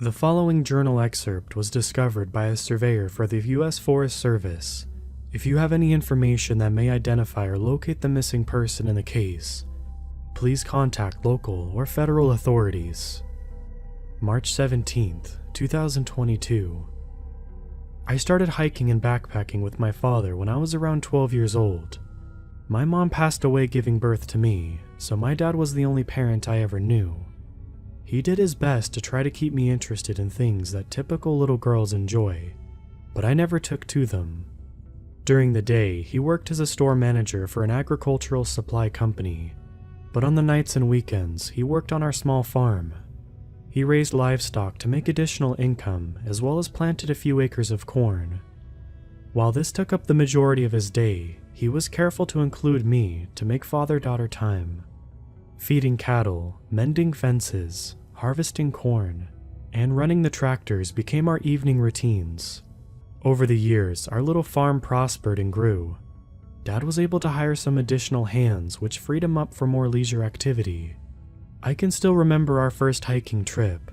The following journal excerpt was discovered by a surveyor for the U.S. Forest Service. If you have any information that may identify or locate the missing person in the case, please contact local or federal authorities. March 17th, 2022. I started hiking and backpacking with my father when I was around 12 years old. My mom passed away giving birth to me, so my dad was the only parent I ever knew. He did his best to try to keep me interested in things that typical little girls enjoy, but I never took to them. During the day, he worked as a store manager for an agricultural supply company, but on the nights and weekends, he worked on our small farm. He raised livestock to make additional income, as well as planted a few acres of corn. While this took up the majority of his day, he was careful to include me to make father-daughter time. Feeding cattle, mending fences, harvesting corn, and running the tractors became our evening routines. Over the years, our little farm prospered and grew. Dad was able to hire some additional hands, which freed him up for more leisure activity. I can still remember our first hiking trip.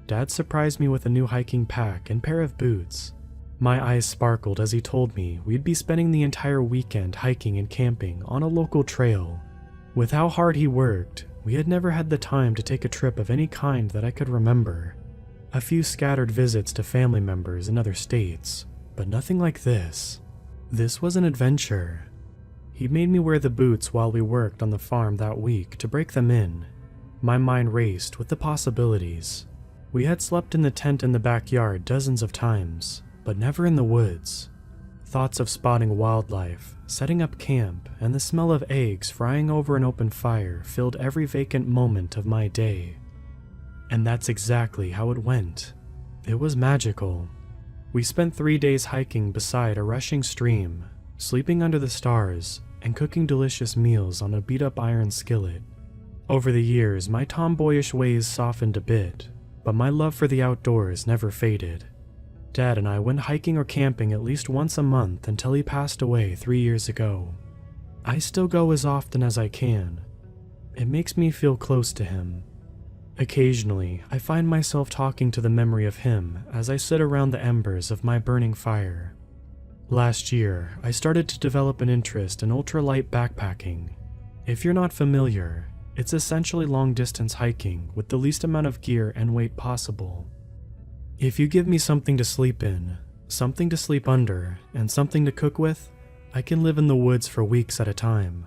Dad surprised me with a new hiking pack and pair of boots. My eyes sparkled as he told me we'd be spending the entire weekend hiking and camping on a local trail. With how hard he worked, we had never had the time to take a trip of any kind that I could remember. A few scattered visits to family members in other states, but nothing like this. This was an adventure. He made me wear the boots while we worked on the farm that week to break them in. My mind raced with the possibilities. We had slept in the tent in the backyard dozens of times, but never in the woods. Thoughts of spotting wildlife, setting up camp, and the smell of eggs frying over an open fire filled every vacant moment of my day. And that's exactly how it went. It was magical. We spent 3 days hiking beside a rushing stream, sleeping under the stars, and cooking delicious meals on a beat-up iron skillet. Over the years, my tomboyish ways softened a bit, but my love for the outdoors never faded. Dad and I went hiking or camping at least once a month until he passed away 3 years ago. I still go as often as I can. It makes me feel close to him. Occasionally, I find myself talking to the memory of him as I sit around the embers of my burning fire. Last year, I started to develop an interest in ultralight backpacking. If you're not familiar, it's essentially long-distance hiking with the least amount of gear and weight possible. If you give me something to sleep in, something to sleep under, and something to cook with, I can live in the woods for weeks at a time.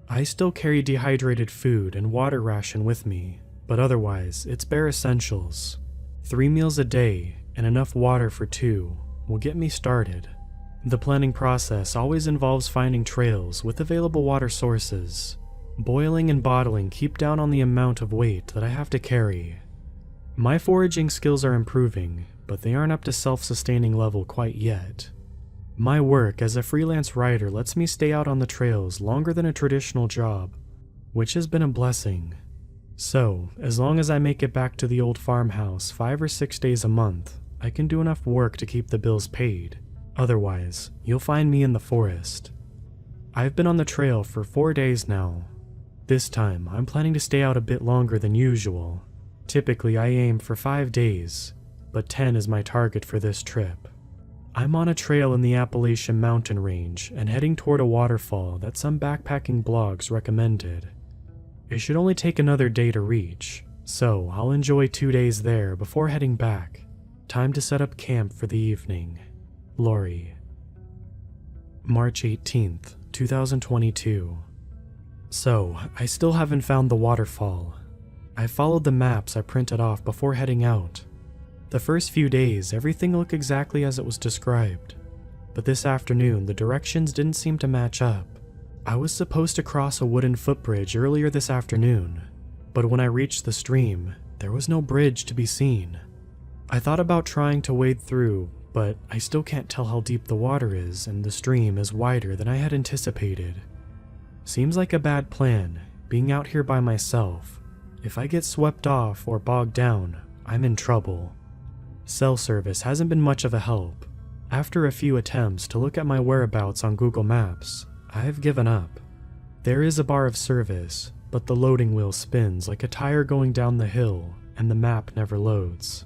I still carry dehydrated food and water ration with me, but otherwise, it's bare essentials. 3 meals a day and enough water for 2 will get me started. The planning process always involves finding trails with available water sources. Boiling and bottling keep down on the amount of weight that I have to carry. My foraging skills are improving, but they aren't up to self-sustaining level quite yet. My work as a freelance writer lets me stay out on the trails longer than a traditional job, which has been a blessing. So, as long as I make it back to the old farmhouse 5 or 6 days a month, I can do enough work to keep the bills paid. Otherwise, you'll find me in the forest. I've been on the trail for 4 days now. This time, I'm planning to stay out a bit longer than usual. Typically, I aim for 5 days, but 10 is my target for this trip. I'm on a trail in the Appalachian mountain range and heading toward a waterfall that some backpacking blogs recommended. It should only take another day to reach, so I'll enjoy 2 days there before heading back. Time to set up camp for the evening. Lori. March 18th, 2022. So, I still haven't found the waterfall. I followed the maps I printed off before heading out. The first few days, everything looked exactly as it was described, but this afternoon the directions didn't seem to match up. I was supposed to cross a wooden footbridge earlier this afternoon, but when I reached the stream, there was no bridge to be seen. I thought about trying to wade through, but I still can't tell how deep the water is, and the stream is wider than I had anticipated. Seems like a bad plan, being out here by myself. If I get swept off or bogged down, I'm in trouble. Cell service hasn't been much of a help. After a few attempts to look at my whereabouts on Google Maps, I've given up. There is a bar of service, but the loading wheel spins like a tire going down the hill, and the map never loads.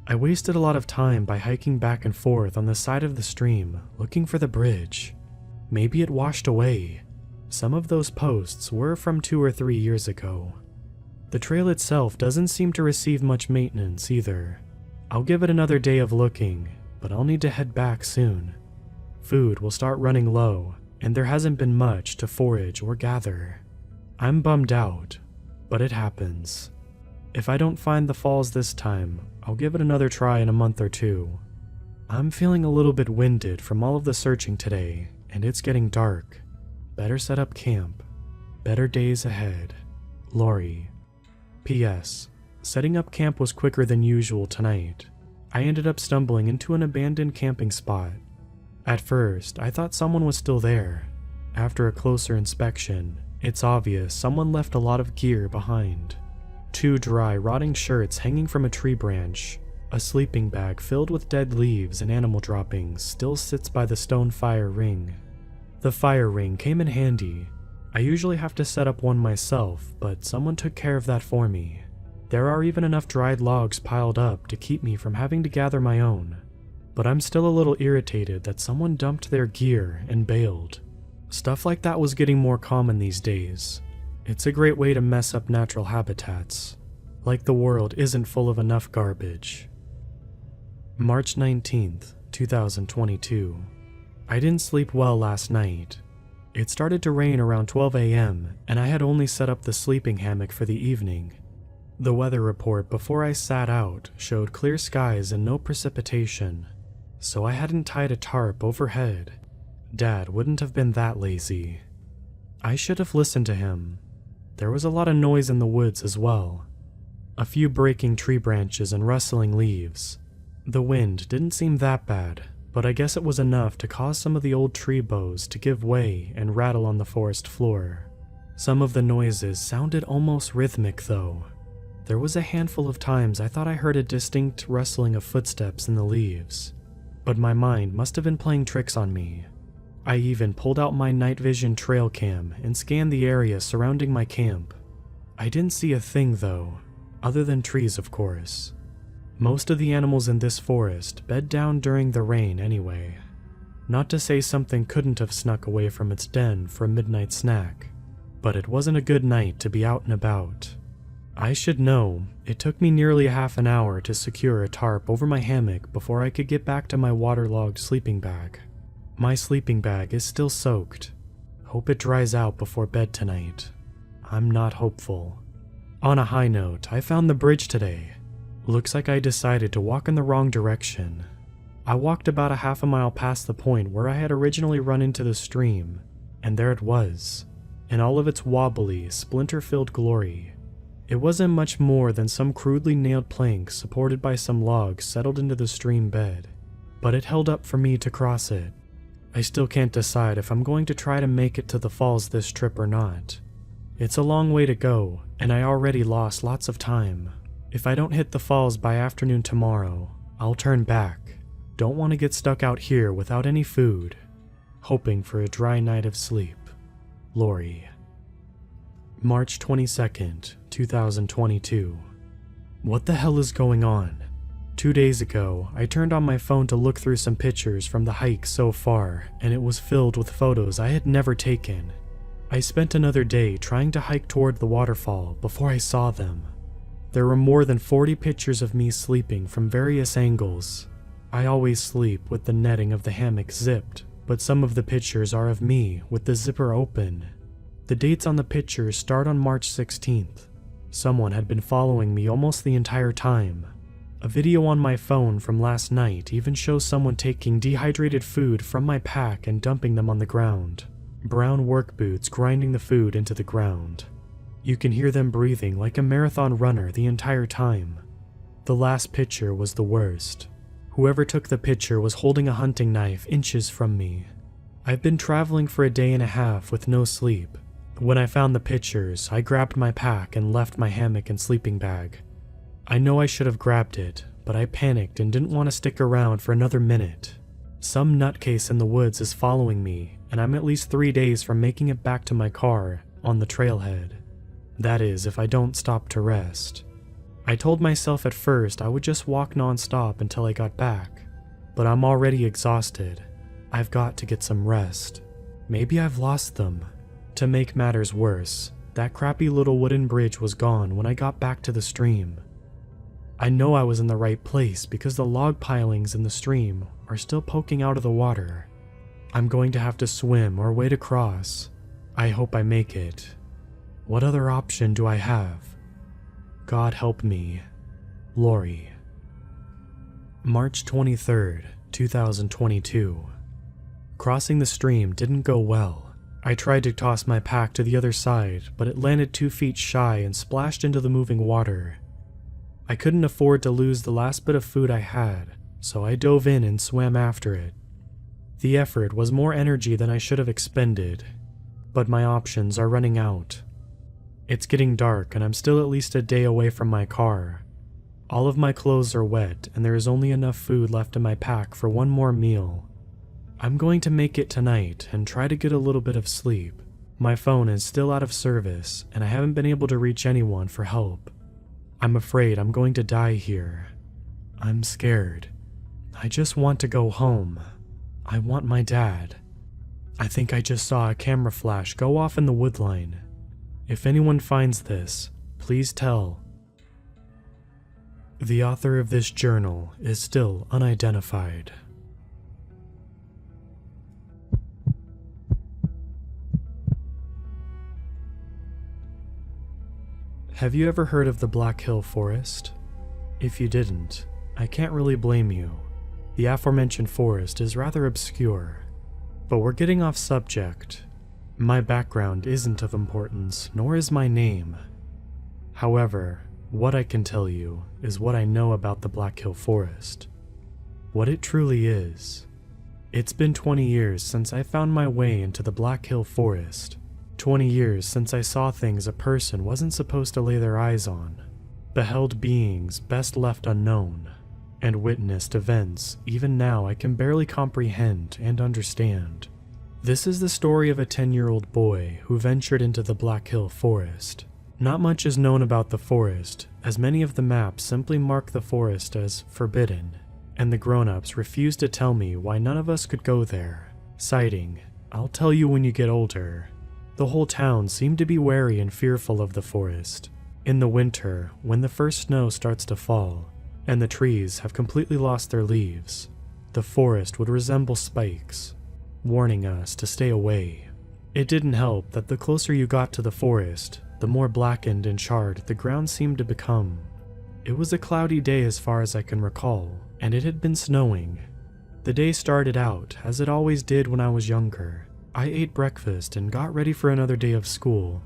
I wasted a lot of time by hiking back and forth on the side of the stream, looking for the bridge. Maybe it washed away. Some of those posts were from 2 or 3 years ago. The trail itself doesn't seem to receive much maintenance either. I'll give it another day of looking, but I'll need to head back soon. Food will start running low, and there hasn't been much to forage or gather. I'm bummed out, but it happens. If I don't find the falls this time, I'll give it another try in a month or 2. I'm feeling a little bit winded from all of the searching today, and it's getting dark. Better set up camp. Better days ahead. Lori. P.S. Setting up camp was quicker than usual tonight. I ended up stumbling into an abandoned camping spot. At first, I thought someone was still there. After a closer inspection, it's obvious someone left a lot of gear behind. 2 dry, rotting shirts hanging from a tree branch. A sleeping bag filled with dead leaves and animal droppings still sits by the stone fire ring. The fire ring came in handy. I usually have to set up one myself, but someone took care of that for me. There are even enough dried logs piled up to keep me from having to gather my own. But I'm still a little irritated that someone dumped their gear and bailed. Stuff like that was getting more common these days. It's a great way to mess up natural habitats. Like the world isn't full of enough garbage. March 19th, 2022. I didn't sleep well last night. It started to rain around 12 a.m., and I had only set up the sleeping hammock for the evening. The weather report before I sat out showed clear skies and no precipitation, so I hadn't tied a tarp overhead. Dad wouldn't have been that lazy. I should have listened to him. There was a lot of noise in the woods as well. A few breaking tree branches and rustling leaves. The wind didn't seem that bad, but I guess it was enough to cause some of the old tree boughs to give way and rattle on the forest floor. Some of the noises sounded almost rhythmic though. There was a handful of times I thought I heard a distinct rustling of footsteps in the leaves, but my mind must have been playing tricks on me. I even pulled out my night vision trail cam and scanned the area surrounding my camp. I didn't see a thing though, other than trees of course. Most of the animals in this forest bed down during the rain anyway. Not to say something couldn't have snuck away from its den for a midnight snack, but it wasn't a good night to be out and about. I should know, it took me nearly a half an hour to secure a tarp over my hammock before I could get back to my waterlogged sleeping bag. My sleeping bag is still soaked. Hope it dries out before bed tonight. I'm not hopeful. On a high note, I found the bridge today. Looks like I decided to walk in the wrong direction. I walked about a half a mile past the point where I had originally run into the stream, and there it was, in all of its wobbly, splinter-filled glory. It wasn't much more than some crudely nailed planks supported by some logs settled into the stream bed, but it held up for me to cross it. I still can't decide if I'm going to try to make it to the falls this trip or not. It's a long way to go, and I already lost lots of time. If I don't hit the falls by afternoon tomorrow, I'll turn back. Don't want to get stuck out here without any food. Hoping for a dry night of sleep. Lori. March 22nd, 2022. What the hell is going on? 2 days ago, I turned on my phone to look through some pictures from the hike so far, and it was filled with photos I had never taken. I spent another day trying to hike toward the waterfall before I saw them. There were more than 40 pictures of me sleeping from various angles. I always sleep with the netting of the hammock zipped, but some of the pictures are of me with the zipper open. The dates on the pictures start on March 16th. Someone had been following me almost the entire time. A video on my phone from last night even shows someone taking dehydrated food from my pack and dumping them on the ground. Brown work boots grinding the food into the ground. You can hear them breathing like a marathon runner the entire time. The last picture was the worst. Whoever took the picture was holding a hunting knife inches from me. I've been traveling for a day and a half with no sleep. When I found the pictures, I grabbed my pack and left my hammock and sleeping bag. I know I should have grabbed it, but I panicked and didn't want to stick around for another minute. Some nutcase in the woods is following me, and I'm at least 3 days from making it back to my car on the trailhead. That is, if I don't stop to rest. I told myself at first I would just walk non-stop until I got back, but I'm already exhausted. I've got to get some rest. Maybe I've lost them. To make matters worse, that crappy little wooden bridge was gone when I got back to the stream. I know I was in the right place because the log pilings in the stream are still poking out of the water. I'm going to have to swim or wade across. I hope I make it. What other option do I have? God help me. Lori. March 23rd, 2022. Crossing the stream didn't go well. I tried to toss my pack to the other side, but it landed 2 feet shy and splashed into the moving water. I couldn't afford to lose the last bit of food I had, so I dove in and swam after it. The effort was more energy than I should have expended, but my options are running out. It's getting dark and I'm still at least a day away from my car. All of my clothes are wet and there is only enough food left in my pack for one more meal. I'm going to make it tonight and try to get a little bit of sleep. My phone is still out of service and I haven't been able to reach anyone for help. I'm afraid I'm going to die here. I'm scared. I just want to go home. I want my dad. I think I just saw a camera flash go off in the woodline. If anyone finds this, please tell. The author of this journal is still unidentified. Have you ever heard of the Black Hill Forest? If you didn't, I can't really blame you. The aforementioned forest is rather obscure. But we're getting off subject. My background isn't of importance, nor is my name. However, what I can tell you is what I know about the Black Hill Forest. What it truly is. It's been 20 years since I found my way into the Black Hill Forest. 20 years since I saw things a person wasn't supposed to lay their eyes on, beheld beings best left unknown, and witnessed events even now I can barely comprehend and understand. This is the story of a 10-year-old boy who ventured into the Black Hill Forest. Not much is known about the forest, as many of the maps simply mark the forest as forbidden, and the grown-ups refuse to tell me why none of us could go there, citing, "I'll tell you when you get older." The whole town seemed to be wary and fearful of the forest. In the winter, when the first snow starts to fall, and the trees have completely lost their leaves, the forest would resemble spikes, warning us to stay away. It didn't help that the closer you got to the forest, the more blackened and charred the ground seemed to become. It was a cloudy day as far as I can recall, and it had been snowing. The day started out as it always did when I was younger. I ate breakfast and got ready for another day of school.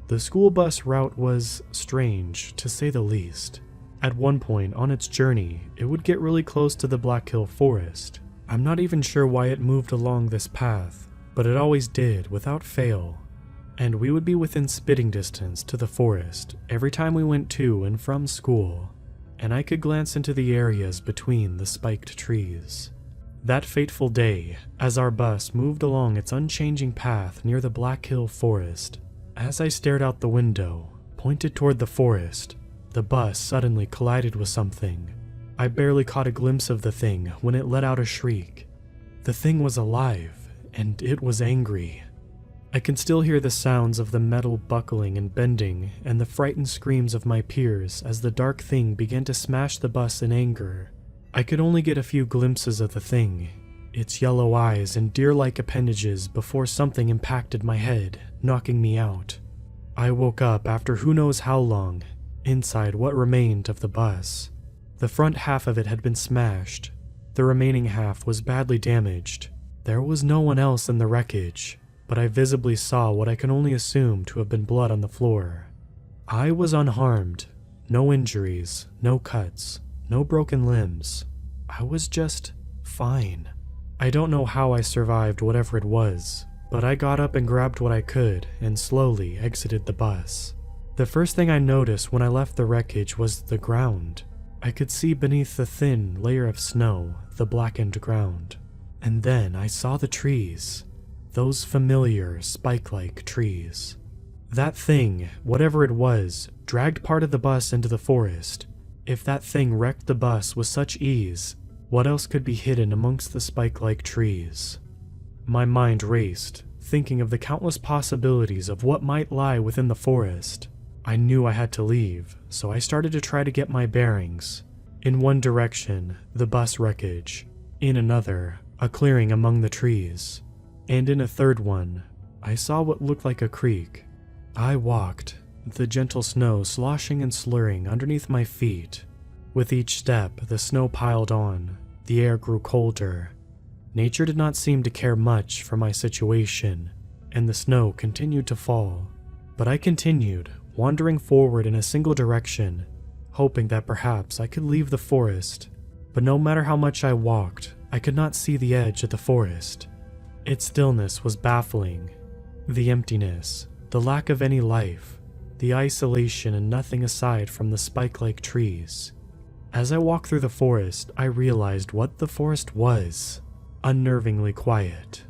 The school bus route was strange, to say the least. At one point on its journey, it would get really close to the Black Hill Forest. I'm not even sure why it moved along this path, but it always did without fail. And we would be within spitting distance to the forest every time we went to and from school, and I could glance into the areas between the spiked trees. That fateful day, as our bus moved along its unchanging path near the Black Hill Forest, as I stared out the window, pointed toward the forest, the bus suddenly collided with something. I barely caught a glimpse of the thing when it let out a shriek. The thing was alive, and it was angry. I can still hear the sounds of the metal buckling and bending and the frightened screams of my peers as the dark thing began to smash the bus in anger. I could only get a few glimpses of the thing, its yellow eyes and deer-like appendages before something impacted my head, knocking me out. I woke up after who knows how long, inside what remained of the bus. The front half of it had been smashed. The remaining half was badly damaged. There was no one else in the wreckage, but I visibly saw what I can only assume to have been blood on the floor. I was unharmed. No injuries, no cuts, no broken limbs. I was just fine. I don't know how I survived whatever it was, but I got up and grabbed what I could and slowly exited the bus. The first thing I noticed when I left the wreckage was the ground. I could see beneath the thin layer of snow the blackened ground. And then I saw the trees, those familiar spike-like trees. That thing, whatever it was, dragged part of the bus into the forest. If that thing wrecked the bus with such ease, what else could be hidden amongst the spike-like trees? My mind raced, thinking of the countless possibilities of what might lie within the forest. I knew I had to leave, so I started to try to get my bearings. In one direction, the bus wreckage. In another, a clearing among the trees. And in a third one, I saw what looked like a creek. I walked, the gentle snow sloshing and slurring underneath my feet. With each step, the snow piled on. The air grew colder. Nature did not seem to care much for my situation, and the snow continued to fall. But I continued, wandering forward in a single direction, hoping that perhaps I could leave the forest. But no matter how much I walked, I could not see the edge of the forest. Its stillness was baffling. The emptiness, the lack of any life, the isolation and nothing aside from the spike-like trees. As I walked through the forest, I realized what the forest was. Unnervingly quiet.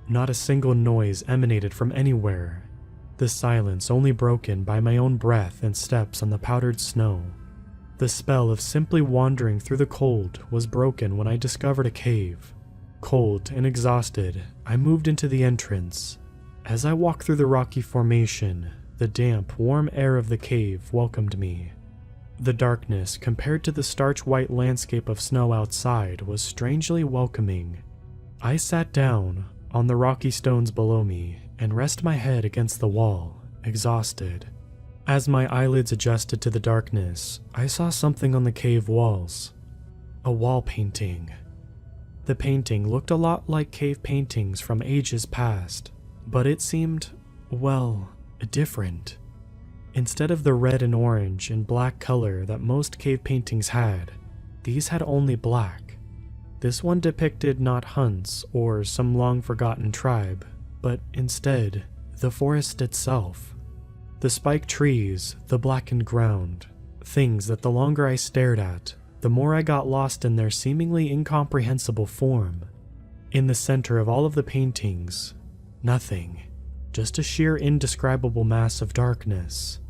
Not a single noise emanated from anywhere, the silence only broken by my own breath and steps on the powdered snow. The spell of simply wandering through the cold was broken when I discovered a cave. Cold and exhausted, I moved into the entrance. As I walked through the rocky formation, the damp, warm air of the cave welcomed me. The darkness, compared to the starch-white landscape of snow outside, was strangely welcoming. I sat down on the rocky stones below me and rested my head against the wall, exhausted. As my eyelids adjusted to the darkness, I saw something on the cave walls. A wall painting. The painting looked a lot like cave paintings from ages past, but it seemed, well, different. Instead of the red and orange and black color that most cave paintings had, these had only black. This one depicted not hunts or some long-forgotten tribe, but instead, the forest itself. The spiked trees, the blackened ground, things that the longer I stared at, the more I got lost in their seemingly incomprehensible form. In the center of all of the paintings, nothing. Just a sheer indescribable mass of darkness.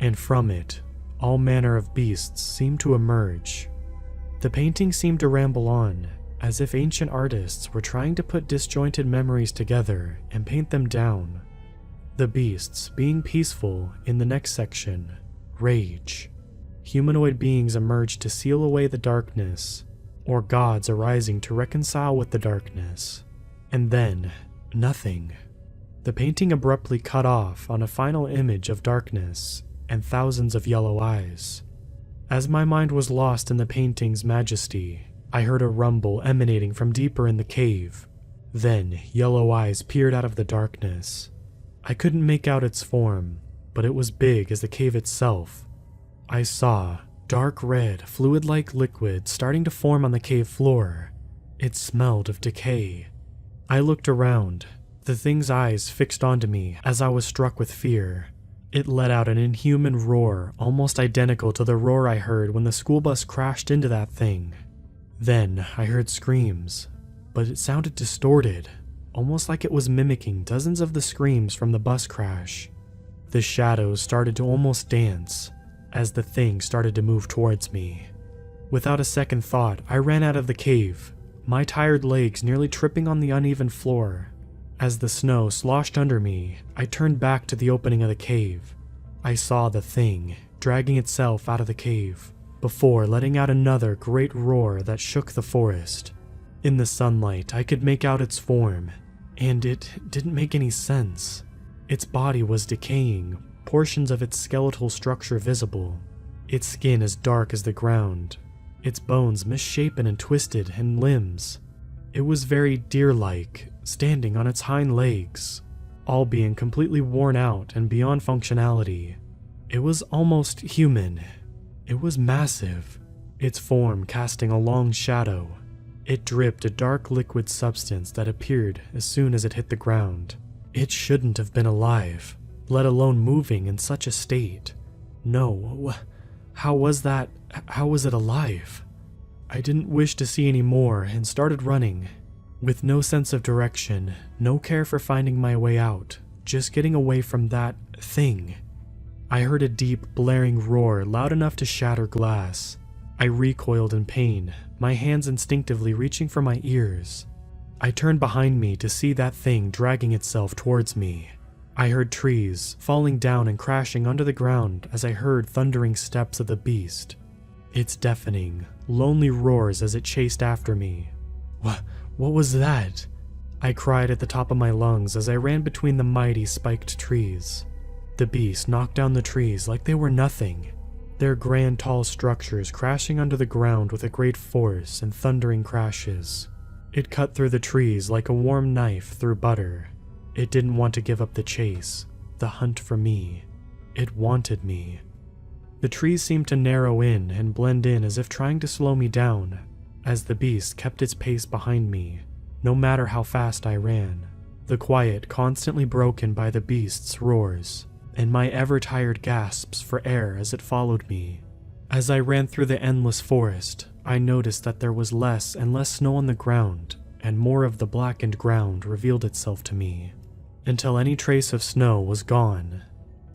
And from it, all manner of beasts seemed to emerge. The painting seemed to ramble on, as if ancient artists were trying to put disjointed memories together and paint them down. The beasts being peaceful in the next section, rage. Humanoid beings emerged to seal away the darkness, or gods arising to reconcile with the darkness. And then, nothing. The painting abruptly cut off on a final image of darkness and thousands of yellow eyes. As my mind was lost in the painting's majesty, I heard a rumble emanating from deeper in the cave. Then, yellow eyes peered out of the darkness. I couldn't make out its form, but it was big as the cave itself. I saw dark red, fluid-like liquid starting to form on the cave floor. It smelled of decay. I looked around, the thing's eyes fixed onto me as I was struck with fear. It let out an inhuman roar, almost identical to the roar I heard when the school bus crashed into that thing. Then I heard screams, but it sounded distorted, almost like it was mimicking dozens of the screams from the bus crash. The shadows started to almost dance as the thing started to move towards me. Without a second thought, I ran out of the cave, my tired legs nearly tripping on the uneven floor. As the snow sloshed under me, I turned back to the opening of the cave. I saw the thing dragging itself out of the cave, before letting out another great roar that shook the forest. In the sunlight, I could make out its form, and it didn't make any sense. Its body was decaying, portions of its skeletal structure visible. Its skin as dark as the ground, its bones misshapen and twisted, and limbs. It was very deer-like, standing on its hind legs, all being completely worn out and beyond functionality. It was almost human. It was massive, its form casting a long shadow. It dripped a dark liquid substance that appeared as soon as it hit the ground. It shouldn't have been alive, let alone moving in such a state. No, how was it alive? I didn't wish to see any more and started running. With no sense of direction, no care for finding my way out, just getting away from that thing. I heard a deep, blaring roar loud enough to shatter glass. I recoiled in pain, my hands instinctively reaching for my ears. I turned behind me to see that thing dragging itself towards me. I heard trees falling down and crashing under the ground as I heard thundering steps of the beast. Its deafening, lonely roars as it chased after me. What was that? I cried at the top of my lungs as I ran between the mighty spiked trees. The beast knocked down the trees like they were nothing, their grand tall structures crashing under the ground with a great force and thundering crashes. It cut through the trees like a warm knife through butter. It didn't want to give up the chase, the hunt for me. It wanted me. The trees seemed to narrow in and blend in as if trying to slow me down, as the beast kept its pace behind me, no matter how fast I ran, the quiet constantly broken by the beast's roars, and my ever-tired gasps for air as it followed me. As I ran through the endless forest, I noticed that there was less and less snow on the ground, and more of the blackened ground revealed itself to me, until any trace of snow was gone,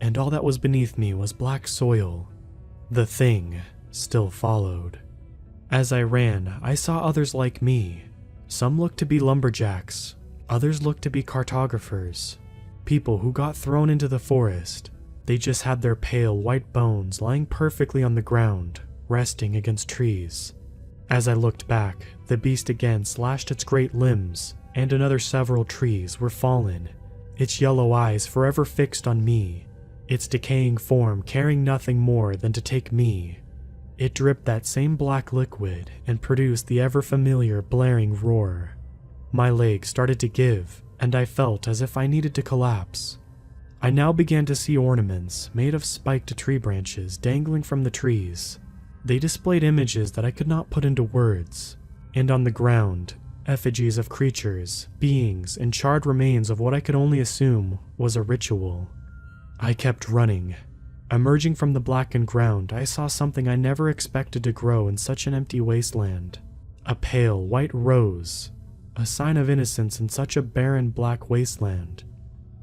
and all that was beneath me was black soil. The thing still followed. As I ran, I saw others like me. Some looked to be lumberjacks, others looked to be cartographers, people who got thrown into the forest. They just had their pale white bones lying perfectly on the ground, resting against trees. As I looked back, the beast again slashed its great limbs, and another several trees were fallen, its yellow eyes forever fixed on me, its decaying form caring nothing more than to take me. It dripped that same black liquid and produced the ever-familiar blaring roar. My legs started to give, and I felt as if I needed to collapse. I now began to see ornaments made of spiked tree branches dangling from the trees. They displayed images that I could not put into words, and on the ground, effigies of creatures, beings, and charred remains of what I could only assume was a ritual. I kept running. Emerging from the blackened ground, I saw something I never expected to grow in such an empty wasteland. A pale white rose, a sign of innocence in such a barren black wasteland.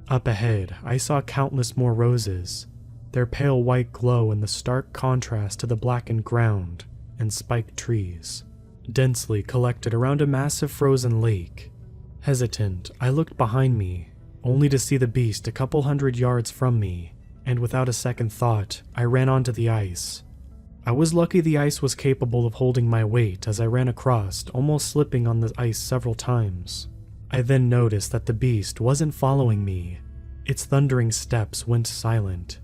Up ahead, I saw countless more roses, their pale white glow in the stark contrast to the blackened ground and spiked trees, densely collected around a massive frozen lake. Hesitant, I looked behind me, only to see the beast a couple hundred yards from me, and without a second thought, I ran onto the ice. I was lucky the ice was capable of holding my weight as I ran across, almost slipping on the ice several times. I then noticed that the beast wasn't following me. Its thundering steps went silent,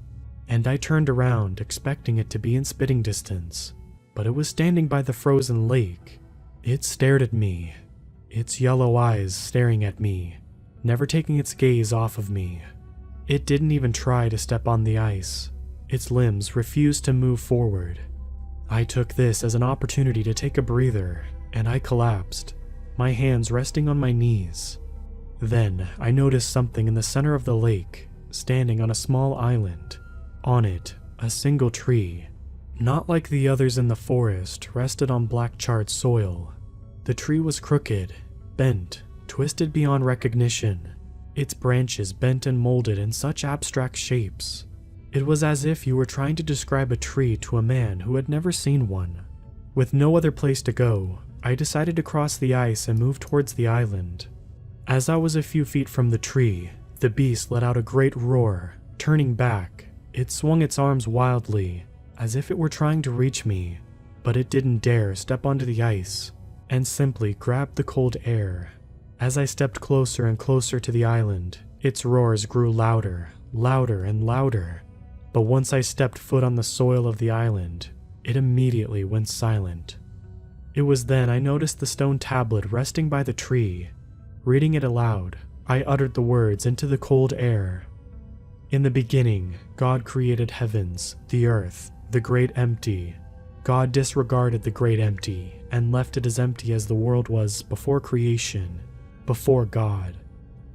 and I turned around expecting it to be in spitting distance, but it was standing by the frozen lake. It stared at me, its yellow eyes staring at me, never taking its gaze off of me. It didn't even try to step on the ice. Its limbs refused to move forward. I took this as an opportunity to take a breather, and I collapsed, my hands resting on my knees. Then I noticed something in the center of the lake, standing on a small island. On it, a single tree, not like the others in the forest, rested on black charred soil. The tree was crooked, bent, twisted beyond recognition, its branches bent and molded in such abstract shapes. It was as if you were trying to describe a tree to a man who had never seen one. With no other place to go, I decided to cross the ice and move towards the island. As I was a few feet from the tree, the beast let out a great roar. Turning back, it swung its arms wildly, as if it were trying to reach me, but it didn't dare step onto the ice, and simply grabbed the cold air. As I stepped closer and closer to the island, its roars grew louder, louder and louder. But once I stepped foot on the soil of the island, it immediately went silent. It was then I noticed the stone tablet resting by the tree. Reading it aloud, I uttered the words into the cold air. In the beginning, God created heavens, the earth, the great empty. God disregarded the great empty and left it as empty as the world was before creation. Before God.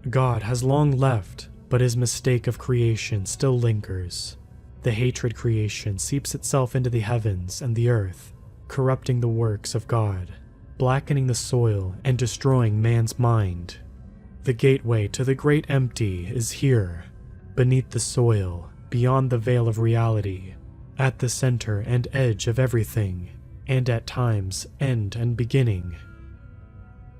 God has long left, but his mistake of creation still lingers. The hatred creation seeps itself into the heavens and the earth, corrupting the works of God, blackening the soil and destroying man's mind. The gateway to the great empty is here, beneath the soil, beyond the veil of reality, at the center and edge of everything, and at times end and beginning.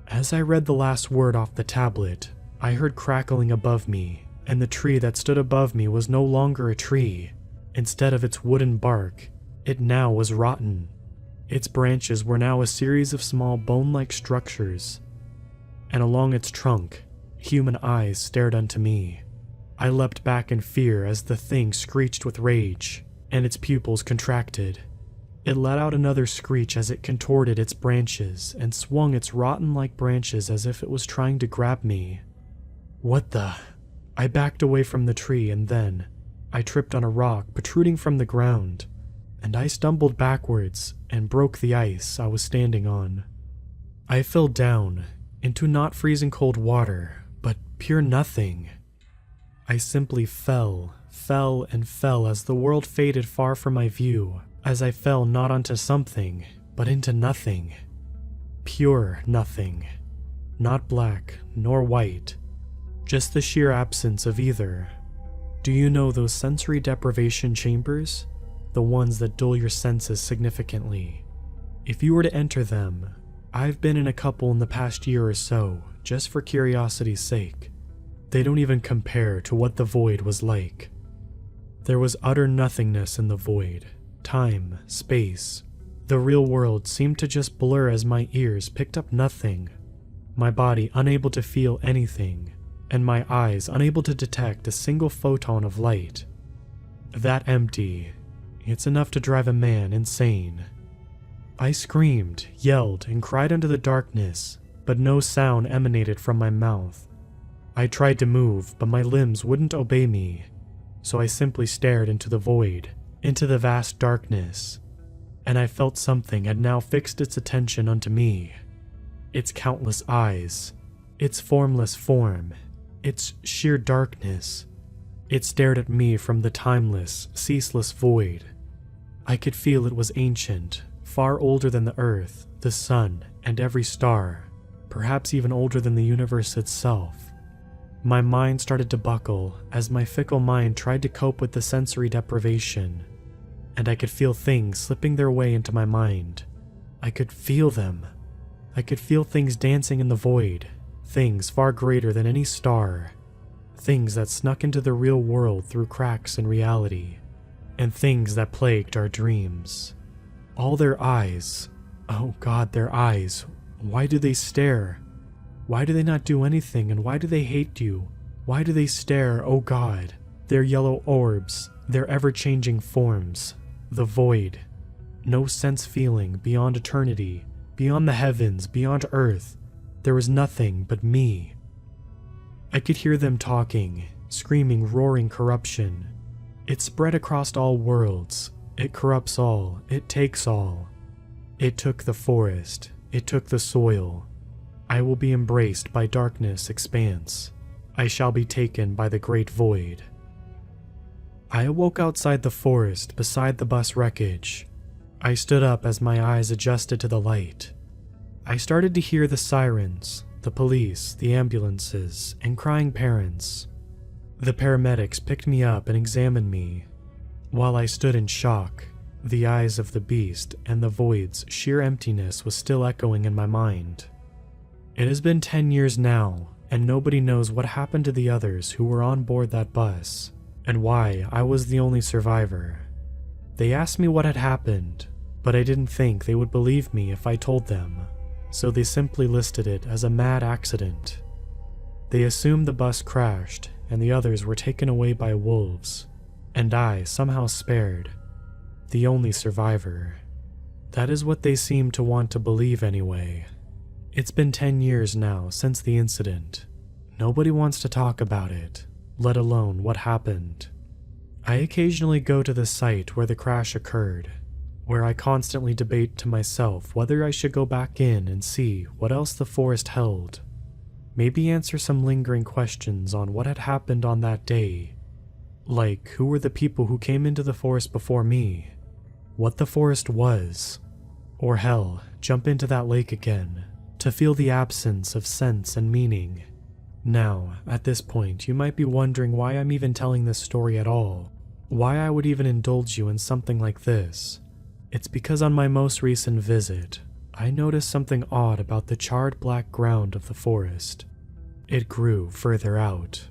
As I read the last word off the tablet, I heard crackling above me, and the tree that stood above me was no longer a tree. Instead of its wooden bark, it now was rotten. Its branches were now a series of small bone-like structures, and along its trunk, human eyes stared unto me. I leapt back in fear as the thing screeched with rage, and its pupils contracted. It let out another screech as it contorted its branches and swung its rotten-like branches as if it was trying to grab me. What the? I backed away from the tree, and then I tripped on a rock protruding from the ground, and I stumbled backwards and broke the ice I was standing on. I fell down into not freezing cold water, but pure nothing. I simply fell and fell as the world faded far from my view, as I fell not onto something, but into nothing. Pure nothing. Not black nor white, just the sheer absence of either. Do you know those sensory deprivation chambers? The ones that dull your senses significantly. If you were to enter them, I've been in a couple in the past year or so, just for curiosity's sake. They don't even compare to what the void was like. There was utter nothingness in the void. Time, space. The real world seemed to just blur as my ears picked up nothing. My body unable to feel anything, and my eyes unable to detect a single photon of light. That empty. It's enough to drive a man insane. I screamed, yelled, and cried into the darkness, but no sound emanated from my mouth. I tried to move, but my limbs wouldn't obey me, so I simply stared into the void, into the vast darkness, and I felt something had now fixed its attention unto me. Its countless eyes, its formless form, its sheer darkness. It stared at me from the timeless, ceaseless void. I could feel it was ancient, far older than the earth, the sun, and every star, perhaps even older than the universe itself. My mind started to buckle as my fickle mind tried to cope with the sensory deprivation, and I could feel things slipping their way into my mind. I could feel them. I could feel things dancing in the void, things far greater than any star, things that snuck into the real world through cracks in reality, and things that plagued our dreams. All their eyes, oh God, their eyes, why do they stare? Why do they not do anything, and why do they hate you? Why do they stare, oh God? Their yellow orbs, their ever-changing forms, the void. No sense feeling beyond eternity, beyond the heavens, beyond earth. There was nothing but me. I could hear them talking, screaming, roaring corruption. It spread across all worlds. It corrupts all. It takes all. It took the forest. It took the soil. I will be embraced by darkness expanse. I shall be taken by the great void. I awoke outside the forest beside the bus wreckage. I stood up as my eyes adjusted to the light. I started to hear the sirens, the police, the ambulances, and crying parents. The paramedics picked me up and examined me. While I stood in shock, the eyes of the beast and the void's sheer emptiness was still echoing in my mind. It has been 10 years now, and nobody knows what happened to the others who were on board that bus, and why I was the only survivor. They asked me what had happened, but I didn't think they would believe me if I told them, so they simply listed it as a mad accident. They assumed the bus crashed and the others were taken away by wolves, and I somehow spared, the only survivor. That is what they seem to want to believe anyway. It's been 10 years now since the incident. Nobody wants to talk about it, let alone what happened. I occasionally go to the site where the crash occurred, where I constantly debate to myself whether I should go back in and see what else the forest held. Maybe answer some lingering questions on what had happened on that day. Like, who were the people who came into the forest before me? What the forest was? Or hell, jump into that lake again, to feel the absence of sense and meaning. Now, at this point, you might be wondering why I'm even telling this story at all, why I would even indulge you in something like this. It's because on my most recent visit, I noticed something odd about the charred black ground of the forest. It grew further out.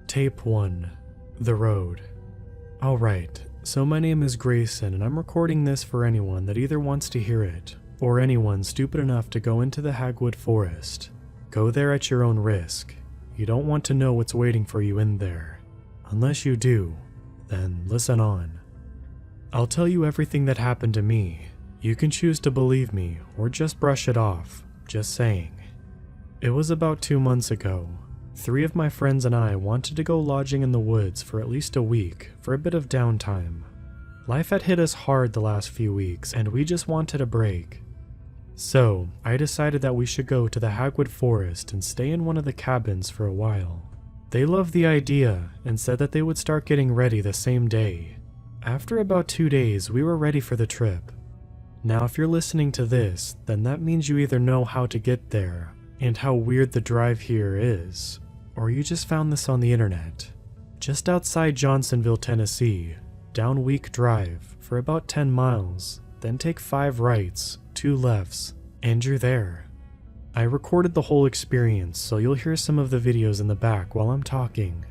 Tape 1. The Road. Alright, so my name is Grayson and I'm recording this for anyone that either wants to hear it, or anyone stupid enough to go into the Hagwood Forest. Go there at your own risk. You don't want to know what's waiting for you in there. Unless you do, then listen on. I'll tell you everything that happened to me. You can choose to believe me or just brush it off, just saying. It was about 2 months ago. 3 of my friends and I wanted to go lodging in the woods for at least a week for a bit of downtime. Life had hit us hard the last few weeks and we just wanted a break. So, I decided that we should go to the Hagwood Forest and stay in one of the cabins for a while. They loved the idea and said that they would start getting ready the same day. After about 2 days, we were ready for the trip. Now, if you're listening to this, then that means you either know how to get there and how weird the drive here is, or you just found this on the internet. Just outside Johnsonville, Tennessee, down Week Drive for about 10 miles, then take 5 rights, 2 lefts, and you're there. I recorded the whole experience, so you'll hear some of the videos in the back while I'm talking.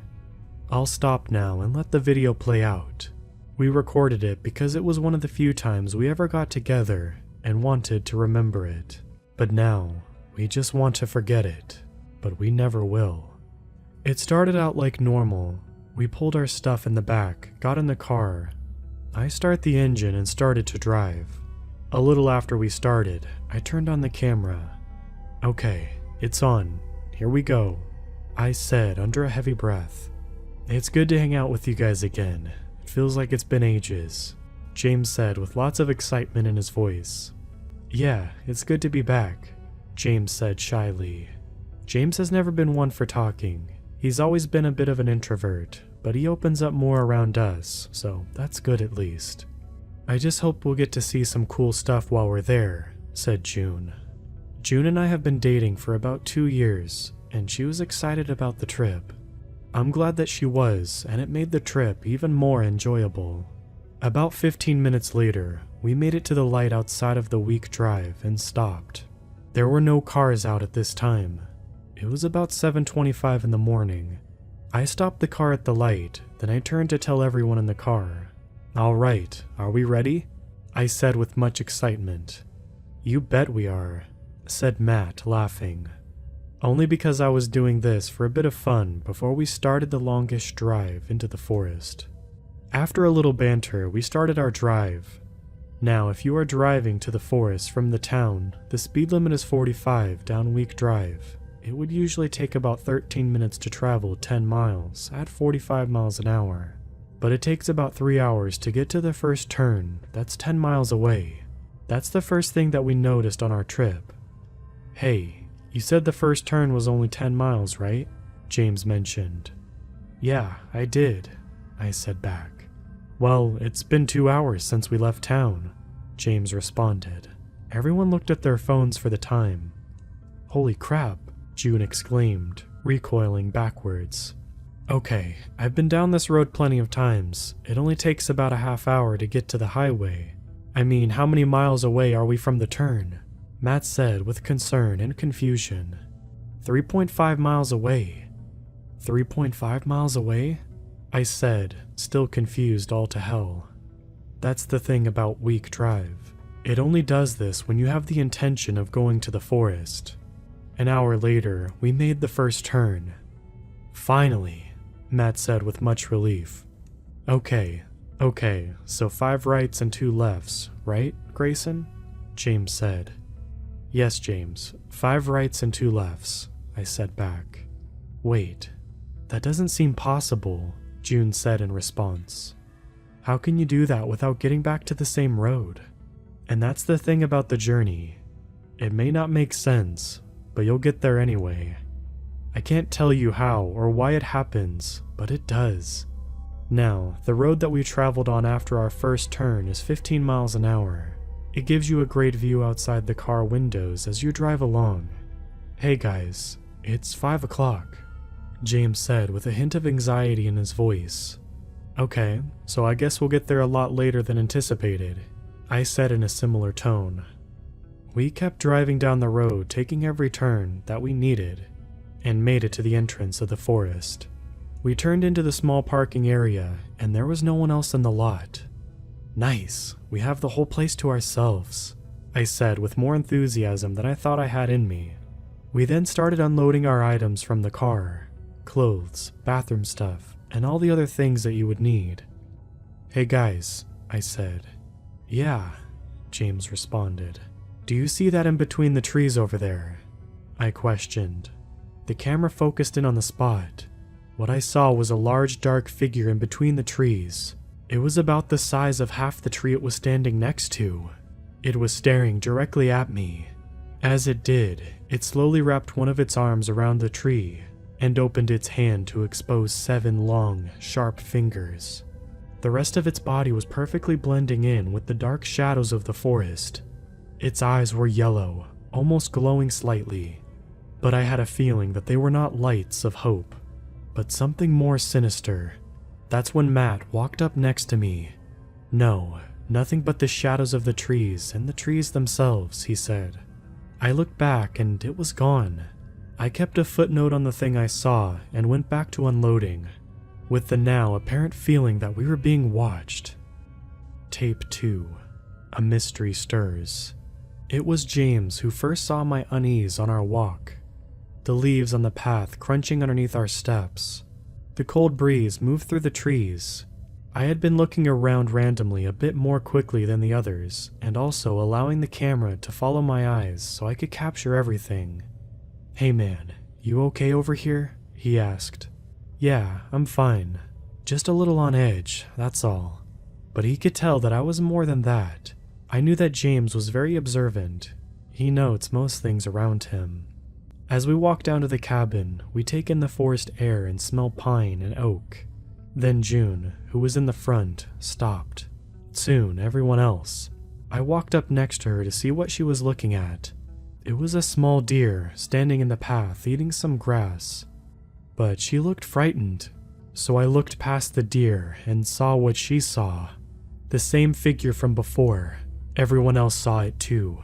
I'll stop now and let the video play out. We recorded it because it was one of the few times we ever got together and wanted to remember it. But now, we just want to forget it, but we never will. It started out like normal. We pulled our stuff in the back, got in the car. I start the engine and started to drive. A little after we started, I turned on the camera. Okay, it's on. Here we go, I said under a heavy breath. It's good to hang out with you guys again. It feels like it's been ages, James said with lots of excitement in his voice. Yeah, it's good to be back, James said shyly. James has never been one for talking. He's always been a bit of an introvert, but he opens up more around us, so that's good at least. I just hope we'll get to see some cool stuff while we're there, said June. June and I have been dating for about 2 years, and she was excited about the trip. I'm glad that she was, and it made the trip even more enjoyable. About 15 minutes later, we made it to the light outside of the Week Drive and stopped. There were no cars out at this time. It was about 7:25 in the morning. I stopped the car at the light, then I turned to tell everyone in the car. Alright, are we ready? I said with much excitement. You bet we are, said Matt, laughing. Only because I was doing this for a bit of fun before we started the longest drive into the forest. After a little banter, we started our drive. Now, if you are driving to the forest from the town, the speed limit is 45 down Week Drive. It would usually take about 13 minutes to travel 10 miles at 45 miles an hour. But it takes about 3 hours to get to the first turn that's 10 miles away. That's the first thing that we noticed on our trip. Hey, you said the first turn was only 10 miles, right? James mentioned. Yeah, I did, I said back. Well, it's been 2 hours since we left town, James responded. Everyone looked at their phones for the time. Holy crap, June exclaimed, recoiling backwards. Okay, I've been down this road plenty of times. It only takes about a half hour to get to the highway. I mean, how many miles away are we from the turn? Matt said with concern and confusion. 3.5 miles away. 3.5 miles away? I said, still confused all to hell. That's the thing about Week Drive. It only does this when you have the intention of going to the forest. An hour later, we made the first turn. Finally, Matt said with much relief. Okay, so 5 rights and 2 lefts, right, Grayson? James said. Yes, James, 5 rights and 2 lefts, I said back. Wait, that doesn't seem possible, June said in response. How can you do that without getting back to the same road? And that's the thing about the journey. It may not make sense, but you'll get there anyway. I can't tell you how or why it happens, but it does. Now, the road that we traveled on after our first turn is 15 miles an hour. It gives you a great view outside the car windows as you drive along. Hey guys, it's 5 o'clock, James said with a hint of anxiety in his voice. Okay, so I guess we'll get there a lot later than anticipated, I said in a similar tone. We kept driving down the road, taking every turn that we needed, and made it to the entrance of the forest. We turned into the small parking area, and there was no one else in the lot. Nice, we have the whole place to ourselves, I said with more enthusiasm than I thought I had in me. We then started unloading our items from the car, clothes, bathroom stuff, and all the other things that you would need. Hey guys, I said. Yeah, James responded. Do you see that in between the trees over there? I questioned. The camera focused in on the spot. What I saw was a large dark figure in between the trees. It was about the size of half the tree it was standing next to. It was staring directly at me. As it did, it slowly wrapped one of its arms around the tree and opened its hand to expose 7 long, sharp fingers. The rest of its body was perfectly blending in with the dark shadows of the forest. Its eyes were yellow, almost glowing slightly, but I had a feeling that they were not lights of hope, but something more sinister. That's when Matt walked up next to me. No, nothing but the shadows of the trees and the trees themselves, he said. I looked back and it was gone. I kept a footnote on the thing I saw and went back to unloading, with the now apparent feeling that we were being watched. Tape 2. A mystery stirs. It was James who first saw my unease on our walk. The leaves on the path crunching underneath our steps. The cold breeze moved through the trees. I had been looking around randomly a bit more quickly than the others, and also allowing the camera to follow my eyes so I could capture everything. Hey man, you okay over here? He asked. Yeah, I'm fine. Just a little on edge, that's all. But he could tell that I was more than that. I knew that James was very observant. He notes most things around him. As we walk down to the cabin, we take in the forest air and smell pine and oak. Then June, who was in the front, stopped. Soon, everyone else. I walked up next to her to see what she was looking at. It was a small deer standing in the path eating some grass. But she looked frightened, so I looked past the deer and saw what she saw. The same figure from before. Everyone else saw it too.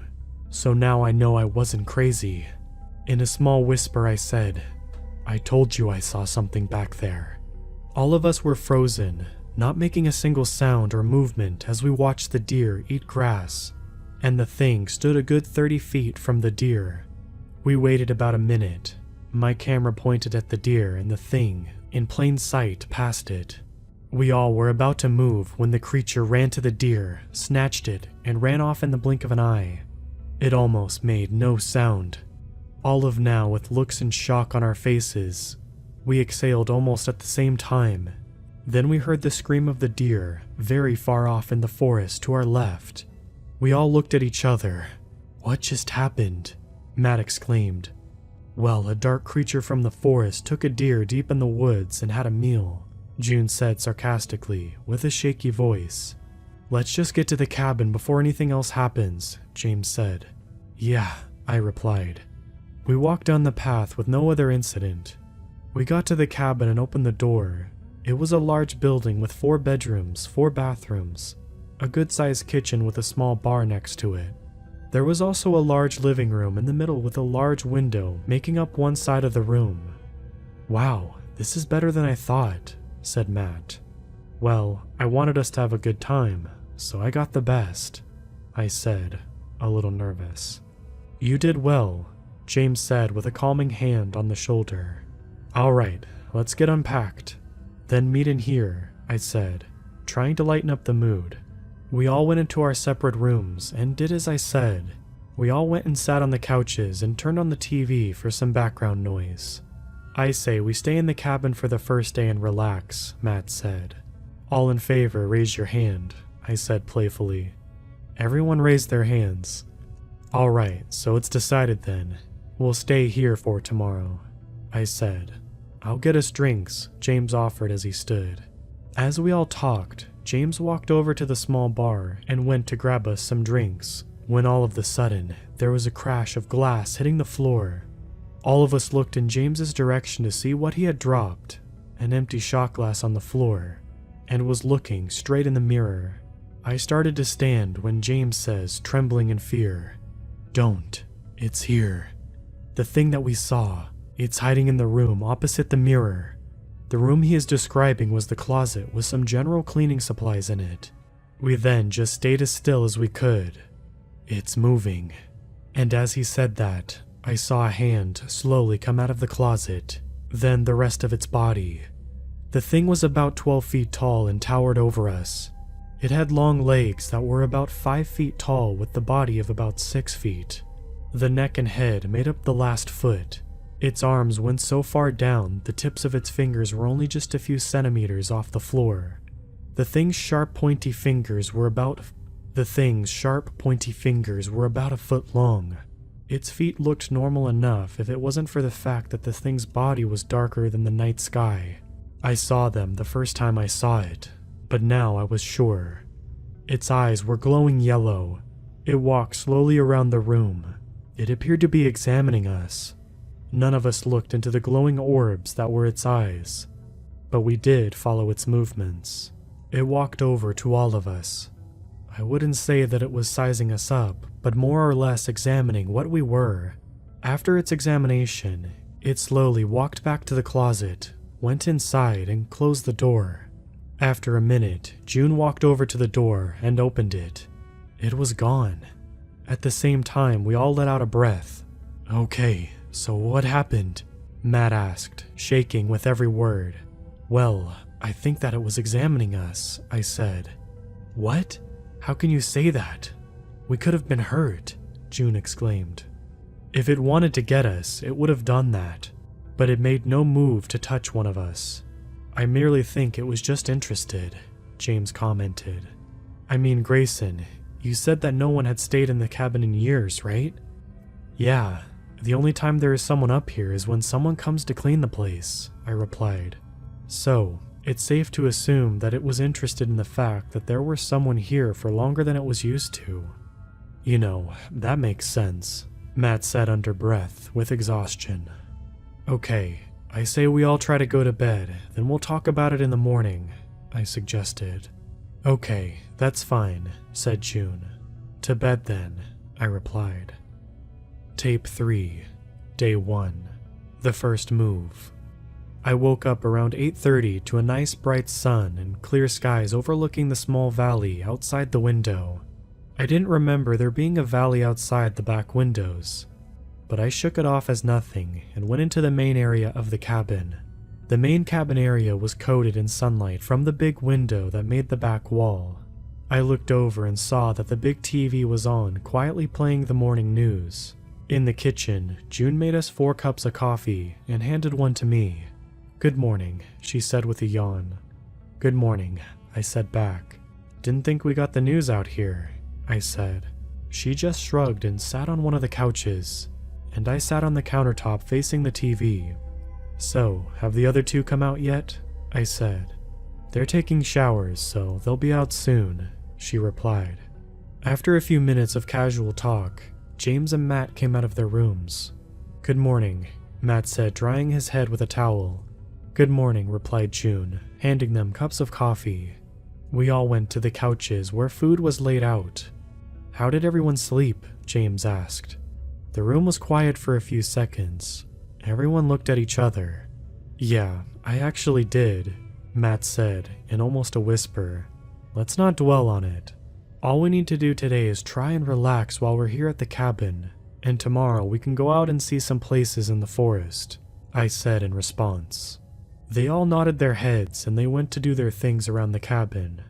So now I know I wasn't crazy. In a small whisper I said, I told you I saw something back there. All of us were frozen, not making a single sound or movement as we watched the deer eat grass, and the thing stood a good 30 feet from the deer. We waited about a minute. My camera pointed at the deer and the thing, in plain sight, past it. We all were about to move when the creature ran to the deer, snatched it, and ran off in the blink of an eye. It almost made no sound. All of now with looks and shock on our faces. We exhaled almost at the same time. Then we heard the scream of the deer, very far off in the forest to our left. We all looked at each other. What just happened? Matt exclaimed. Well, a dark creature from the forest took a deer deep in the woods and had a meal, June said sarcastically, with a shaky voice. Let's just get to the cabin before anything else happens, James said. Yeah, I replied. We walked down the path with no other incident. We got to the cabin and opened the door. It was a large building with 4 bedrooms, 4 bathrooms, a good-sized kitchen with a small bar next to it. There was also a large living room in the middle with a large window making up one side of the room. Wow, this is better than I thought, said Matt. Well, I wanted us to have a good time, so I got the best, I said, a little nervous. You did well, James said with a calming hand on the shoulder. All right, let's get unpacked. Then meet in here, I said, trying to lighten up the mood. We all went into our separate rooms and did as I said. We all went and sat on the couches and turned on the TV for some background noise. I say we stay in the cabin for the first day and relax, Matt said. All in favor, raise your hand, I said playfully. Everyone raised their hands. All right, so it's decided then. We'll stay here for tomorrow, I said. I'll get us drinks, James offered as he stood. As we all talked, James walked over to the small bar and went to grab us some drinks, when all of a sudden, there was a crash of glass hitting the floor. All of us looked in James's direction to see what he had dropped, an empty shot glass on the floor, and was looking straight in the mirror. I started to stand when James says, trembling in fear, "Don't, it's here. The thing that we saw, it's hiding in the room opposite the mirror." The room he is describing was the closet with some general cleaning supplies in it. We then just stayed as still as we could. "It's moving." And as he said that, I saw a hand slowly come out of the closet, then the rest of its body. The thing was about 12 feet tall and towered over us. It had long legs that were about 5 feet tall with the body of about 6 feet. The neck and head made up the last foot. Its arms went so far down, the tips of its fingers were only just a few centimeters off the floor. The thing's sharp pointy fingers were about a foot long. Its feet looked normal enough if it wasn't for the fact that the thing's body was darker than the night sky. I saw them the first time I saw it, but now I was sure. Its eyes were glowing yellow. It walked slowly around the room. It appeared to be examining us. None of us looked into the glowing orbs that were its eyes, but we did follow its movements. It walked over to all of us. I wouldn't say that it was sizing us up, but more or less examining what we were. After its examination, it slowly walked back to the closet, went inside, and closed the door. After a minute, June walked over to the door and opened it. It was gone. At the same time, we all let out a breath. "Okay, so what happened?" Matt asked, shaking with every word. "Well, I think that it was examining us," I said. "What? How can you say that? We could have been hurt," June exclaimed. "If it wanted to get us, it would have done that, but it made no move to touch one of us. I merely think it was just interested," James commented. "I mean, Grayson, you said that no one had stayed in the cabin in years, right?" "Yeah, the only time there is someone up here is when someone comes to clean the place," I replied. "So, it's safe to assume that it was interested in the fact that there were someone here for longer than it was used to." "You know, that makes sense," Matt said under breath with exhaustion. "Okay, I say we all try to go to bed, then we'll talk about it in the morning," I suggested. "Okay, that's fine," said June. "To bed then," I replied. Tape 3, Day 1, The First Move. I woke up around 8:30 to a nice bright sun and clear skies overlooking the small valley outside the window. I didn't remember there being a valley outside the back windows, but I shook it off as nothing and went into the main area of the cabin. The main cabin area was coated in sunlight from the big window that made the back wall. I looked over and saw that the big TV was on, quietly playing the morning news. In the kitchen, June made us 4 cups of coffee and handed one to me. "Good morning," she said with a yawn. "Good morning," I said back. "Didn't think we got the news out here," I said. She just shrugged and sat on one of the couches, and I sat on the countertop facing the TV. "So, have the other 2 come out yet?" I said. "They're taking showers, so they'll be out soon," she replied. After a few minutes of casual talk, James and Matt came out of their rooms. "Good morning," Matt said, drying his head with a towel. "Good morning," replied June, handing them cups of coffee. We all went to the couches where food was laid out. "How did everyone sleep?" James asked. The room was quiet for a few seconds. Everyone looked at each other. "Yeah, I actually did," Matt said in almost a whisper. "Let's not dwell on it. All we need to do today is try and relax while we're here at the cabin, and tomorrow we can go out and see some places in the forest," I said in response. They all nodded their heads and they went to do their things around the cabin.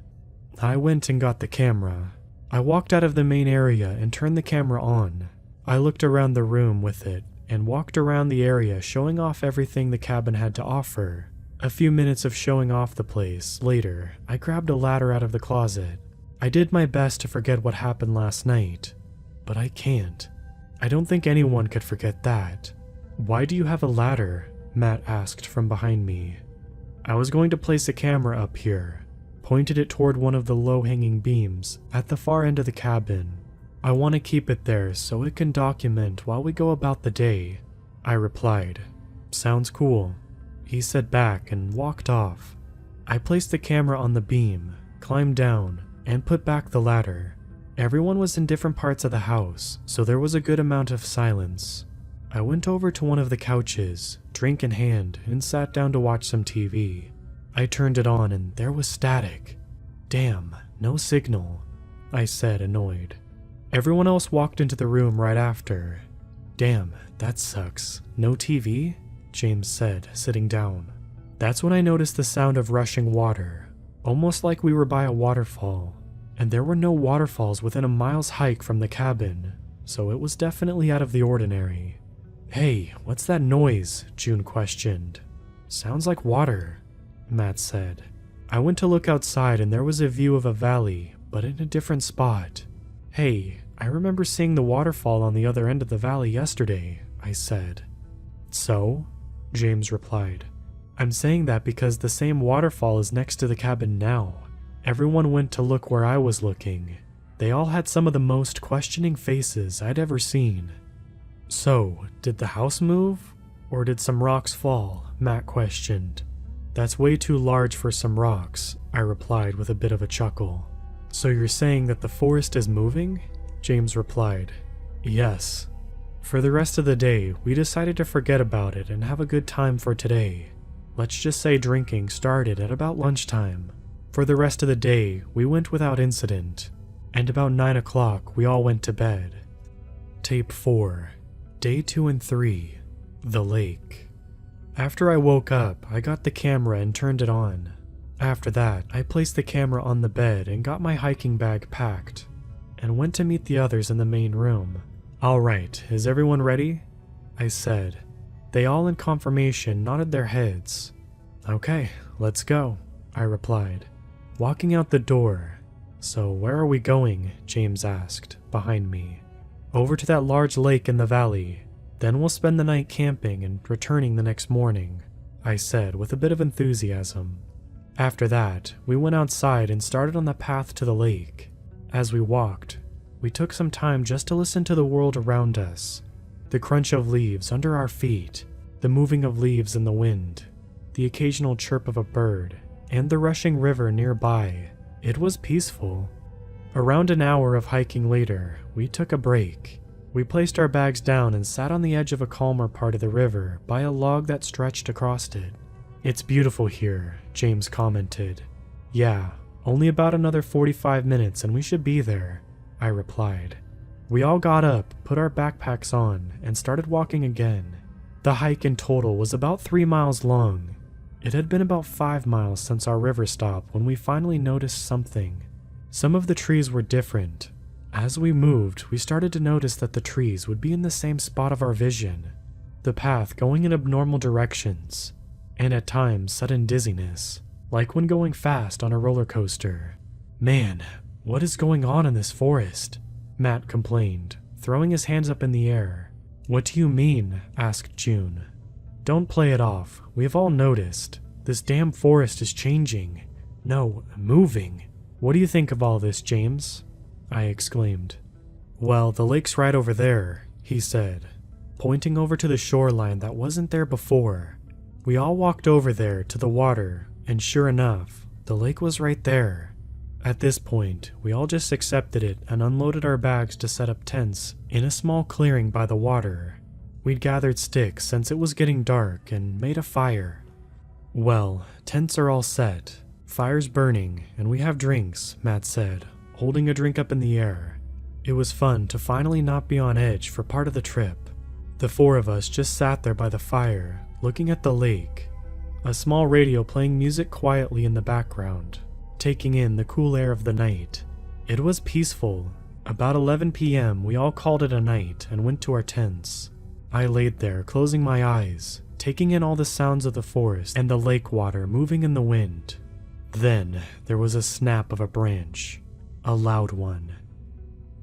I went and got the camera. I walked out of the main area and turned the camera on. I looked around the room with it and walked around the area showing off everything the cabin had to offer. A few minutes of showing off the place later, I grabbed a ladder out of the closet. I did my best to forget what happened last night, but I can't. I don't think anyone could forget that. "Why do you have a ladder?" Matt asked from behind me. "I was going to place a camera up here. pointed it toward one of the low-hanging beams at the far end of the cabin. "I want to keep it there so it can document while we go about the day," I replied. "Sounds cool," he said back and walked off. I placed the camera on the beam, climbed down, and put back the ladder. Everyone was in different parts of the house, so there was a good amount of silence. I went over to one of the couches, drink in hand, and sat down to watch some TV. I turned it on and there was static. "Damn, no signal," I said, annoyed. Everyone else walked into the room right after. "Damn, that sucks. No TV?" James said, sitting down. That's when I noticed the sound of rushing water, almost like we were by a waterfall. And there were no waterfalls within a mile's hike from the cabin, so it was definitely out of the ordinary. "Hey, what's that noise?" June questioned. "Sounds like water," Matt said. I went to look outside and there was a view of a valley, but in a different spot. "Hey, I remember seeing the waterfall on the other end of the valley yesterday," I said. "So?" James replied. "I'm saying that because the same waterfall is next to the cabin now. Everyone went to look where I was looking. They all had some of the most questioning faces I'd ever seen." "So, did the house move? Or did some rocks fall?" Matt questioned. "That's way too large for some rocks," I replied with a bit of a chuckle. "So you're saying that the forest is moving?" James replied. "Yes." For the rest of the day, we decided to forget about it and have a good time for today. Let's just say drinking started at about lunchtime. For the rest of the day, we went without incident, and about 9 o'clock we all went to bed. Tape 4, Day 2 and 3, The Lake. After I woke up, I got the camera and turned it on. After that, I placed the camera on the bed and got my hiking bag packed, and went to meet the others in the main room. "Alright, is everyone ready?" I said. They all in confirmation nodded their heads. "Okay, let's go," I replied, walking out the door. "So where are we going?" James asked, behind me. "Over to that large lake in the valley. Then we'll spend the night camping and returning the next morning," I said with a bit of enthusiasm. After that, we went outside and started on the path to the lake. As we walked, we took some time just to listen to the world around us. The crunch of leaves under our feet, the moving of leaves in the wind, the occasional chirp of a bird, and the rushing river nearby. It was peaceful. Around an hour of hiking later, we took a break. We placed our bags down and sat on the edge of a calmer part of the river by a log that stretched across it. "It's beautiful here," James commented. "Yeah, only about another 45 minutes and we should be there," I replied. We all got up, put our backpacks on, and started walking again. The hike in total was about 3 miles long. It had been about 5 miles since our river stop when we finally noticed something. Some of the trees were different. As we moved, we started to notice that the trees would be in the same spot of our vision, the path going in abnormal directions, and at times sudden dizziness, like when going fast on a roller coaster. "Man, what is going on in this forest?" Matt complained, throwing his hands up in the air. "What do you mean?" asked June. "Don't play it off. We've all noticed. This damn forest is changing. No, moving. What do you think of all this, James?" I exclaimed. "Well, the lake's right over there," he said, pointing over to the shoreline that wasn't there before. We all walked over there to the water, and sure enough, the lake was right there. At this point, we all just accepted it and unloaded our bags to set up tents in a small clearing by the water. We'd gathered sticks since it was getting dark and made a fire. "Well, tents are all set, fire's burning, and we have drinks," Matt said, holding a drink up in the air. It was fun to finally not be on edge for part of the trip. The 4 of us just sat there by the fire, looking at the lake, a small radio playing music quietly in the background, taking in the cool air of the night. It was peaceful. About 11 p.m., we all called it a night and went to our tents. I laid there, closing my eyes, taking in all the sounds of the forest and the lake water moving in the wind. Then there was a snap of a branch. A loud one.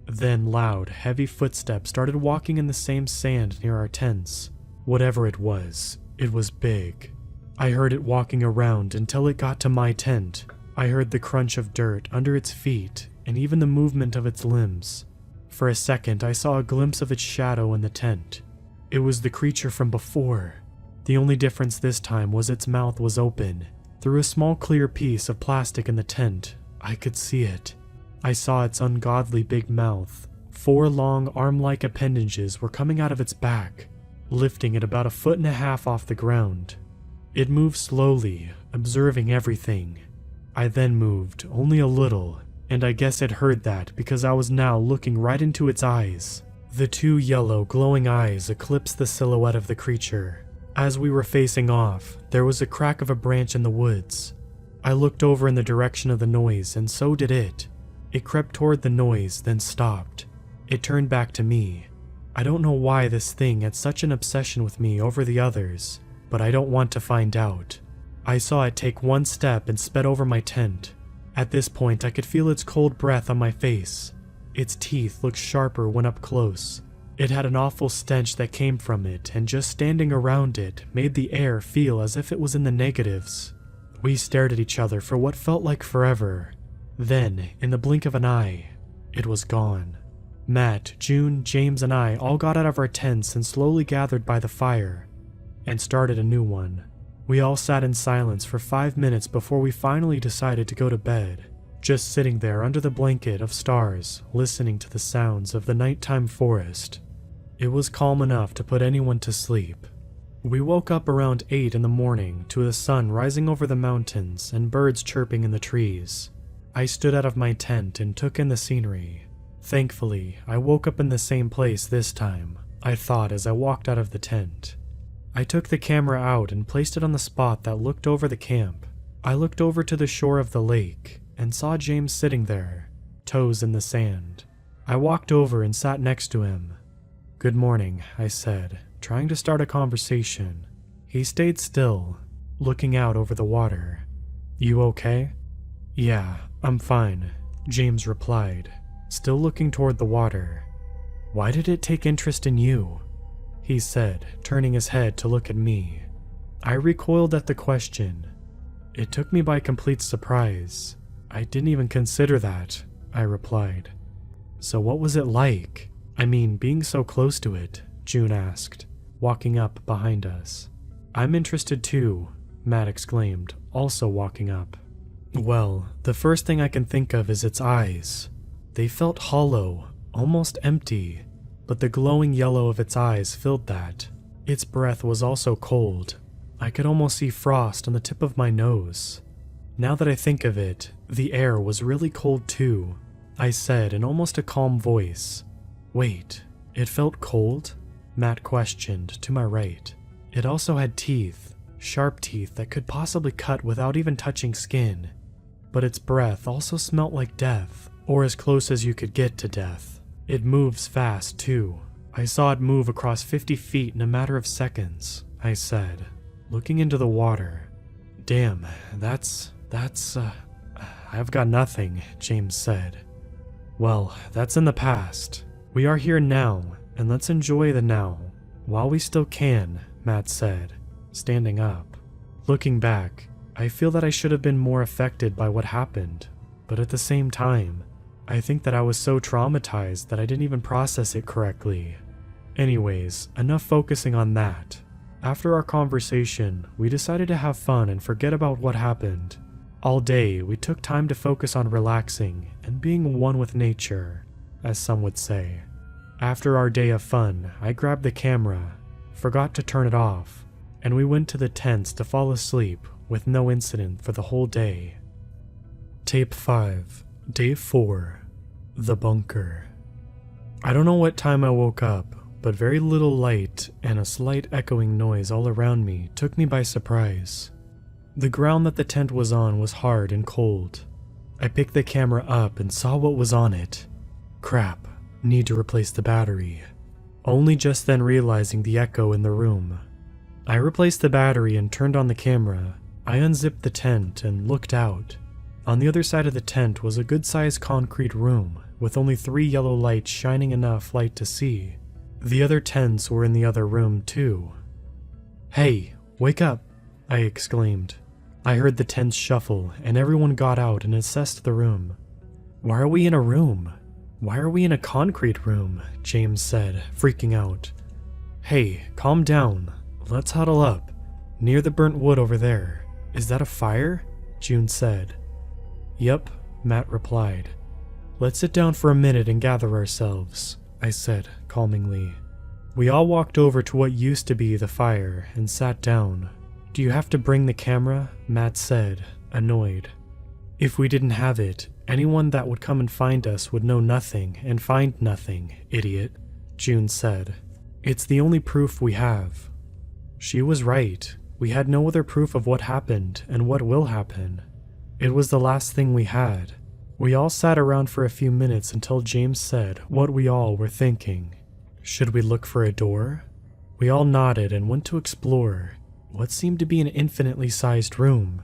Then loud, heavy footsteps started walking in the same sand near our tents. Whatever it was big. I heard it walking around until it got to my tent. I heard the crunch of dirt under its feet and even the movement of its limbs. For a second, I saw a glimpse of its shadow in the tent. It was the creature from before. The only difference this time was its mouth was open. Through a small clear piece of plastic in the tent, I could see it. I saw its ungodly big mouth. 4 long arm-like appendages were coming out of its back, lifting it about 1.5 feet off the ground. It moved slowly, observing everything. I then moved, only a little, and I guess it heard that because I was now looking right into its eyes. The 2 yellow, glowing eyes eclipsed the silhouette of the creature. As we were facing off, there was a crack of a branch in the woods. I looked over in the direction of the noise, and so did it. It crept toward the noise, then stopped. It turned back to me. I don't know why this thing had such an obsession with me over the others, but I don't want to find out. I saw it take 1 step and sped over my tent. At this point, I could feel its cold breath on my face. Its teeth looked sharper when up close. It had an awful stench that came from it, and just standing around it made the air feel as if it was in the negatives. We stared at each other for what felt like forever. Then, in the blink of an eye, it was gone. Matt, June, James, and I all got out of our tents and slowly gathered by the fire, and started a new one. We all sat in silence for 5 minutes before we finally decided to go to bed, just sitting there under the blanket of stars, listening to the sounds of the nighttime forest. It was calm enough to put anyone to sleep. We woke up around 8 in the morning to the sun rising over the mountains and birds chirping in the trees. I stood out of my tent and took in the scenery. Thankfully, I woke up in the same place this time, I thought as I walked out of the tent. I took the camera out and placed it on the spot that looked over the camp. I looked over to the shore of the lake and saw James sitting there, toes in the sand. I walked over and sat next to him. "Good morning," I said, trying to start a conversation. He stayed still, looking out over the water. "You okay?" "Yeah, I'm fine," James replied, still looking toward the water. "Why did it take interest in you?" he said, turning his head to look at me. I recoiled at the question. It took me by complete surprise. "I didn't even consider that," I replied. "So what was it like? I mean, being so close to it?" June asked, walking up behind us. "I'm interested too," Matt exclaimed, also walking up. "Well, the first thing I can think of is its eyes. They felt hollow, almost empty, but the glowing yellow of its eyes filled that. Its breath was also cold. I could almost see frost on the tip of my nose. Now that I think of it, the air was really cold too," I said in almost a calm voice. "Wait, it felt cold?" Matt questioned to my right. "It also had teeth, sharp teeth that could possibly cut without even touching skin. But its breath also smelt like death, or as close as you could get to death. It moves fast too. I saw it move across 50 feet in a matter of seconds," I said, looking into the water. "Damn, I've got nothing," James said. "Well, that's in the past. We are here now, and let's enjoy the now, while we still can," Matt said, standing up. Looking back, I feel that I should have been more affected by what happened, but at the same time, I think that I was so traumatized that I didn't even process it correctly. Anyways, enough focusing on that. After our conversation, we decided to have fun and forget about what happened. All day, we took time to focus on relaxing and being one with nature, as some would say. After our day of fun, I grabbed the camera, forgot to turn it off, and we went to the tents to fall asleep with no incident for the whole day. Tape 5, Day 4. The Bunker. I don't know what time I woke up, but very little light and a slight echoing noise all around me took me by surprise. The ground that the tent was on was hard and cold. I picked the camera up and saw what was on it. Crap, need to replace the battery. Only just then realizing the echo in the room. I replaced the battery and turned on the camera. I unzipped the tent and looked out. On the other side of the tent was a good-sized concrete room with only 3 yellow lights shining enough light to see. The other tents were in the other room too. "Hey, wake up," I exclaimed. I heard the tents shuffle, and everyone got out and assessed the room. "Why are we in a room? Why are we in a concrete room?" James said, freaking out. "Hey, calm down. Let's huddle up. Near the burnt wood over there. Is that a fire?" June said. "Yep," Matt replied. "Let's sit down for a minute and gather ourselves," I said calmingly. We all walked over to what used to be the fire and sat down. "Do you have to bring the camera?" Matt said, annoyed. "If we didn't have it, anyone that would come and find us would know nothing and find nothing, idiot," June said. "It's the only proof we have." She was right. We had no other proof of what happened and what will happen. It was the last thing we had. We all sat around for a few minutes until James said what we all were thinking. Should we look for a door? We all nodded and went to explore what seemed to be an infinitely sized room.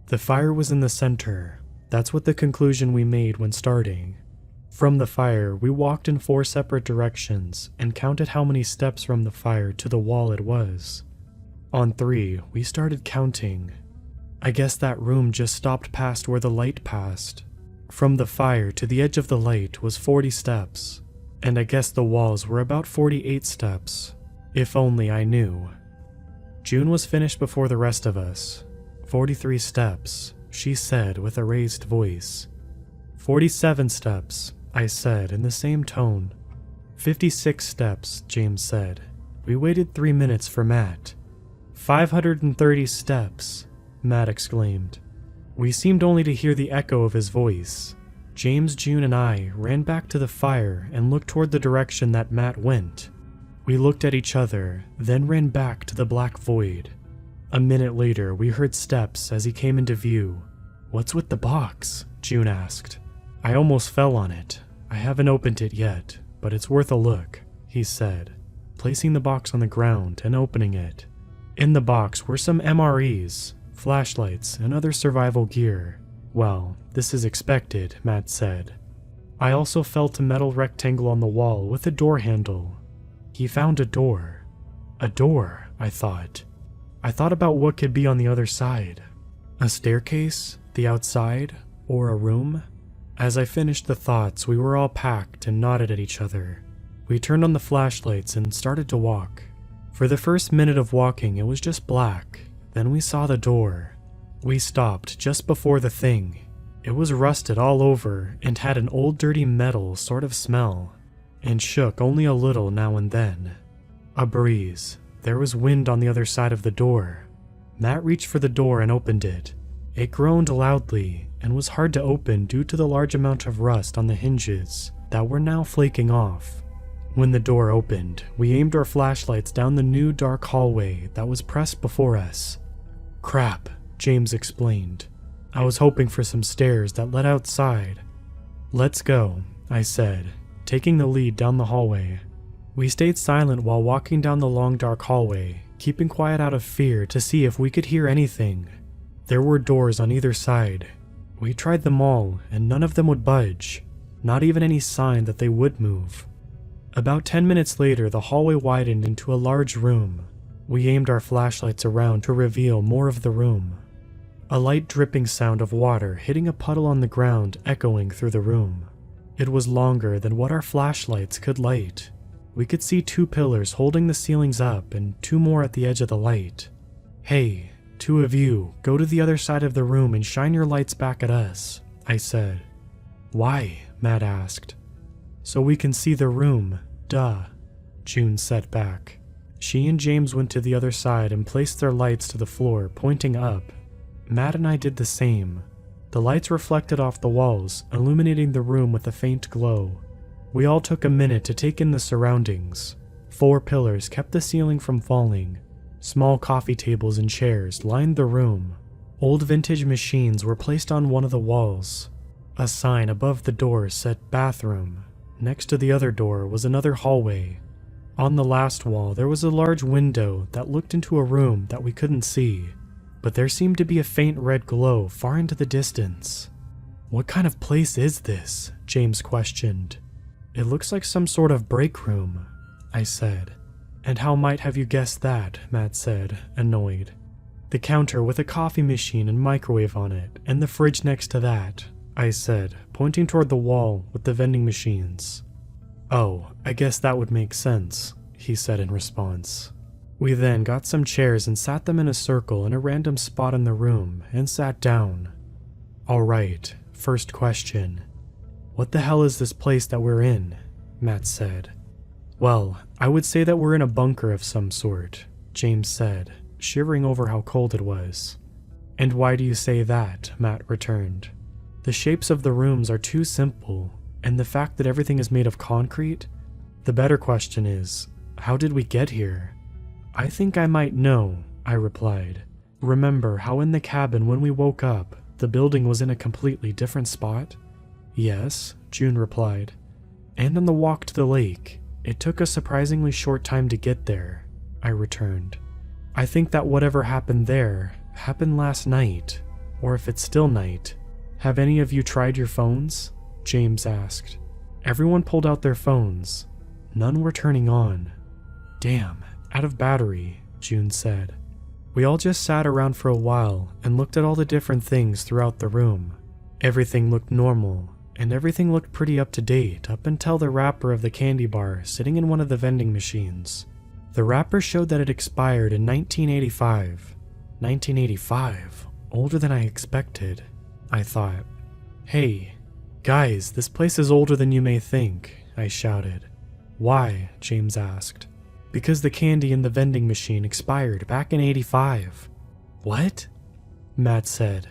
The fire was in the center. That's what the conclusion we made when starting. From the fire, we walked in 4 separate directions and counted how many steps from the fire to the wall it was. On 3, we started counting. I guess that room just stopped past where the light passed. From the fire to the edge of the light was 40 steps, and I guess the walls were about 48 steps. If only I knew. June was finished before the rest of us. 43 steps, she said with a raised voice. 47 steps, I said in the same tone. 56 steps, James said. We waited 3 minutes for Matt. 530 steps, Matt exclaimed. We seemed only to hear the echo of his voice. James, June, and I ran back to the fire and looked toward the direction that Matt went. We looked at each other, then ran back to the black void. A minute later, we heard steps as he came into view. "What's with the box?" June asked. "I almost fell on it. I haven't opened it yet, but it's worth a look," he said, placing the box on the ground and opening it. In the box were some MREs, flashlights, and other survival gear. "Well, this is expected," Matt said. I also felt a metal rectangle on the wall with a door handle. He found a door. A door, I thought. I thought about what could be on the other side. A staircase, the outside, or a room? As I finished the thoughts, we were all packed and nodded at each other. We turned on the flashlights and started to walk. For the first minute of walking, it was just black. Then we saw the door. We stopped just before the thing. It was rusted all over and had an old dirty metal sort of smell, and shook only a little now and then. A breeze. There was wind on the other side of the door. Matt reached for the door and opened it. It groaned loudly and was hard to open due to the large amount of rust on the hinges that were now flaking off. When the door opened, we aimed our flashlights down the new dark hallway that was pressed before us. "Crap," James explained. "I was hoping for some stairs that led outside." "Let's go," I said, taking the lead down the hallway. We stayed silent while walking down the long dark hallway, keeping quiet out of fear to see if we could hear anything. There were doors on either side. We tried them all, and none of them would budge, not even any sign that they would move. About 10 minutes later, the hallway widened into a large room. We aimed our flashlights around to reveal more of the room. A light dripping sound of water hitting a puddle on the ground echoing through the room. It was longer than what our flashlights could light. We could see 2 pillars holding the ceilings up and 2 more at the edge of the light. "Hey, 2 of you, go to the other side of the room and shine your lights back at us," I said. "Why?" Matt asked. "So we can see the room, duh," June said back. She and James went to the other side and placed their lights to the floor, pointing up. Matt and I did the same. The lights reflected off the walls, illuminating the room with a faint glow. We all took a minute to take in the surroundings. 4 pillars kept the ceiling from falling. Small coffee tables and chairs lined the room. Old vintage machines were placed on one of the walls. A sign above the door said bathroom. Next to the other door was another hallway. On the last wall there was a large window that looked into a room that we couldn't see, but there seemed to be a faint red glow far into the distance. "What kind of place is this?" James questioned. "It looks like some sort of break room," I said. "And how might have you guessed that?" Matt said, annoyed. The counter with a coffee machine and microwave on it, and the fridge next to that, I said, pointing toward the wall with the vending machines. Oh, I guess that would make sense, he said in response. We then got some chairs and sat them in a circle in a random spot in the room and sat down. Alright, first question. What the hell is this place that we're in? Matt said. Well, I would say that we're in a bunker of some sort, James said, shivering over how cold it was. And why do you say that? Matt returned. The shapes of the rooms are too simple, and the fact that everything is made of concrete? The better question is, how did we get here? I think I might know, I replied. Remember how in the cabin when we woke up, the building was in a completely different spot? Yes, June replied. And on the walk to the lake, it took a surprisingly short time to get there, I returned. I think that whatever happened there happened last night, or if it's still night. Have any of you tried your phones? James asked. Everyone pulled out their phones. None were turning on. Damn, out of battery, June said. We all just sat around for a while and looked at all the different things throughout the room. Everything looked normal, and everything looked pretty up to date up until the wrapper of the candy bar sitting in one of the vending machines. The wrapper showed that it expired in 1985. 1985? Older than I expected, I thought. Hey, guys, this place is older than you may think, I shouted. Why? James asked. Because the candy in the vending machine expired back in '85. What? Matt said.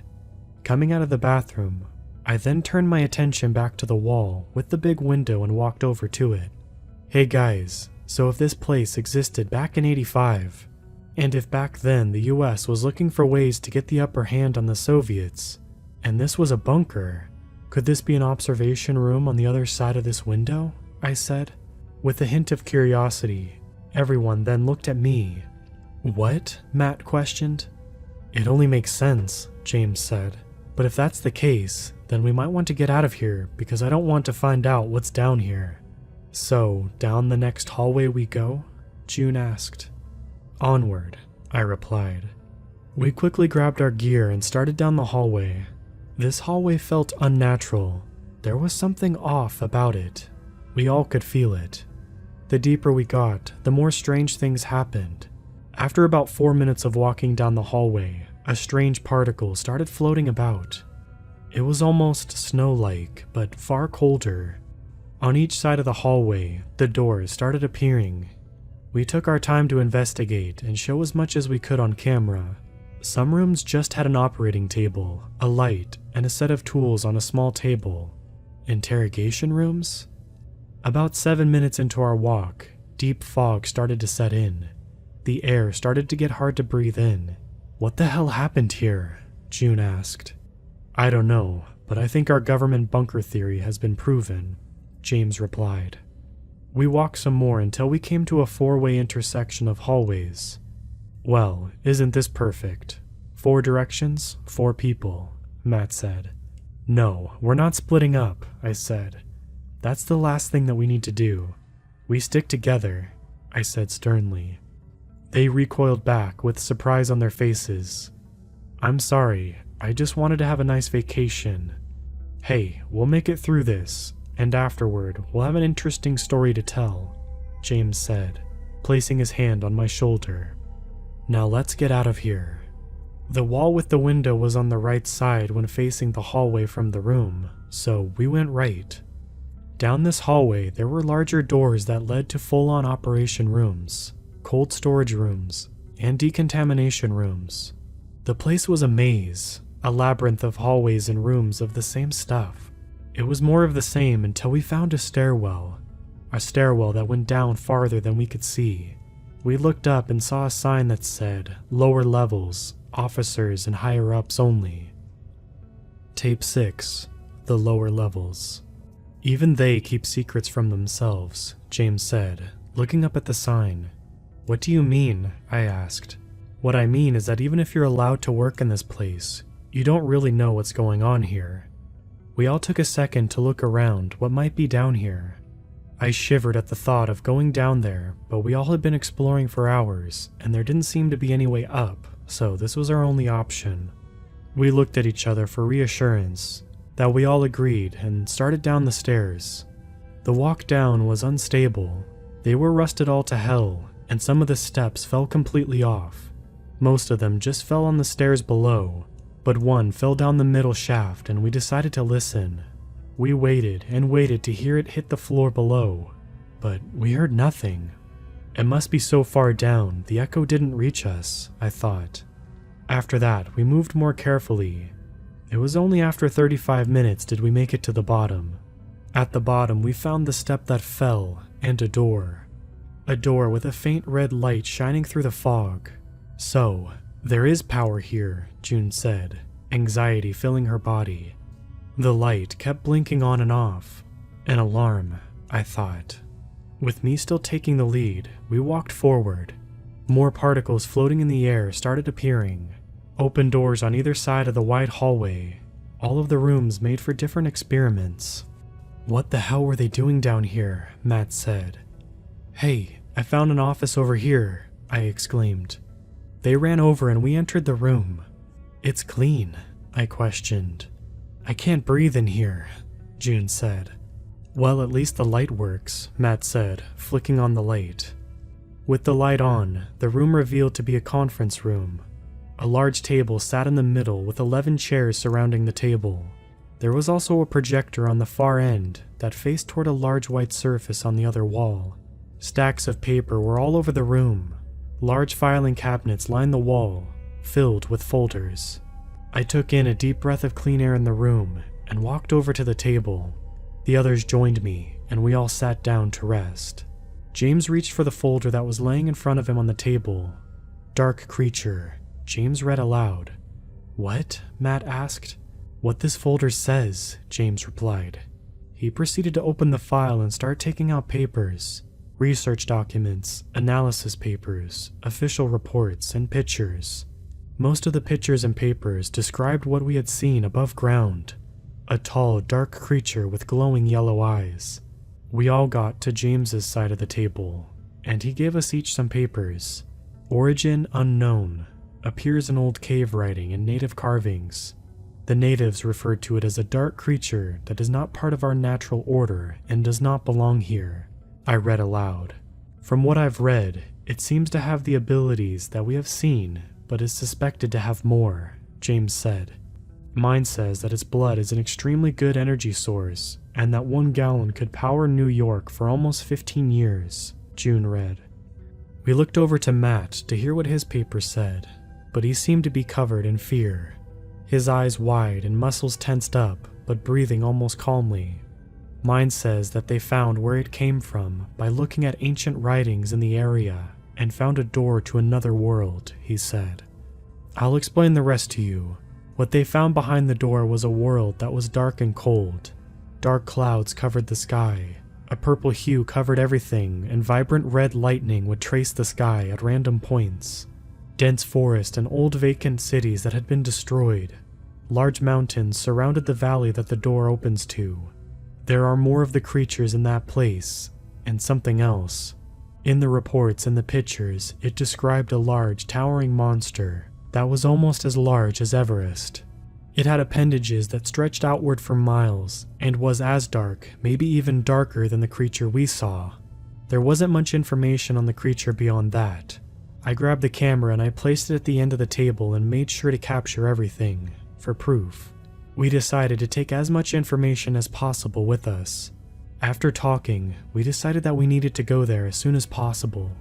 Coming out of the bathroom, I then turned my attention back to the wall with the big window and walked over to it. Hey guys, so if this place existed back in '85, and if back then the US was looking for ways to get the upper hand on the Soviets, and this was a bunker, could this be an observation room on the other side of this window? I said. With a hint of curiosity, everyone then looked at me. What? Matt questioned. It only makes sense, James said. But if that's the case, then we might want to get out of here because I don't want to find out what's down here. So, down the next hallway we go? June asked. Onward, I replied. We quickly grabbed our gear and started down the hallway. This hallway felt unnatural. There was something off about it. We all could feel it. The deeper we got, the more strange things happened. After about 4 minutes of walking down the hallway, a strange particle started floating about. It was almost snow-like, but far colder. On each side of the hallway, the doors started appearing. We took our time to investigate and show as much as we could on camera. Some rooms just had an operating table, a light, and a set of tools on a small table. Interrogation rooms? About 7 minutes into our walk, deep fog started to set in. The air started to get hard to breathe in. What the hell happened here? June asked. I don't know, but I think our government bunker theory has been proven, James replied. We walked some more until we came to a 4-way intersection of hallways. Well, isn't this perfect? 4 directions, 4 people, Matt said. No, we're not splitting up, I said. That's the last thing that we need to do. We stick together, I said sternly. They recoiled back with surprise on their faces. I'm sorry, I just wanted to have a nice vacation. Hey, we'll make it through this, and afterward we'll have an interesting story to tell, James said, placing his hand on my shoulder. Now let's get out of here. The wall with the window was on the right side when facing the hallway from the room, so we went right. Down this hallway, there were larger doors that led to full-on operation rooms, cold storage rooms, and decontamination rooms. The place was a maze, a labyrinth of hallways and rooms of the same stuff. It was more of the same until we found a stairwell that went down farther than we could see. We looked up and saw a sign that said, lower levels, officers and higher-ups only. Tape 6, the lower levels. Even they keep secrets from themselves, James said, looking up at the sign. What do you mean? I asked. What I mean is that even if you're allowed to work in this place, you don't really know what's going on here. We all took a second to look around what might be down here. I shivered at the thought of going down there, but we all had been exploring for hours, and there didn't seem to be any way up, so this was our only option. We looked at each other for reassurance that we all agreed and started down the stairs. The walk down was unstable. They were rusted all to hell, and some of the steps fell completely off. Most of them just fell on the stairs below, but one fell down the middle shaft and we decided to listen. We waited and waited to hear it hit the floor below, but we heard nothing. It must be so far down, the echo didn't reach us, I thought. After that, we moved more carefully. It was only after 35 minutes did we make it to the bottom. At the bottom, we found the step that fell and a door. A door with a faint red light shining through the fog. So, there is power here, June said, anxiety filling her body. The light kept blinking on and off. An alarm, I thought. With me still taking the lead, we walked forward. More particles floating in the air started appearing. Open doors on either side of the wide hallway. All of the rooms made for different experiments. What the hell were they doing down here? Matt said. Hey, I found an office over here, I exclaimed. They ran over and we entered the room. It's clean, I questioned. I can't breathe in here, June said. Well, at least the light works, Matt said, flicking on the light. With the light on, the room revealed to be a conference room. A large table sat in the middle with 11 chairs surrounding the table. There was also a projector on the far end that faced toward a large white surface on the other wall. Stacks of paper were all over the room. Large filing cabinets lined the wall, filled with folders. I took in a deep breath of clean air in the room and walked over to the table. The others joined me, and we all sat down to rest. James reached for the folder that was laying in front of him on the table. Dark creature, James read aloud. What? Matt asked. What this folder says, James replied. He proceeded to open the file and start taking out papers. Research documents, analysis papers, official reports, and pictures. Most of the pictures and papers described what we had seen above ground. A tall, dark creature with glowing yellow eyes. We all got to James's side of the table, and he gave us each some papers. Origin unknown. Appears in old cave writing and native carvings. The natives referred to it as a dark creature that is not part of our natural order and does not belong here. I read aloud. From what I've read, it seems to have the abilities that we have seen, but is suspected to have more, James said. Mine says that its blood is an extremely good energy source, and that 1 gallon could power New York for almost 15 years, June read. We looked over to Matt to hear what his paper said, but he seemed to be covered in fear. His eyes wide and muscles tensed up, but breathing almost calmly. Mine says that they found where it came from by looking at ancient writings in the area and found a door to another world, he said. I'll explain the rest to you. What they found behind the door was a world that was dark and cold. Dark clouds covered the sky. A purple hue covered everything, and vibrant red lightning would trace the sky at random points. Dense forest and old vacant cities that had been destroyed. Large mountains surrounded the valley that the door opens to. There are more of the creatures in that place, and something else. In the reports and the pictures, it described a large, towering monster that was almost as large as Everest. It had appendages that stretched outward for miles, and was as dark, maybe even darker than the creature we saw. There wasn't much information on the creature beyond that. I grabbed the camera and I placed it at the end of the table and made sure to capture everything, for proof. We decided to take as much information as possible with us. After talking, we decided that we needed to go there as soon as possible.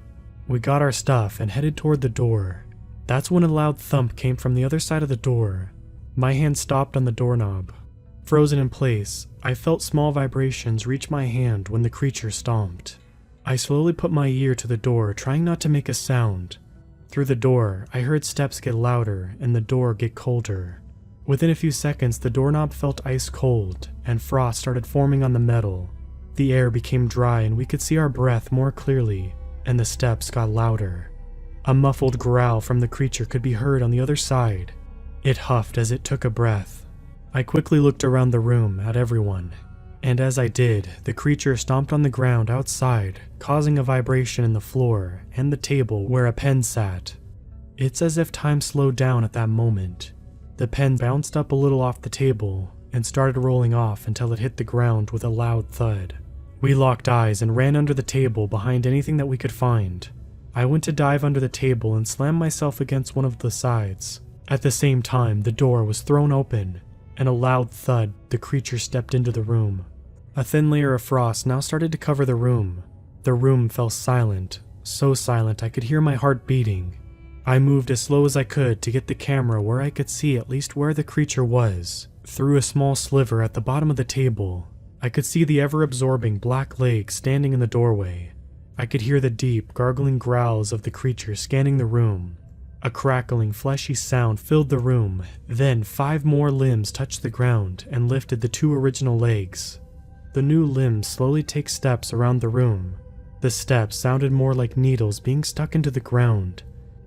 We got our stuff and headed toward the door. That's when a loud thump came from the other side of the door. My hand stopped on the doorknob. Frozen in place, I felt small vibrations reach my hand when the creature stomped. I slowly put my ear to the door, trying not to make a sound. Through the door, I heard steps get louder and the door get colder. Within a few seconds, the doorknob felt ice cold, and frost started forming on the metal. The air became dry and we could see our breath more clearly, and the steps got louder. A muffled growl from the creature could be heard on the other side. It huffed as it took a breath. I quickly looked around the room at everyone, and as I did, the creature stomped on the ground outside, causing a vibration in the floor and the table where a pen sat. It's as if time slowed down at that moment. The pen bounced up a little off the table and started rolling off until it hit the ground with a loud thud. We locked eyes and ran under the table behind anything that we could find. I went to dive under the table and slammed myself against one of the sides. At the same time, the door was thrown open, and a loud thud, the creature stepped into the room. A thin layer of frost now started to cover the room. The room fell silent, so silent I could hear my heart beating. I moved as slow as I could to get the camera where I could see at least where the creature was. Through a small sliver at the bottom of the table, I could see the ever-absorbing black legs standing in the doorway. I could hear the deep, gargling growls of the creature scanning the room. A crackling, fleshy sound filled the room. Then 5 more limbs touched the ground and lifted the 2 original legs. The new limbs slowly take steps around the room. The steps sounded more like needles being stuck into the ground.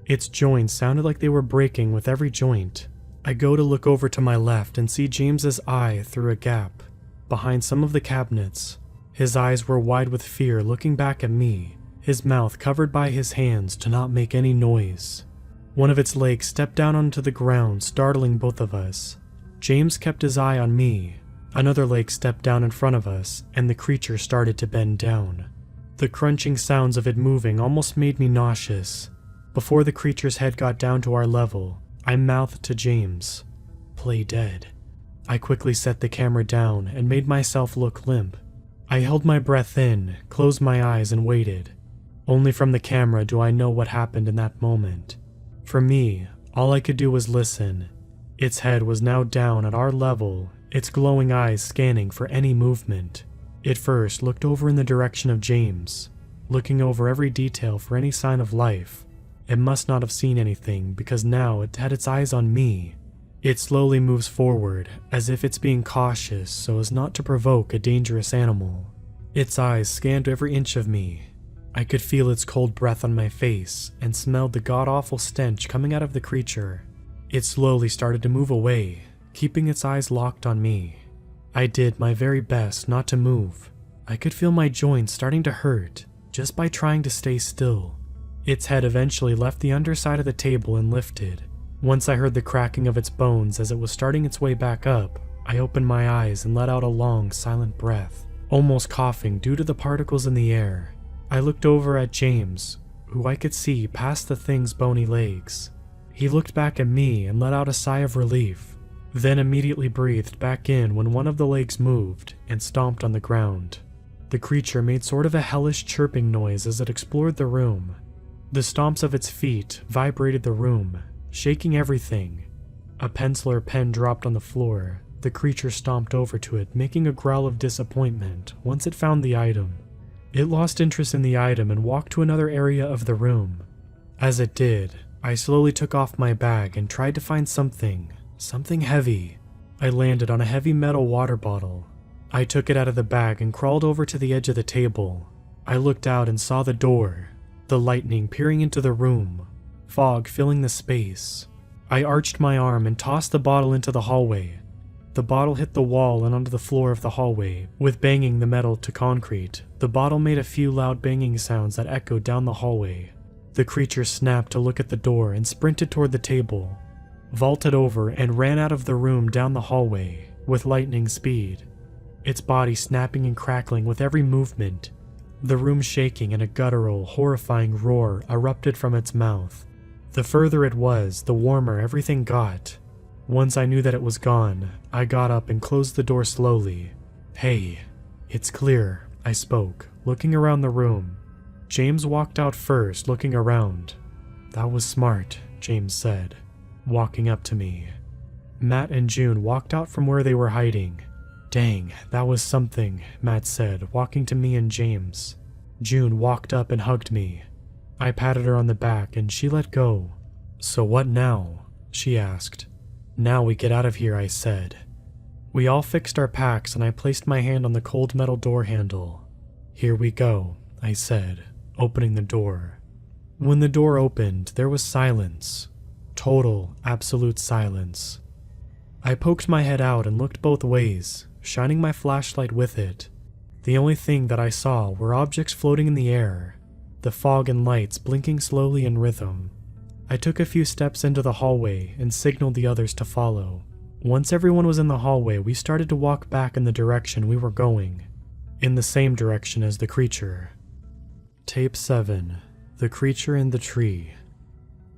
Its joints sounded like they were breaking with every joint. I go to look over to my left and see James's eye through a gap behind some of the cabinets. His eyes were wide with fear, looking back at me, his mouth covered by his hands to not make any noise. One of its legs stepped down onto the ground, startling both of us. James kept his eye on me. Another leg stepped down in front of us, and the creature started to bend down. The crunching sounds of it moving almost made me nauseous. Before the creature's head got down to our level, I mouthed to James, "Play dead." I quickly set the camera down and made myself look limp. I held my breath in, closed my eyes, and waited. Only from the camera do I know what happened in that moment. For me, all I could do was listen. Its head was now down at our level, its glowing eyes scanning for any movement. It first looked over in the direction of James, looking over every detail for any sign of life. It must not have seen anything because now it had its eyes on me. It slowly moves forward, as if it's being cautious so as not to provoke a dangerous animal. Its eyes scanned every inch of me. I could feel its cold breath on my face and smelled the god-awful stench coming out of the creature. It slowly started to move away, keeping its eyes locked on me. I did my very best not to move. I could feel my joints starting to hurt just by trying to stay still. Its head eventually left the underside of the table and lifted. Once I heard the cracking of its bones as it was starting its way back up, I opened my eyes and let out a long, silent breath, almost coughing due to the particles in the air. I looked over at James, who I could see past the thing's bony legs. He looked back at me and let out a sigh of relief, then immediately breathed back in when one of the legs moved and stomped on the ground. The creature made sort of a hellish chirping noise as it explored the room. The stomps of its feet vibrated the room, shaking everything. A pencil or pen dropped on the floor. The creature stomped over to it, making a growl of disappointment once it found the item. It lost interest in the item and walked to another area of the room. As it did, I slowly took off my bag and tried to find something heavy. I landed on a heavy metal water bottle. I took it out of the bag and crawled over to the edge of the table. I looked out and saw the door, the lightning peering into the room, fog filling the space. I arched my arm and tossed the bottle into the hallway. The bottle hit the wall and onto the floor of the hallway. With banging the metal to concrete, the bottle made a few loud banging sounds that echoed down the hallway. The creature snapped to look at the door and sprinted toward the table, vaulted over and ran out of the room down the hallway with lightning speed, its body snapping and crackling with every movement. The room shaking and a guttural, horrifying roar erupted from its mouth. The further it was, the warmer everything got. Once I knew that it was gone, I got up and closed the door slowly. "Hey, it's clear," I spoke, looking around the room. James walked out first, looking around. "That was smart," James said, walking up to me. Matt and June walked out from where they were hiding. "Dang, that was something," Matt said, walking to me and James. June walked up and hugged me. I patted her on the back and she let go. "So what now?" she asked. "Now we get out of here," I said. We all fixed our packs and I placed my hand on the cold metal door handle. "Here we go," I said, opening the door. When the door opened, there was silence. Total, absolute silence. I poked my head out and looked both ways, shining my flashlight with it. The only thing that I saw were objects floating in the air, the fog and lights blinking slowly in rhythm. I took a few steps into the hallway and signaled the others to follow. Once everyone was in the hallway, we started to walk back in the direction we were going, in the same direction as the creature. Tape 7. The Creature in the Tree.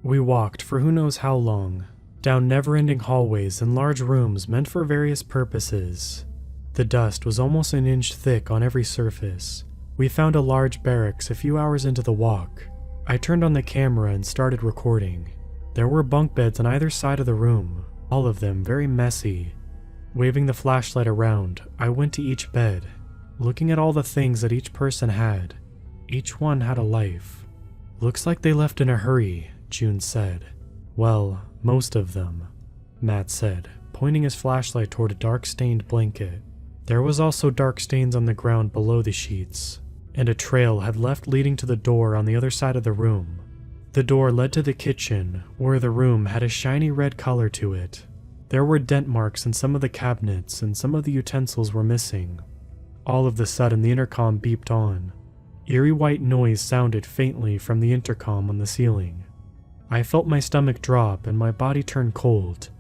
We walked for who knows how long, down never-ending hallways and large rooms meant for various purposes. The dust was almost an inch thick on every surface. We found a large barracks a few hours into the walk. I turned on the camera and started recording. There were bunk beds on either side of the room, all of them very messy. Waving the flashlight around, I went to each bed, looking at all the things that each person had. Each one had a life. Looks like they left in a hurry, June said. Well, most of them, Matt said, pointing his flashlight toward a dark-stained blanket. There was also dark stains on the ground below the sheets, and a trail had left leading to the door on the other side of the room. The door led to the kitchen, where the room had a shiny red color to it. There were dent marks in some of the cabinets, and some of the utensils were missing. All of a sudden, the intercom beeped on. Eerie white noise sounded faintly from the intercom on the ceiling. I felt my stomach drop and my body turn cold.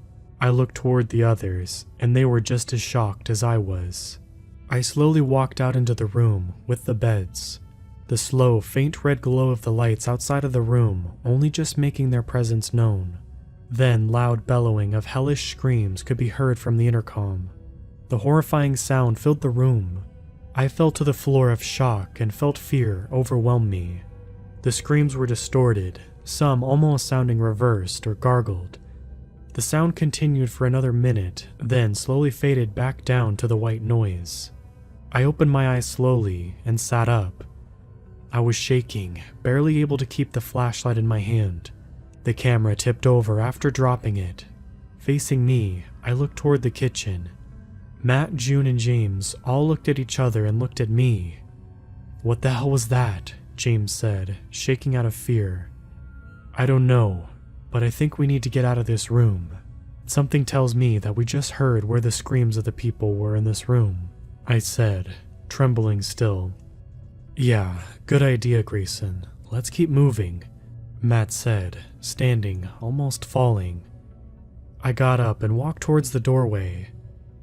I looked toward the others, and they were just as shocked as I was. I slowly walked out into the room with the beds, the slow, faint red glow of the lights outside of the room only just making their presence known. Then loud bellowing of hellish screams could be heard from the intercom. The horrifying sound filled the room. I fell to the floor of shock and felt fear overwhelm me. The screams were distorted, some almost sounding reversed or gargled. The sound continued for another minute, then slowly faded back down to the white noise. I opened my eyes slowly and sat up. I was shaking, barely able to keep the flashlight in my hand. The camera tipped over after dropping it. Facing me, I looked toward the kitchen. Matt, June, and James all looked at each other and looked at me. "What the hell was that?" James said, shaking out of fear. "I don't know, but I think we need to get out of this room. Something tells me that we just heard where the screams of the people were in this room," I said, trembling still. "Yeah, good idea, Grayson. Let's keep moving," Matt said, standing, almost falling. I got up and walked towards the doorway.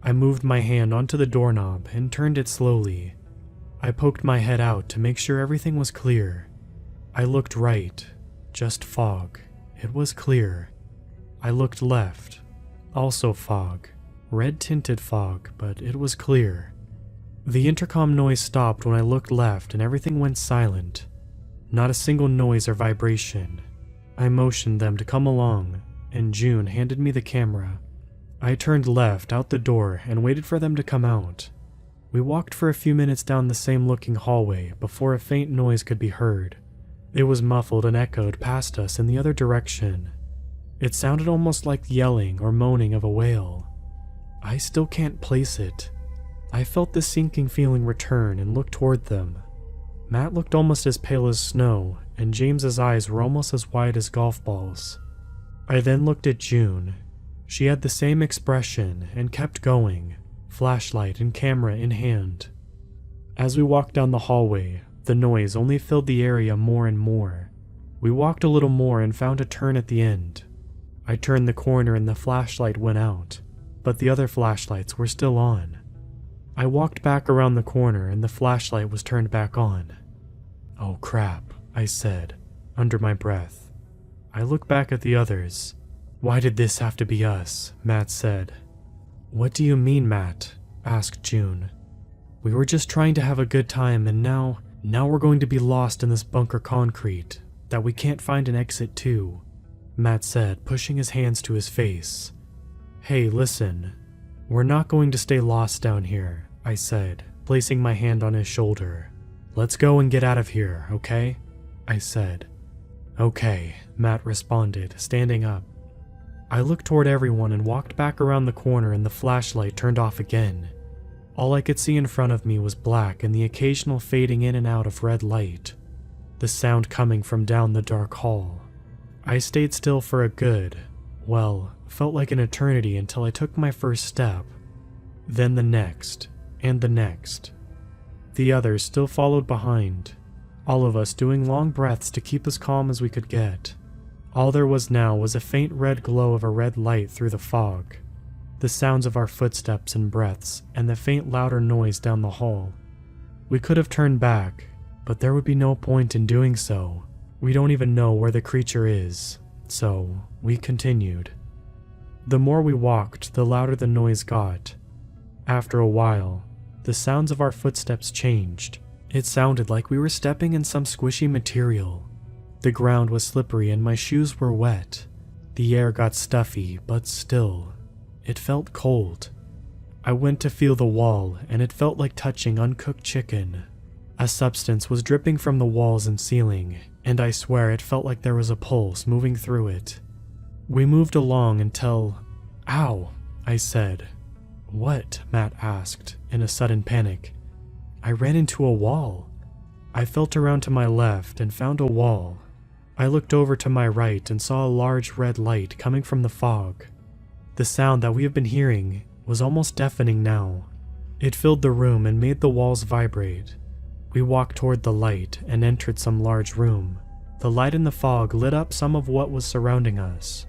I moved my hand onto the doorknob and turned it slowly. I poked my head out to make sure everything was clear. I looked right, just fog. It was clear. I looked left, also fog, red-tinted fog, but it was clear. The intercom noise stopped when I looked left and everything went silent. Not a single noise or vibration. I motioned them to come along, and June handed me the camera. I turned left out the door and waited for them to come out. We walked for a few minutes down the same-looking hallway before a faint noise could be heard. It was muffled and echoed past us in the other direction. It sounded almost like yelling or moaning of a whale. I still can't place it. I felt the sinking feeling return and looked toward them. Matt looked almost as pale as snow, and James's eyes were almost as wide as golf balls. I then looked at June. She had the same expression and kept going, flashlight and camera in hand. As we walked down the hallway, the noise only filled the area more and more. We walked a little more and found a turn at the end. I turned the corner and the flashlight went out, but the other flashlights were still on. I walked back around the corner and the flashlight was turned back on. "Oh crap," I said, under my breath. I looked back at the others. "Why did this have to be us?" Matt said. "What do you mean, Matt?" asked June. "We were just trying to have a good time and now we're going to be lost in this bunker concrete that we can't find an exit to," Matt said, pushing his hands to his face. "Hey, listen. We're not going to stay lost down here," I said, placing my hand on his shoulder. "Let's go and get out of here, okay?" I said. "Okay," Matt responded, standing up. I looked toward everyone and walked back around the corner and the flashlight turned off again. All I could see in front of me was black and the occasional fading in and out of red light. The sound coming from down the dark hall. I stayed still for a good, felt like an eternity until I took my first step. Then the next, and the next. The others still followed behind, all of us doing long breaths to keep as calm as we could get. All there was now was a faint red glow of a red light through the fog, the sounds of our footsteps and breaths, and the faint louder noise down the hall. We could have turned back, but there would be no point in doing so. We don't even know where the creature is, so we continued. The more we walked, the louder the noise got. After a while, the sounds of our footsteps changed. It sounded like we were stepping in some squishy material. The ground was slippery and my shoes were wet. The air got stuffy, but still, it felt cold. I went to feel the wall, and it felt like touching uncooked chicken. A substance was dripping from the walls and ceiling, and I swear it felt like there was a pulse moving through it. We moved along until... Ow, I said. What? Matt asked, in a sudden panic. I ran into a wall. I felt around to my left and found a wall. I looked over to my right and saw a large red light coming from the fog. The sound that we have been hearing was almost deafening now. It filled the room and made the walls vibrate. We walked toward the light and entered some large room. The light in the fog lit up some of what was surrounding us.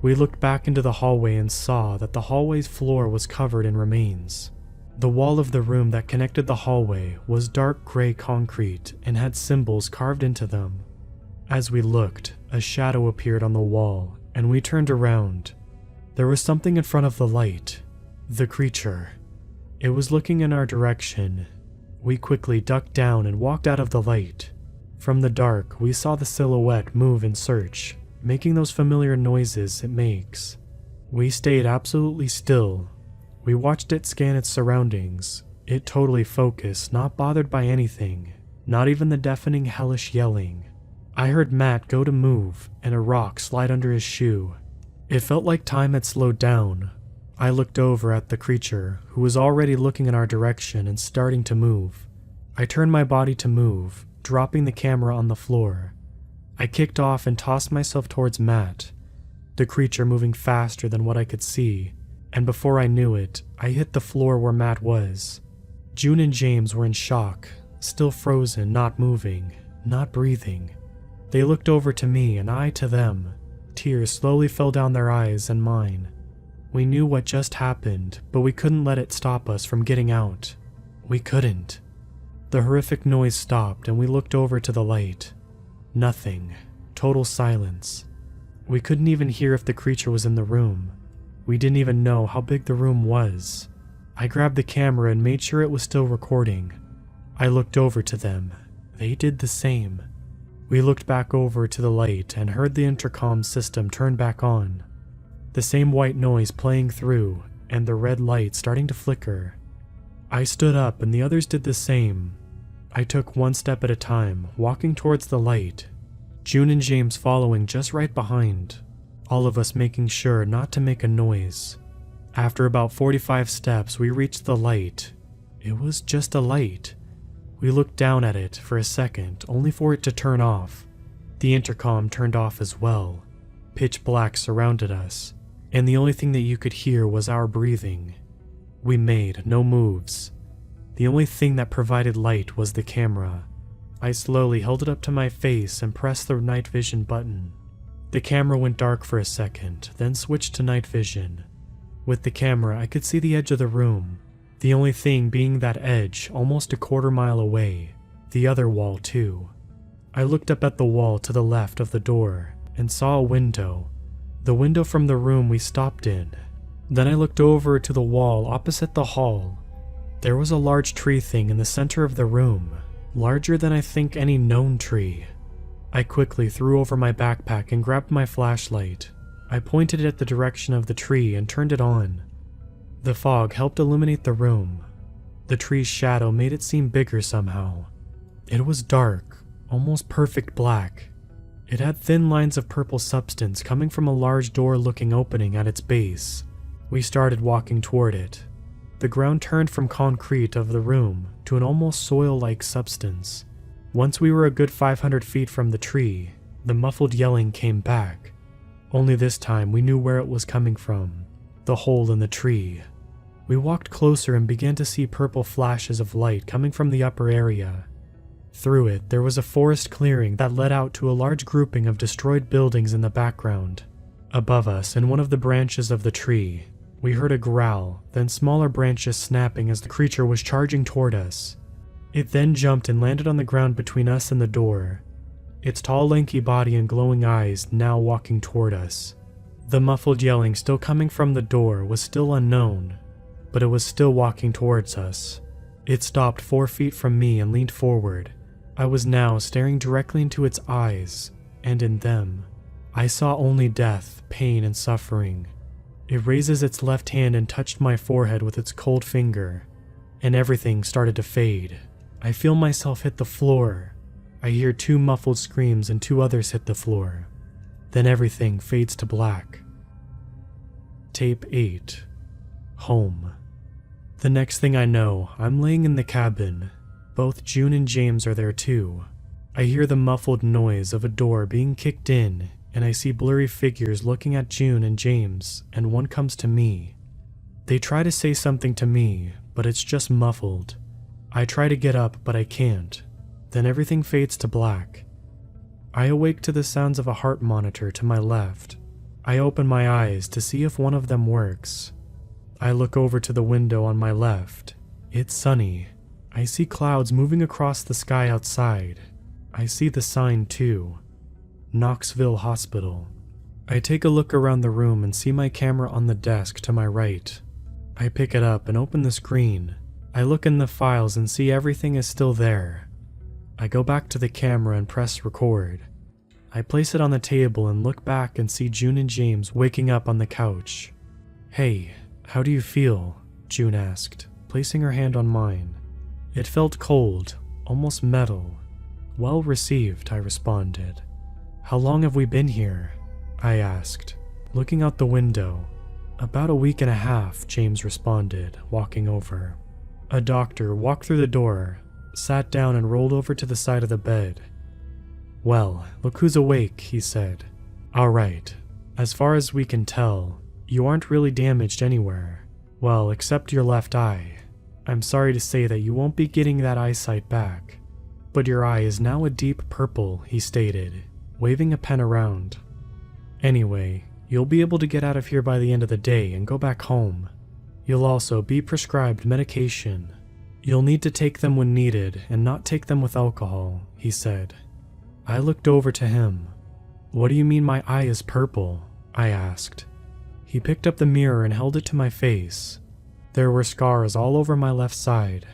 We looked back into the hallway and saw that the hallway's floor was covered in remains. The wall of the room that connected the hallway was dark gray concrete and had symbols carved into them. As we looked, a shadow appeared on the wall, and we turned around. There was something in front of the light. The creature. It was looking in our direction. We quickly ducked down and walked out of the light. From the dark, we saw the silhouette move in search, making those familiar noises it makes. We stayed absolutely still. We watched it scan its surroundings. It totally focused, not bothered by anything, not even the deafening hellish yelling. I heard Matt go to move and a rock slide under his shoe. It felt like time had slowed down. I looked over at the creature, who was already looking in our direction and starting to move. I turned my body to move, dropping the camera on the floor. I kicked off and tossed myself towards Matt, the creature moving faster than what I could see, and before I knew it, I hit the floor where Matt was. June and James were in shock, still frozen, not moving, not breathing. They looked over to me and I to them. Tears slowly fell down their eyes and mine. We knew what just happened, but we couldn't let it stop us from getting out. We couldn't. The horrific noise stopped and we looked over to the light. Nothing. Total silence. We couldn't even hear if the creature was in the room. We didn't even know how big the room was. I grabbed the camera and made sure it was still recording. I looked over to them. They did the same. We looked back over to the light and heard the intercom system turn back on. The same white noise playing through and the red light starting to flicker. I stood up and the others did the same. I took one step at a time, walking towards the light. June and James following just right behind. All of us making sure not to make a noise. After about 45 steps, we reached the light. It was just a light. We looked down at it for a second, only for it to turn off. The intercom turned off as well. Pitch black surrounded us, and the only thing that you could hear was our breathing. We made no moves. The only thing that provided light was the camera. I slowly held it up to my face and pressed the night vision button. The camera went dark for a second, then switched to night vision. With the camera, I could see the edge of the room. The only thing being that edge almost a quarter mile away, the other wall too. I looked up at the wall to the left of the door and saw a window, the window from the room we stopped in. Then I looked over to the wall opposite the hall. There was a large tree thing in the center of the room, larger than I think any known tree. I quickly threw over my backpack and grabbed my flashlight. I pointed it at the direction of the tree and turned it on. The fog helped illuminate the room. The tree's shadow made it seem bigger somehow. It was dark, almost perfect black. It had thin lines of purple substance coming from a large door-looking opening at its base. We started walking toward it. The ground turned from concrete of the room to an almost soil-like substance. Once we were a good 500 feet from the tree, the muffled yelling came back. Only this time we knew where it was coming from. The hole in the tree. We walked closer and began to see purple flashes of light coming from the upper area. Through it, there was a forest clearing that led out to a large grouping of destroyed buildings in the background. Above us, in one of the branches of the tree, we heard a growl, then smaller branches snapping as the creature was charging toward us. It then jumped and landed on the ground between us and the door, its tall, lanky body and glowing eyes now walking toward us. The muffled yelling still coming from the door was still unknown, but it was still walking towards us. It stopped 4 feet from me and leaned forward. I was now staring directly into its eyes, and in them, I saw only death, pain, and suffering. It raises its left hand and touched my forehead with its cold finger, and everything started to fade. I feel myself hit the floor. I hear 2 muffled screams and 2 others hit the floor. Then everything fades to black. Tape 8. Home. The next thing I know, I'm laying in the cabin. Both June and James are there too. I hear the muffled noise of a door being kicked in, and I see blurry figures looking at June and James, and one comes to me. They try to say something to me, but it's just muffled. I try to get up, but I can't. Then everything fades to black. I awake to the sounds of a heart monitor to my left. I open my eyes to see if one of them works. I look over to the window on my left. It's sunny. I see clouds moving across the sky outside. I see the sign too. Knoxville Hospital. I take a look around the room and see my camera on the desk to my right. I pick it up and open the screen. I look in the files and see everything is still there. I go back to the camera and press record. I place it on the table and look back and see June and James waking up on the couch. "Hey, how do you feel?" June asked, placing her hand on mine. It felt cold, almost metal. "Well received," I responded. "How long have we been here?" I asked, looking out the window. "About a week and a half," James responded, walking over. A doctor walked through the door, sat down and rolled over to the side of the bed. "Well, look who's awake," he said. "All right. As far as we can tell, you aren't really damaged anywhere. Well, except your left eye. I'm sorry to say that you won't be getting that eyesight back. But your eye is now a deep purple," he stated, waving a pen around. "Anyway, you'll be able to get out of here by the end of the day and go back home. You'll also be prescribed medication. You'll need to take them when needed and not take them with alcohol," he said. I looked over to him. "What do you mean my eye is purple?" I asked. He picked up the mirror and held it to my face. There were scars all over my left side.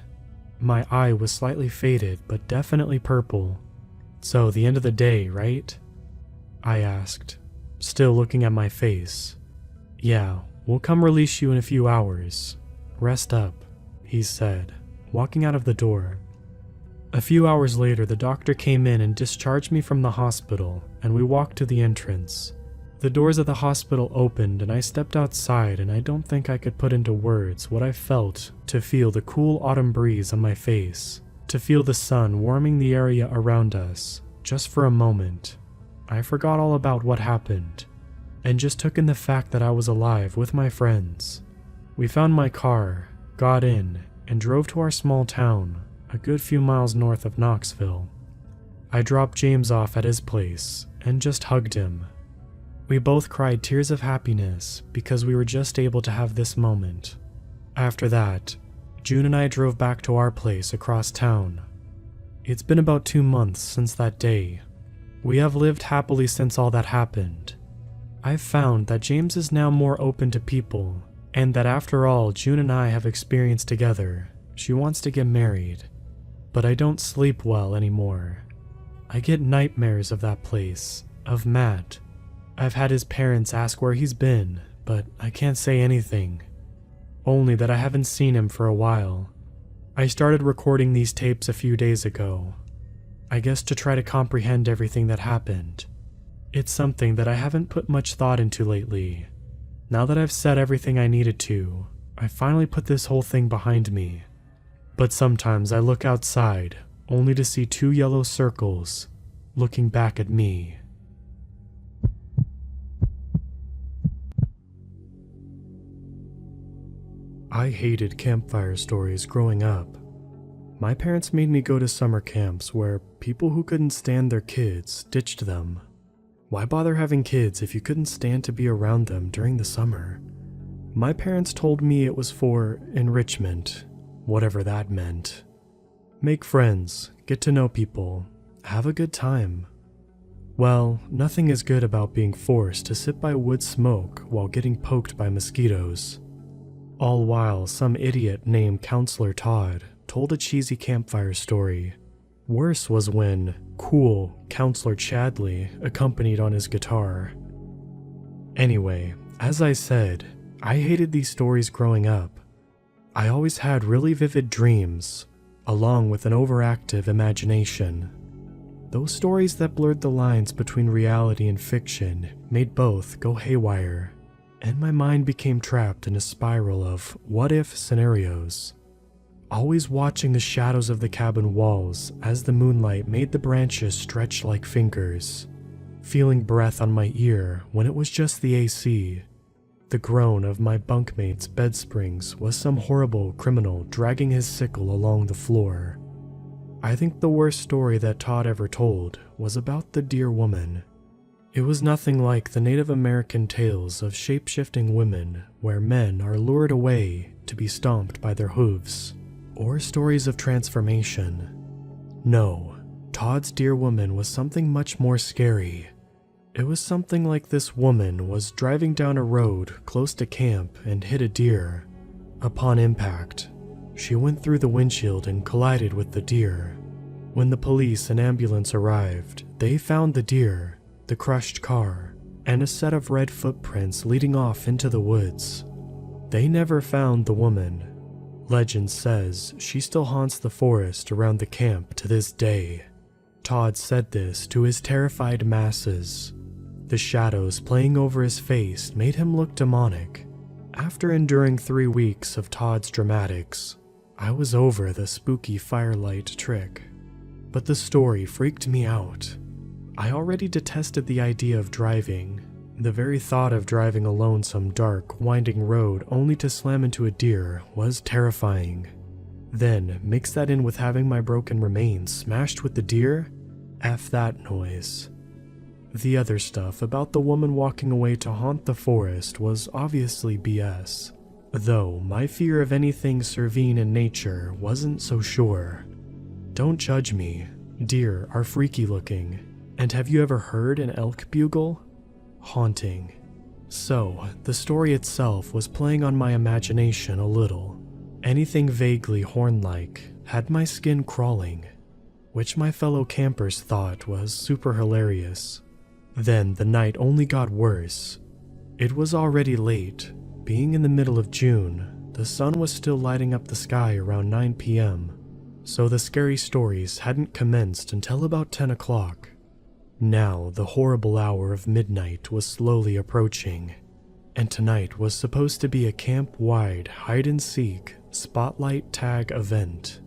My eye was slightly faded, but definitely purple. "So the end of the day, right?" I asked, still looking at my face. "Yeah, we'll come release you in a few hours. Rest up," he said, walking out of the door. A few hours later, the doctor came in and discharged me from the hospital, and we walked to the entrance. The doors of the hospital opened and I stepped outside, and I don't think I could put into words what I felt to feel the cool autumn breeze on my face, to feel the sun warming the area around us, just for a moment. I forgot all about what happened, and just took in the fact that I was alive with my friends. We found my car, got in, and drove to our small town, a good few miles north of Knoxville. I dropped James off at his place and just hugged him. We both cried tears of happiness because we were just able to have this moment. After that, June and I drove back to our place across town. It's been about 2 months since that day. We have lived happily since all that happened. I've found that James is now more open to people, and that after all June and I have experienced together, she wants to get married. But I don't sleep well anymore. I get nightmares of that place, of Matt. I've had his parents ask where he's been, but I can't say anything. Only that I haven't seen him for a while. I started recording these tapes a few days ago. I guess to try to comprehend everything that happened. It's something that I haven't put much thought into lately. Now that I've said everything I needed to, I finally put this whole thing behind me. But sometimes I look outside, only to see 2 yellow circles, looking back at me. I hated campfire stories growing up. My parents made me go to summer camps where people who couldn't stand their kids ditched them. Why bother having kids if you couldn't stand to be around them during the summer? My parents told me it was for enrichment, whatever that meant. Make friends, get to know people, have a good time. Well, nothing is good about being forced to sit by wood smoke while getting poked by mosquitoes. All while some idiot named Counselor Todd told a cheesy campfire story. Worse was when cool Counselor Chadley accompanied on his guitar. Anyway, as I said, I hated these stories growing up. I always had really vivid dreams, along with an overactive imagination. Those stories that blurred the lines between reality and fiction made both go haywire, and my mind became trapped in a spiral of what-if scenarios. Always watching the shadows of the cabin walls as the moonlight made the branches stretch like fingers, feeling breath on my ear when it was just the AC. The groan of my bunkmate's bed springs was some horrible criminal dragging his sickle along the floor. I think the worst story that Todd ever told was about the deer woman. It was nothing like the Native American tales of shape-shifting women where men are lured away to be stomped by their hooves, or stories of transformation. No, Todd's deer woman was something much more scary. It was something like this woman was driving down a road close to camp and hit a deer. Upon impact, she went through the windshield and collided with the deer. When the police and ambulance arrived, they found the deer, the crushed car, and a set of red footprints leading off into the woods. They never found the woman. Legend says she still haunts the forest around the camp to this day. Todd said this to his terrified masses. The shadows playing over his face made him look demonic. After enduring 3 weeks of Todd's dramatics, I was over the spooky firelight trick. But the story freaked me out. I already detested the idea of driving. The very thought of driving alone some dark, winding road only to slam into a deer was terrifying. Then, mix that in with having my broken remains smashed with the deer? F that noise. The other stuff about the woman walking away to haunt the forest was obviously BS, though my fear of anything Servine in nature wasn't so sure. Don't judge me. Deer are freaky looking. And have you ever heard an elk bugle? Haunting. So, the story itself was playing on my imagination a little. Anything vaguely horn-like had my skin crawling, which my fellow campers thought was super hilarious. Then the night only got worse. It was already late. Being in the middle of June, the sun was still lighting up the sky around 9 p.m., so the scary stories hadn't commenced until about 10 o'clock. Now the horrible hour of midnight was slowly approaching, and tonight was supposed to be a camp-wide hide-and-seek spotlight tag event.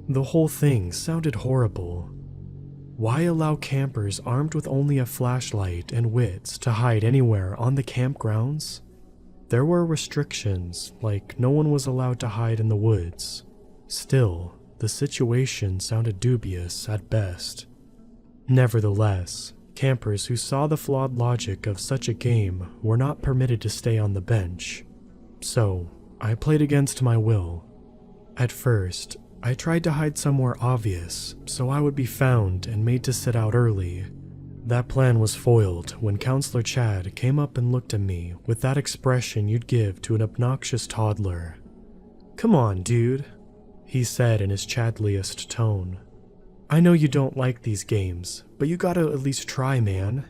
The whole thing sounded horrible. Why allow campers armed with only a flashlight and wits to hide anywhere on the campgrounds? There were restrictions, like no one was allowed to hide in the woods. Still, the situation sounded dubious at best. Nevertheless, campers who saw the flawed logic of such a game were not permitted to stay on the bench. So, I played against my will. At first, I tried to hide somewhere obvious so I would be found and made to sit out early. That plan was foiled when Counselor Chad came up and looked at me with that expression you'd give to an obnoxious toddler. "Come on, dude," he said in his Chadliest tone. "I know you don't like these games, but you gotta at least try, man.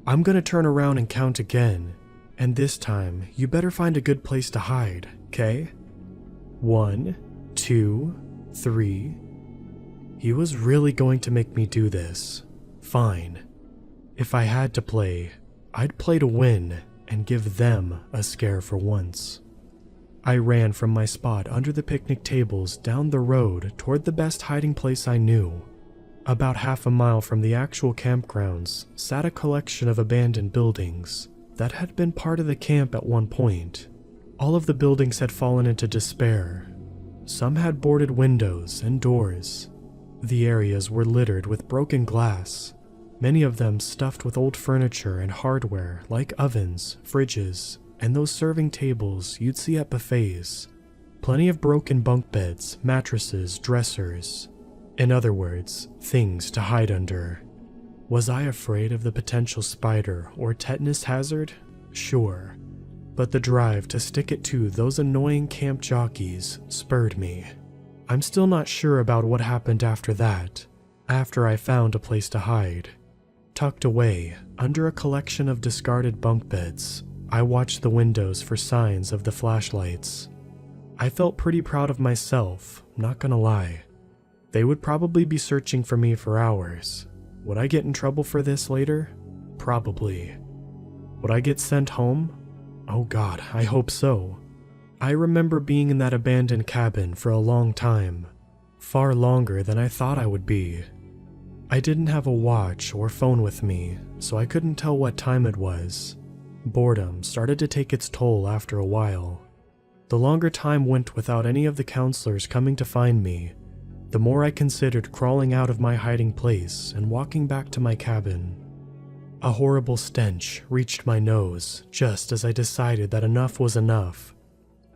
I'm gonna turn around and count again, and this time you better find a good place to hide, 'kay? 1, 2, 3. He was really going to make me do this. Fine. If I had to play, I'd play to win and give them a scare for once. I ran from my spot under the picnic tables down the road toward the best hiding place I knew. About half a mile from the actual campgrounds sat a collection of abandoned buildings that had been part of the camp at one point. All of the buildings had fallen into despair. Some had boarded windows and doors. The areas were littered with broken glass, many of them stuffed with old furniture and hardware like ovens, fridges, and those serving tables you'd see at buffets. Plenty of broken bunk beds, mattresses, dressers. In other words, things to hide under. Was I afraid of the potential spider or tetanus hazard? Sure. But the drive to stick it to those annoying camp jockeys spurred me. I'm still not sure about what happened after that, after I found a place to hide. Tucked away, under a collection of discarded bunk beds, I watched the windows for signs of the flashlights. I felt pretty proud of myself, not gonna lie. They would probably be searching for me for hours. Would I get in trouble for this later? Probably. Would I get sent home? Oh God, I hope so. I remember being in that abandoned cabin for a long time, far longer than I thought I would be. I didn't have a watch or phone with me, so I couldn't tell what time it was. Boredom started to take its toll after a while. The longer time went without any of the counselors coming to find me, the more I considered crawling out of my hiding place and walking back to my cabin. A horrible stench reached my nose just as I decided that enough was enough.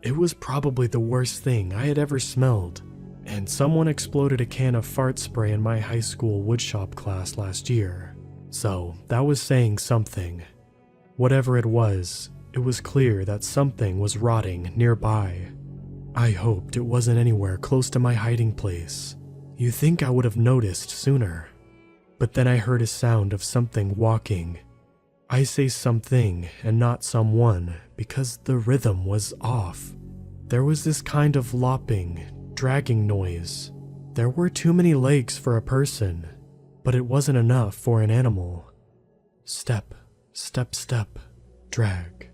It was probably the worst thing I had ever smelled, and someone exploded a can of fart spray in my high school woodshop class last year, so that was saying something. Whatever it was clear that something was rotting nearby. I hoped it wasn't anywhere close to my hiding place. You'd think I would have noticed sooner. But then I heard a sound of something walking. I say something and not someone because the rhythm was off. There was this kind of lopping, dragging noise. There were too many legs for a person, but it wasn't enough for an animal. Step, step, step, drag.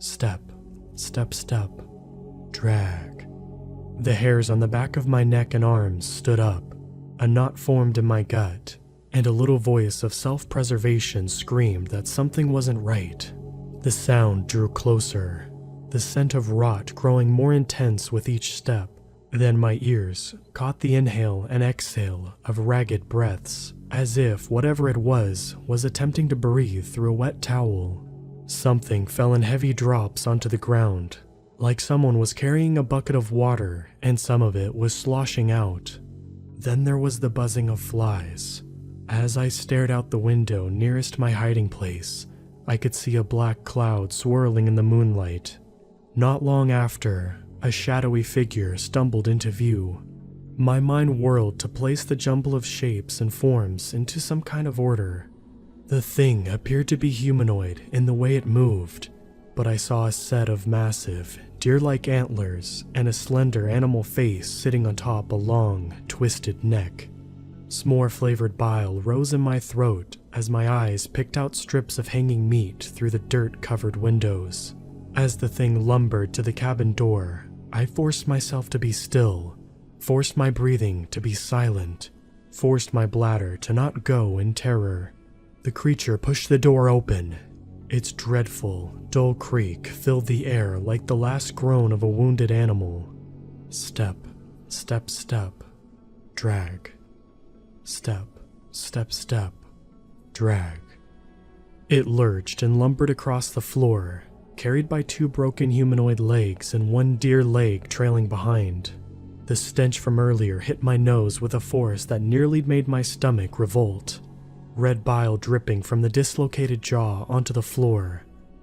Step, step, step, drag. The hairs on the back of my neck and arms stood up. A knot formed in my gut, and a little voice of self-preservation screamed that something wasn't right. The sound drew closer, the scent of rot growing more intense with each step. Then my ears caught the inhale and exhale of ragged breaths, as if whatever it was attempting to breathe through a wet towel. Something fell in heavy drops onto the ground, like someone was carrying a bucket of water and some of it was sloshing out. Then there was the buzzing of flies. As I stared out the window nearest my hiding place, I could see a black cloud swirling in the moonlight. Not long after, a shadowy figure stumbled into view. My mind whirled to place the jumble of shapes and forms into some kind of order. The thing appeared to be humanoid in the way it moved, but I saw a set of massive, deer-like antlers and a slender animal face sitting on top a long, twisted neck. S'more-flavored bile rose in my throat as my eyes picked out strips of hanging meat through the dirt-covered windows. As the thing lumbered to the cabin door, I forced myself to be still, forced my breathing to be silent, forced my bladder to not go in terror. The creature pushed the door open. Its dreadful, dull creak filled the air like the last groan of a wounded animal. Step, step, step, drag. Step, step, step, drag. It lurched and lumbered across the floor, carried by two broken humanoid legs and one deer leg trailing behind. The stench from earlier hit my nose with a force that nearly made my stomach revolt. Red bile dripping from the dislocated jaw onto the floor.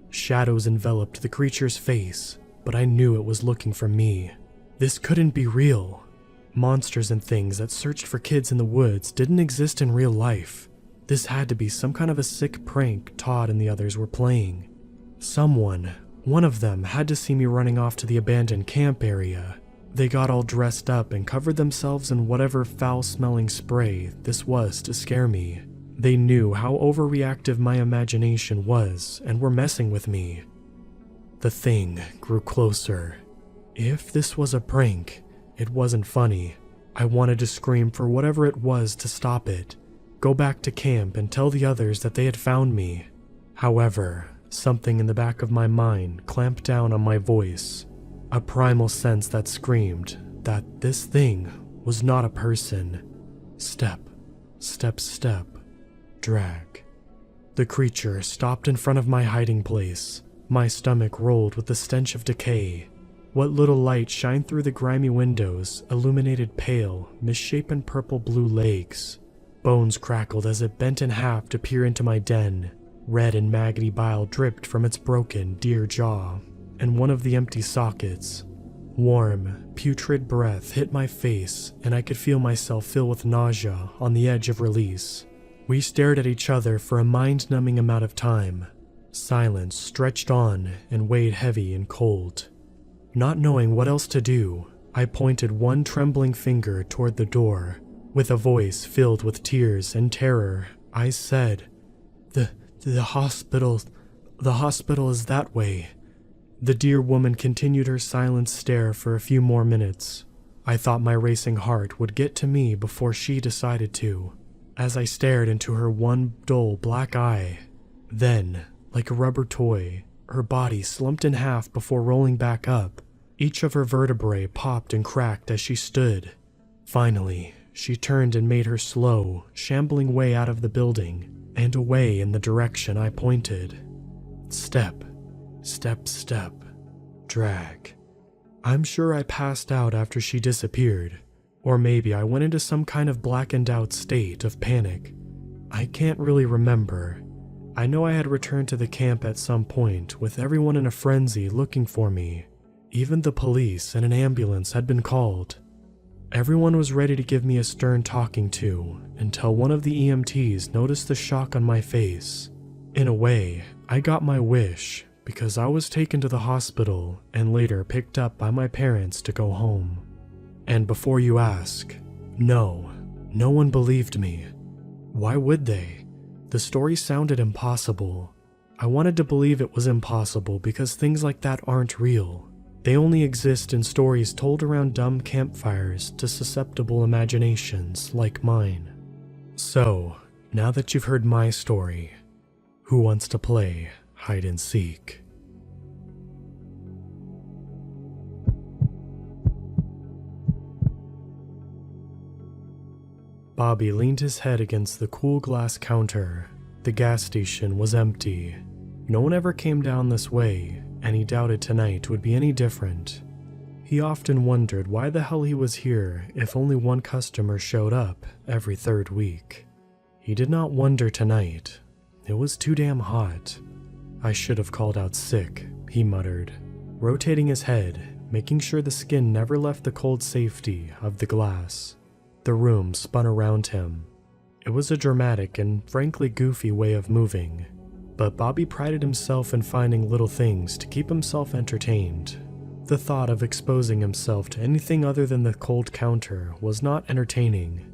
Shadows enveloped the creature's face, but I knew it was looking for me. This couldn't be real. Monsters and things that searched for kids in the woods didn't exist in real life. This had to be some kind of a sick prank Todd and the others were playing. Someone, one of them, had to see me running off to the abandoned camp area. They got all dressed up and covered themselves in whatever foul-smelling spray this was to scare me. They knew how overreactive my imagination was and were messing with me. The thing grew closer. If this was a prank, it wasn't funny. I wanted to scream for whatever it was to stop it, go back to camp and tell the others that they had found me. However, something in the back of my mind clamped down on my voice. A primal sense that screamed, that this thing was not a person. Step, step, step, drag. The creature stopped in front of my hiding place. My stomach rolled with the stench of decay. What little light shined through the grimy windows illuminated pale, misshapen purple-blue legs. Bones crackled as it bent in half to peer into my den. Red and maggoty bile dripped from its broken, deer jaw, and one of the empty sockets. Warm, putrid breath hit my face, and I could feel myself fill with nausea on the edge of release. We stared at each other for a mind-numbing amount of time. Silence stretched on and weighed heavy and cold. Not knowing what else to do, I pointed one trembling finger toward the door. With a voice filled with tears and terror, I said, The hospital is that way." The dear woman continued her silent stare for a few more minutes. I thought my racing heart would get to me before she decided to, as I stared into her one dull black eye. Then, like a rubber toy, her body slumped in half before rolling back up. Each of her vertebrae popped and cracked as she stood. Finally, she turned and made her slow, shambling way out of the building and away in the direction I pointed. Step, step, step, drag. I'm sure I passed out after she disappeared, or maybe I went into some kind of blackened out state of panic. I can't really remember. I know I had returned to the camp at some point with everyone in a frenzy looking for me. Even the police and an ambulance had been called. Everyone was ready to give me a stern talking to until one of the EMTs noticed the shock on my face. In a way, I got my wish because I was taken to the hospital and later picked up by my parents to go home. And before you ask, no one believed me. Why would they? The story sounded impossible. I wanted to believe it was impossible because things like that aren't real. They only exist in stories told around dumb campfires to susceptible imaginations like mine. So, now that you've heard my story, who wants to play hide and seek? Bobby leaned his head against the cool glass counter. The gas station was empty. No one ever came down this way, and he doubted tonight would be any different. He often wondered why the hell he was here if only one customer showed up every third week. He did not wonder tonight. It was too damn hot. I should have called out sick, he muttered, rotating his head, making sure the skin never left the cold safety of the glass. The room spun around him. It was a dramatic and frankly goofy way of moving, but Bobby prided himself in finding little things to keep himself entertained. The thought of exposing himself to anything other than the cold counter was not entertaining.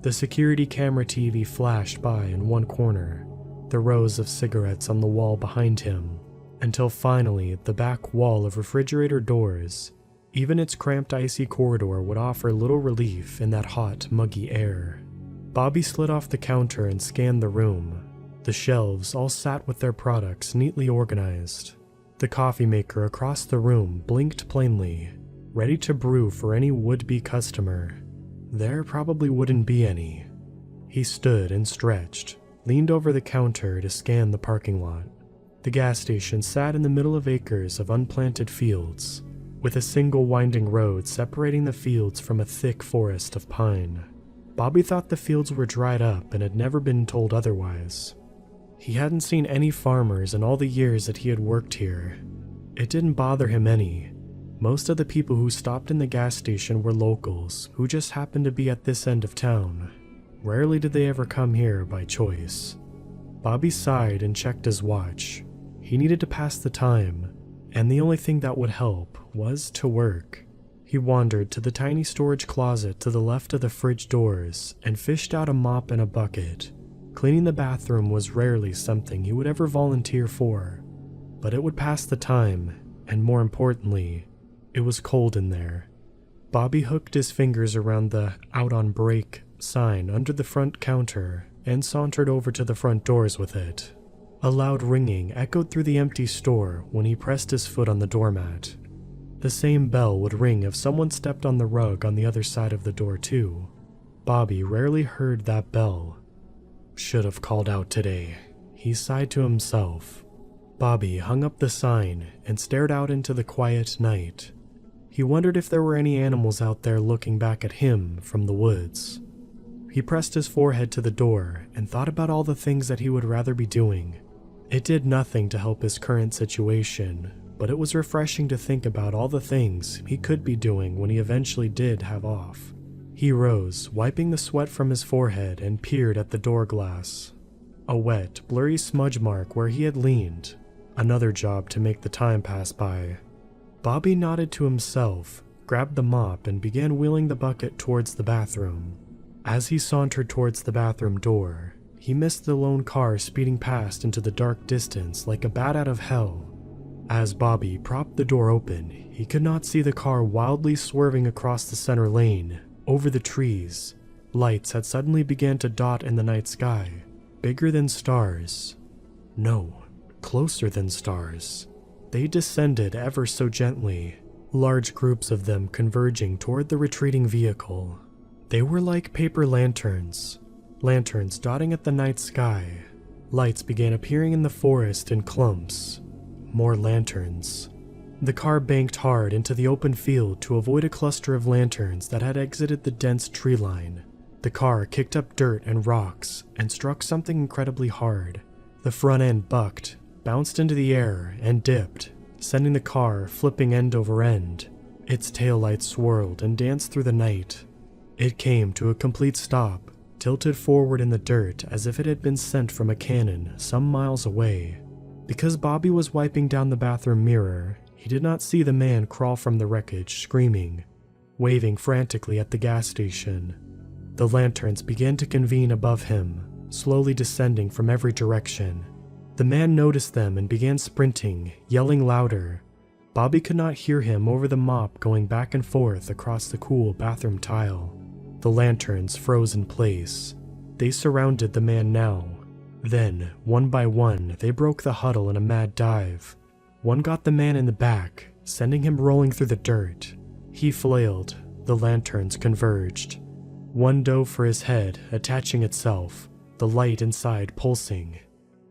The security camera TV flashed by in one corner, the rows of cigarettes on the wall behind him, until finally the back wall of refrigerator doors. Even its cramped icy corridor would offer little relief in that hot, muggy air. Bobby slid off the counter and scanned the room. The shelves all sat with their products neatly organized. The coffee maker across the room blinked plainly, ready to brew for any would-be customer. There probably wouldn't be any. He stood and stretched, leaned over the counter to scan the parking lot. The gas station sat in the middle of acres of unplanted fields, with a single winding road separating the fields from a thick forest of pine. Bobby thought the fields were dried up and had never been told otherwise. He hadn't seen any farmers in all the years that he had worked here. It didn't bother him any. Most of the people who stopped in the gas station were locals who just happened to be at this end of town. Rarely did they ever come here by choice. Bobby sighed and checked his watch. He needed to pass the time, and the only thing that would help was to work. He wandered to the tiny storage closet to the left of the fridge doors and fished out a mop and a bucket. Cleaning the bathroom was rarely something he would ever volunteer for, but it would pass the time, and more importantly, it was cold in there. Bobby hooked his fingers around the "Out on Break" sign under the front counter and sauntered over to the front doors with it. A loud ringing echoed through the empty store when he pressed his foot on the doormat. The same bell would ring if someone stepped on the rug on the other side of the door too. Bobby rarely heard that bell. Should have called out today, he sighed to himself. Bobby hung up the sign and stared out into the quiet night. He wondered if there were any animals out there looking back at him from the woods. He pressed his forehead to the door and thought about all the things that he would rather be doing. It did nothing to help his current situation, but it was refreshing to think about all the things he could be doing when he eventually did have off. He rose, wiping the sweat from his forehead, and peered at the door glass. A wet, blurry smudge mark where he had leaned. Another job to make the time pass by. Bobby nodded to himself, grabbed the mop, and began wheeling the bucket towards the bathroom. As he sauntered towards the bathroom door, he missed the lone car speeding past into the dark distance like a bat out of hell. As Bobby propped the door open, he could not see the car wildly swerving across the center lane, over the trees. Lights had suddenly began to dot in the night sky, bigger than stars. No, closer than stars. They descended ever so gently, large groups of them converging toward the retreating vehicle. They were like paper lanterns dotting at the night sky. Lights began appearing in the forest in clumps. More lanterns. The car banked hard into the open field to avoid a cluster of lanterns that had exited the dense tree line. The car kicked up dirt and rocks and struck something incredibly hard. The front end bucked, bounced into the air, and dipped, sending the car flipping end over end. Its taillights swirled and danced through the night. It came to a complete stop, tilted forward in the dirt as if it had been sent from a cannon some miles away. Because Bobby was wiping down the bathroom mirror, he did not see the man crawl from the wreckage screaming, waving frantically at the gas station. The lanterns began to convene above him, slowly descending from every direction. The man noticed them and began sprinting, yelling louder. Bobby could not hear him over the mop going back and forth across the cool bathroom tile. The lanterns froze in place. They surrounded the man now. Then, one by one, they broke the huddle in a mad dive. One got the man in the back, sending him rolling through the dirt. He flailed. The lanterns converged. One dove for his head, attaching itself, the light inside pulsing.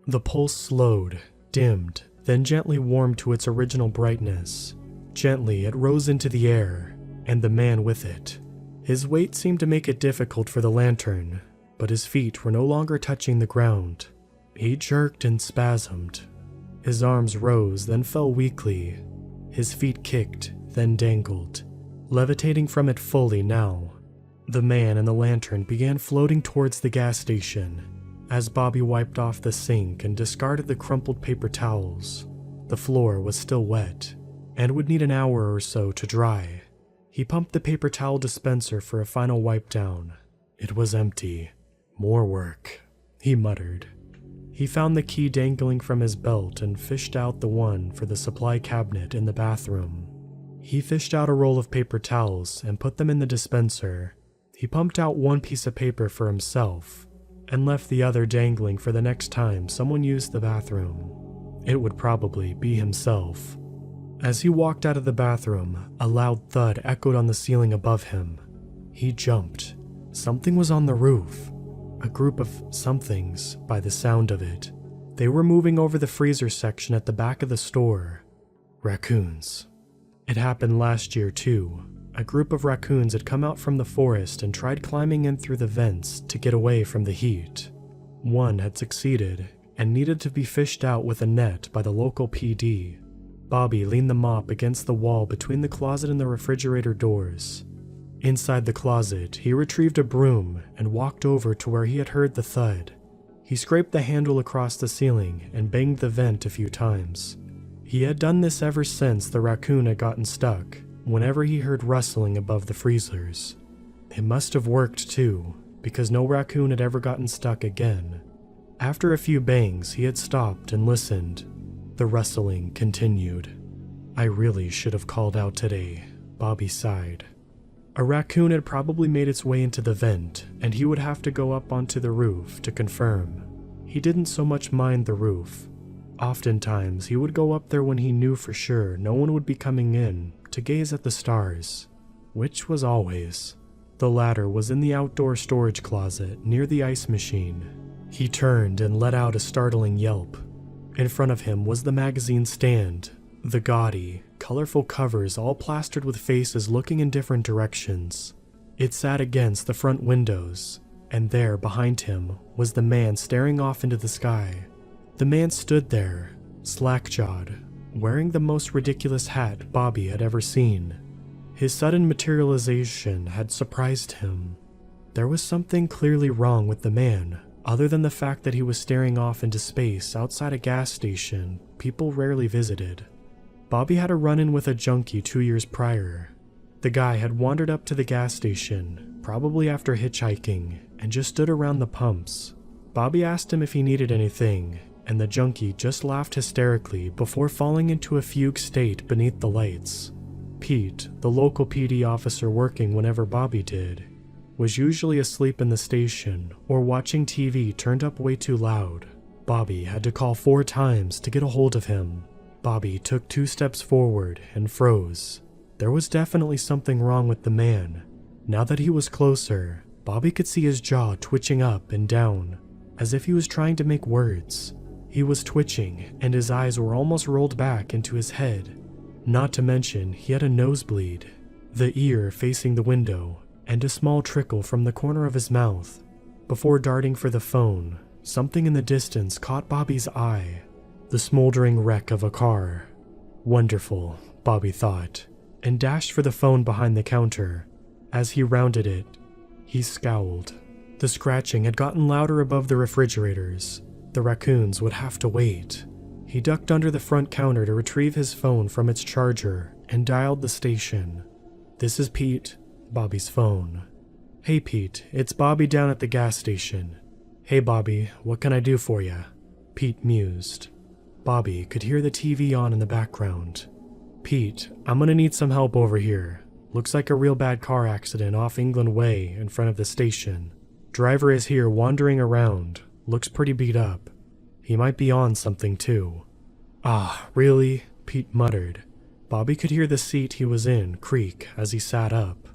The pulse slowed, dimmed, then gently warmed to its original brightness. Gently, it rose into the air, and the man with it. His weight seemed to make it difficult for the lantern, but his feet were no longer touching the ground. He jerked and spasmed. His arms rose, then fell weakly. His feet kicked, then dangled, levitating from it fully now. The man and the lantern began floating towards the gas station. As Bobby wiped off the sink and discarded the crumpled paper towels, the floor was still wet and would need an hour or so to dry. He pumped the paper towel dispenser for a final wipe down. It was empty. More work, he muttered. He found the key dangling from his belt and fished out the one for the supply cabinet in the bathroom. He fished out a roll of paper towels and put them in the dispenser. He pumped out one piece of paper for himself and left the other dangling for the next time someone used the bathroom. It would probably be himself. As he walked out of the bathroom, a loud thud echoed on the ceiling above him. He jumped. Something was on the roof. A group of somethings, by the sound of it. They were moving over the freezer section at the back of the store. Raccoons. It happened last year too. A group of raccoons had come out from the forest and tried climbing in through the vents to get away from the heat. One had succeeded and needed to be fished out with a net by the local PD. Bobby leaned the mop against the wall between the closet and the refrigerator doors. Inside the closet, he retrieved a broom and walked over to where he had heard the thud. He scraped the handle across the ceiling and banged the vent a few times. He had done this ever since the raccoon had gotten stuck, whenever he heard rustling above the freezers. It must have worked too, because no raccoon had ever gotten stuck again. After a few bangs, he had stopped and listened. The rustling continued. I really should have called out today, Bobby sighed. A raccoon had probably made its way into the vent, and he would have to go up onto the roof to confirm. He didn't so much mind the roof. Oftentimes, he would go up there when he knew for sure no one would be coming in to gaze at the stars, which was always. The latter was in the outdoor storage closet near the ice machine. He turned and let out a startling yelp. In front of him was the magazine stand, the gaudy, colorful covers all plastered with faces looking in different directions. It sat against the front windows, and there behind him was the man staring off into the sky. The man stood there, slack-jawed, wearing the most ridiculous hat Bobby had ever seen. His sudden materialization had surprised him. There was something clearly wrong with the man, other than the fact that he was staring off into space outside a gas station people rarely visited. Bobby had a run-in with a junkie 2 years prior. The guy had wandered up to the gas station, probably after hitchhiking, and just stood around the pumps. Bobby asked him if he needed anything, and the junkie just laughed hysterically before falling into a fugue state beneath the lights. Pete, the local PD officer working whenever Bobby did, was usually asleep in the station or watching TV turned up way too loud. Bobby had to call 4 times to get a hold of him. Bobby took 2 steps forward and froze. There was definitely something wrong with the man. Now that he was closer, Bobby could see his jaw twitching up and down, as if he was trying to make words. He was twitching, and his eyes were almost rolled back into his head. Not to mention, he had a nosebleed, the ear facing the window, and a small trickle from the corner of his mouth. Before darting for the phone, something in the distance caught Bobby's eye. The smoldering wreck of a car. Wonderful, Bobby thought, and dashed for the phone behind the counter. As he rounded it, he scowled. The scratching had gotten louder above the refrigerators. The raccoons would have to wait. He ducked under the front counter to retrieve his phone from its charger and dialed the station. "This is Pete," Bobby's phone. "Hey Pete, it's Bobby down at the gas station." "Hey Bobby, what can I do for ya?" Pete mused. Bobby could hear the TV on in the background. "Pete, I'm gonna need some help over here. Looks like a real bad car accident off England Way in front of the station. Driver is here wandering around, looks pretty beat up. He might be on something too." "Ah, really?" Pete muttered. Bobby could hear the seat he was in creak as he sat up.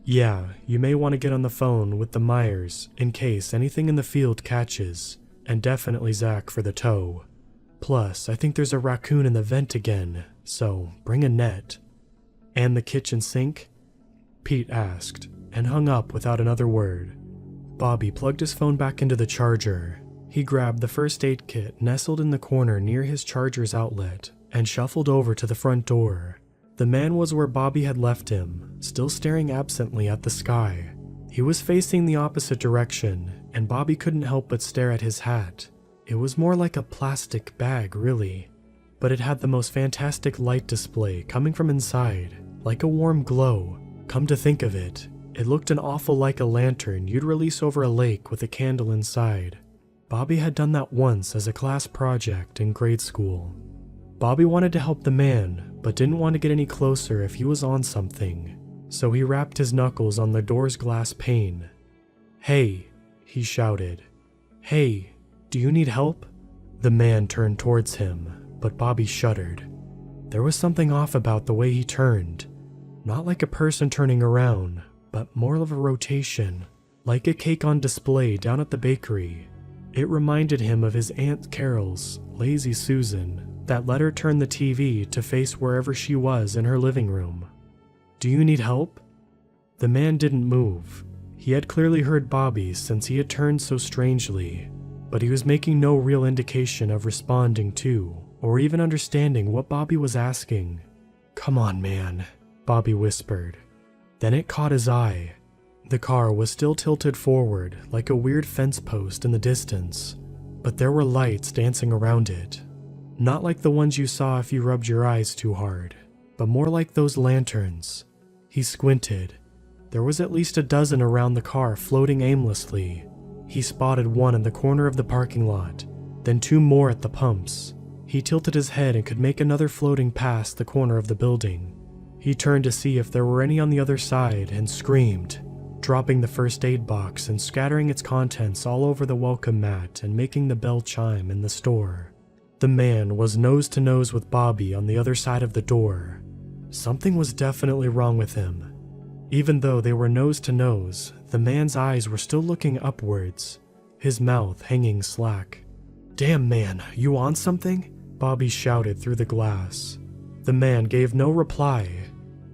"Yeah, you may want to get on the phone with the Myers in case anything in the field catches, and definitely Zach for the tow. Plus, I think there's a raccoon in the vent again, so bring a net." "And the kitchen sink?" Pete asked, and hung up without another word. Bobby plugged his phone back into the charger. He grabbed the first aid kit nestled in the corner near his charger's outlet and shuffled over to the front door. The man was where Bobby had left him, still staring absently at the sky. He was facing the opposite direction, and Bobby couldn't help but stare at his hat. It was more like a plastic bag, really, but it had the most fantastic light display coming from inside, like a warm glow. Come to think of it, it looked an awful like a lantern you'd release over a lake with a candle inside. Bobby had done that once as a class project in grade school. Bobby wanted to help the man, but didn't want to get any closer if he was on something, so he rapped his knuckles on the door's glass pane. "Hey," he shouted. "Hey, do you need help?" The man turned towards him, but Bobby shuddered. There was something off about the way he turned. Not like a person turning around, but more of a rotation, like a cake on display down at the bakery. It reminded him of his Aunt Carol's Lazy Susan that let her turn the TV to face wherever she was in her living room. "Do you need help?" The man didn't move. He had clearly heard Bobby since he had turned so strangely, but he was making no real indication of responding to, or even understanding what Bobby was asking. "Come on, man," Bobby whispered. Then it caught his eye. The car was still tilted forward like a weird fence post in the distance, but there were lights dancing around it. Not like the ones you saw if you rubbed your eyes too hard, but more like those lanterns. He squinted. There was at least a dozen around the car floating aimlessly. He spotted one in the corner of the parking lot, then 2 more at the pumps. He tilted his head and could make another floating past the corner of the building. He turned to see if there were any on the other side and screamed, dropping the first aid box and scattering its contents all over the welcome mat and making the bell chime in the store. The man was nose to nose with Bobby on the other side of the door. Something was definitely wrong with him. Even though they were nose to nose, the man's eyes were still looking upwards, his mouth hanging slack. "Damn man, you on something?" Bobby shouted through the glass. The man gave no reply.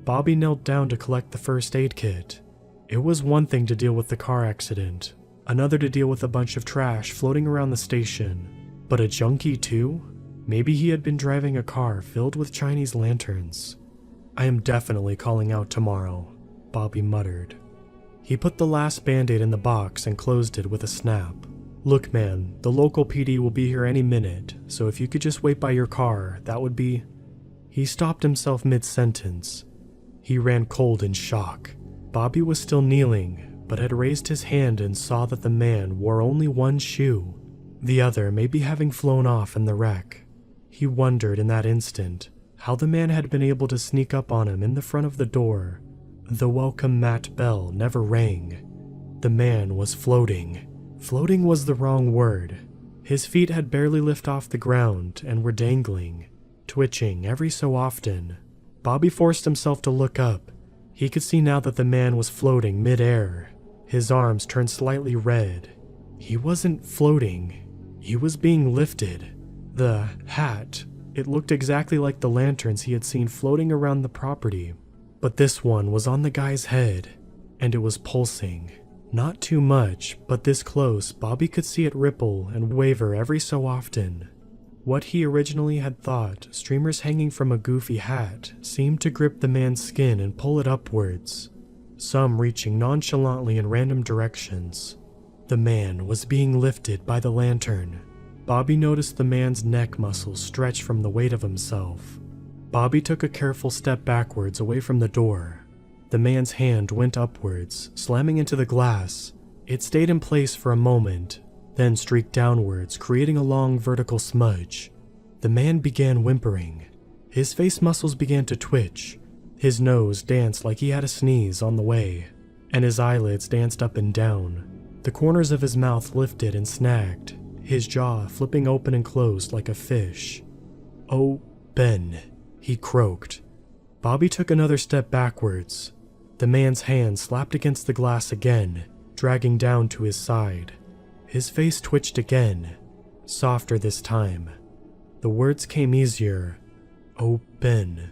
Bobby knelt down to collect the first aid kit. It was one thing to deal with the car accident, another to deal with a bunch of trash floating around the station. But a junkie too? Maybe he had been driving a car filled with Chinese lanterns. "I am definitely calling out tomorrow," Bobby muttered. He put the last band-aid in the box and closed it with a snap. "Look man, the local PD will be here any minute, so if you could just wait by your car, that would be..." He stopped himself mid-sentence. He ran cold in shock. Bobby was still kneeling, but had raised his hand and saw that the man wore only one shoe, the other maybe having flown off in the wreck. He wondered in that instant how the man had been able to sneak up on him in the front of the door. The welcome mat bell never rang. The man was floating. Floating was the wrong word. His feet had barely lifted off the ground and were dangling, twitching every so often. Bobby forced himself to look up. He could see now that the man was floating mid-air. His arms turned slightly red. He wasn't floating. He was being lifted. The hat, it looked exactly like the lanterns he had seen floating around the property. But this one was on the guy's head, and it was pulsing. Not too much, but this close, Bobby could see it ripple and waver every so often. What he originally had thought, streamers hanging from a goofy hat, seemed to grip the man's skin and pull it upwards, some reaching nonchalantly in random directions. The man was being lifted by the lantern. Bobby noticed the man's neck muscles stretch from the weight of himself. Bobby took a careful step backwards away from the door. The man's hand went upwards, slamming into the glass. It stayed in place for a moment, then streaked downwards, creating a long vertical smudge. The man began whimpering. His face muscles began to twitch. His nose danced like he had a sneeze on the way, and his eyelids danced up and down. The corners of his mouth lifted and snagged, his jaw flipping open and closed like a fish. "Oh, Ben," he croaked. Bobby took another step backwards. The man's hand slapped against the glass again, dragging down to his side. His face twitched again, softer this time. The words came easier. "Oh, Ben."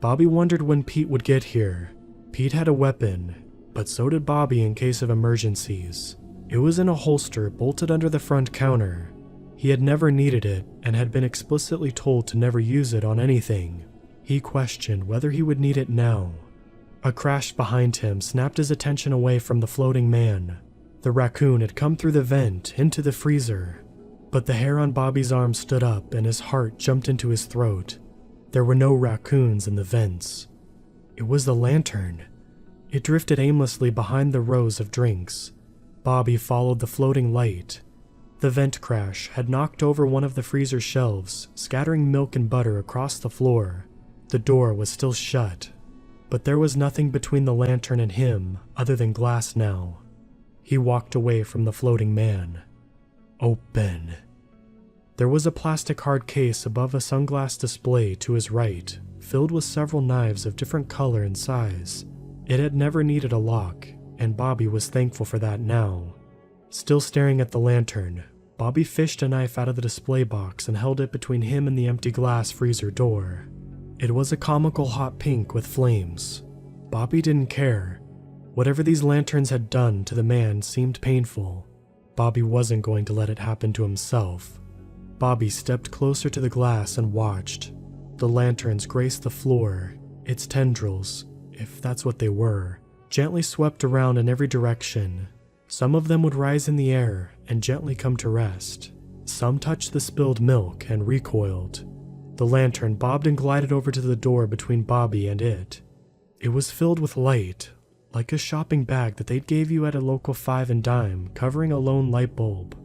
Bobby wondered when Pete would get here. Pete had a weapon, but so did Bobby in case of emergencies. It was in a holster bolted under the front counter. He had never needed it and had been explicitly told to never use it on anything. He questioned whether he would need it now. A crash behind him snapped his attention away from the floating man. The raccoon had come through the vent into the freezer, but the hair on Bobby's arm stood up and his heart jumped into his throat. There were no raccoons in the vents. It was the lantern. It drifted aimlessly behind the rows of drinks. Bobby followed the floating light. The vent crash had knocked over one of the freezer shelves, scattering milk and butter across the floor. The door was still shut, but there was nothing between the lantern and him other than glass now. He walked away from the floating man. "Oh, Ben." There was a plastic hard case above a sunglass display to his right, filled with several knives of different color and size. It had never needed a lock, and Bobby was thankful for that now. Still staring at the lantern, Bobby fished a knife out of the display box and held it between him and the empty glass freezer door. It was a comical hot pink with flames. Bobby didn't care. Whatever these lanterns had done to the man seemed painful. Bobby wasn't going to let it happen to himself. Bobby stepped closer to the glass and watched. The lanterns graced the floor, its tendrils, if that's what they were, gently swept around in every direction. Some of them would rise in the air and gently come to rest. Some touched the spilled milk and recoiled. The lantern bobbed and glided over to the door between Bobby and it. It was filled with light, like a shopping bag that they'd gave you at a local 5 and dime, covering a lone light bulb.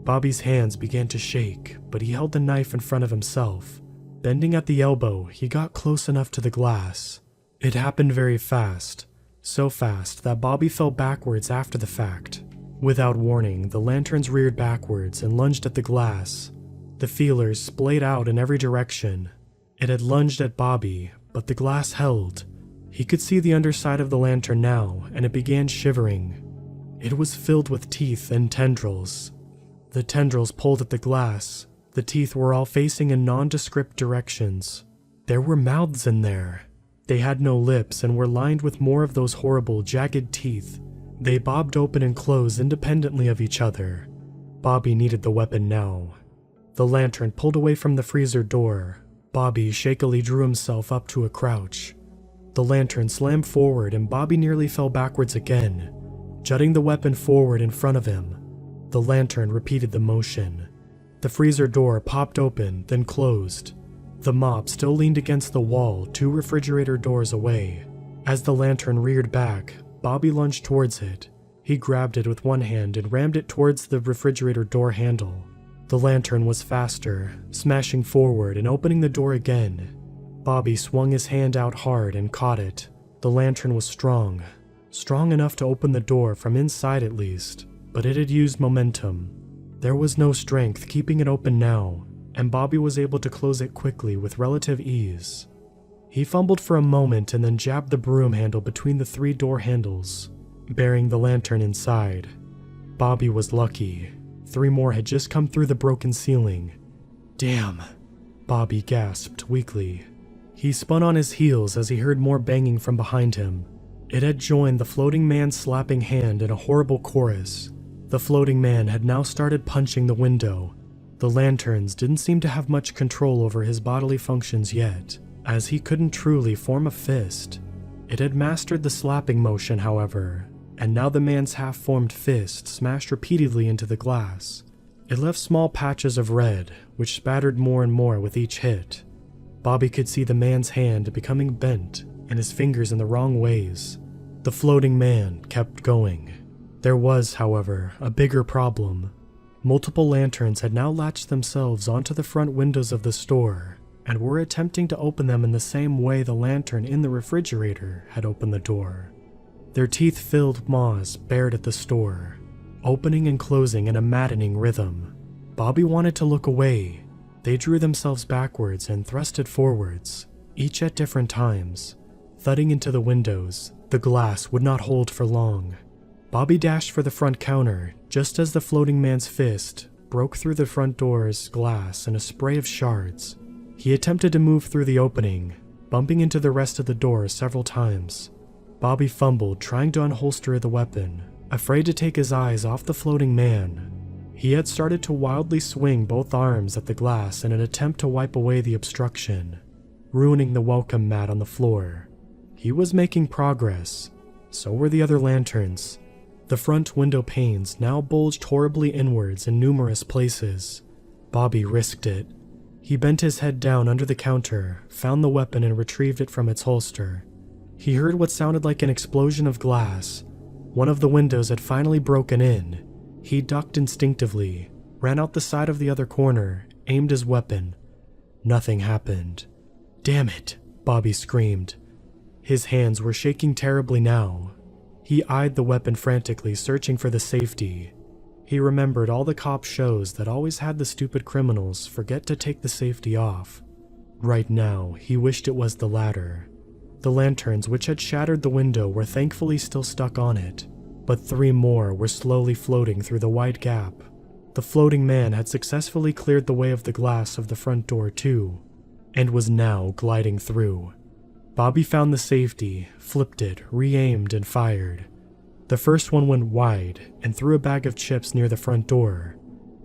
Bobby's hands began to shake, but he held the knife in front of himself. Bending at the elbow, he got close enough to the glass. It happened very fast, so fast that Bobby fell backwards after the fact. Without warning, the lanterns reared backwards and lunged at the glass. The feelers splayed out in every direction. It had lunged at Bobby, but the glass held. He could see the underside of the lantern now, and it began shivering. It was filled with teeth and tendrils. The tendrils pulled at the glass. The teeth were all facing in nondescript directions. There were mouths in there. They had no lips and were lined with more of those horrible, jagged teeth. They bobbed open and closed independently of each other. Bobby needed the weapon now. The lantern pulled away from the freezer door. Bobby shakily drew himself up to a crouch. The lantern slammed forward and Bobby nearly fell backwards again, jutting the weapon forward in front of him. The lantern repeated the motion. The freezer door popped open, then closed. The mop still leaned against the wall, 2 refrigerator doors away. As the lantern reared back, Bobby lunged towards it. He grabbed it with one hand and rammed it towards the refrigerator door handle. The lantern was faster, smashing forward and opening the door again. Bobby swung his hand out hard and caught it. The lantern was strong enough to open the door from inside at least, but it had used momentum. There was no strength keeping it open now, and Bobby was able to close it quickly with relative ease. He fumbled for a moment and then jabbed the broom handle between the 3 door handles, burying the lantern inside. Bobby was lucky. 3 more had just come through the broken ceiling. Damn, Bobby gasped weakly. He spun on his heels as he heard more banging from behind him. It had joined the floating man's slapping hand in a horrible chorus. The floating man had now started punching the window. The lanterns didn't seem to have much control over his bodily functions yet, as he couldn't truly form a fist. It had mastered the slapping motion, however, and now the man's half-formed fist smashed repeatedly into the glass. It left small patches of red, which spattered more and more with each hit. Bobby could see the man's hand becoming bent and his fingers in the wrong ways. The floating man kept going. There was, however, a bigger problem. Multiple lanterns had now latched themselves onto the front windows of the store and were attempting to open them in the same way the lantern in the refrigerator had opened the door. Their teeth-filled maws bared at the store, opening and closing in a maddening rhythm. Bobby wanted to look away. They drew themselves backwards and thrusted forwards, each at different times. Thudding into the windows, the glass would not hold for long. Bobby dashed for the front counter just as the floating man's fist broke through the front door's glass in a spray of shards. He attempted to move through the opening, bumping into the rest of the door several times. Bobby fumbled, trying to unholster the weapon, afraid to take his eyes off the floating man. He had started to wildly swing both arms at the glass in an attempt to wipe away the obstruction, ruining the welcome mat on the floor. He was making progress. So were the other lanterns. The front window panes now bulged horribly inwards in numerous places. Bobby risked it. He bent his head down under the counter, found the weapon and retrieved it from its holster. He heard what sounded like an explosion of glass. One of the windows had finally broken in. He ducked instinctively, ran out the side of the other corner, aimed his weapon. Nothing happened. Damn it, Bobby screamed. His hands were shaking terribly now. He eyed the weapon frantically, searching for the safety. He remembered all the cop shows that always had the stupid criminals forget to take the safety off. Right now, he wished it was the latter. The lanterns which had shattered the window were thankfully still stuck on it, but 3 more were slowly floating through the wide gap. The floating man had successfully cleared the way of the glass of the front door too, and was now gliding through. Bobby found the safety, flipped it, re-aimed, and fired. The first one went wide and threw a bag of chips near the front door.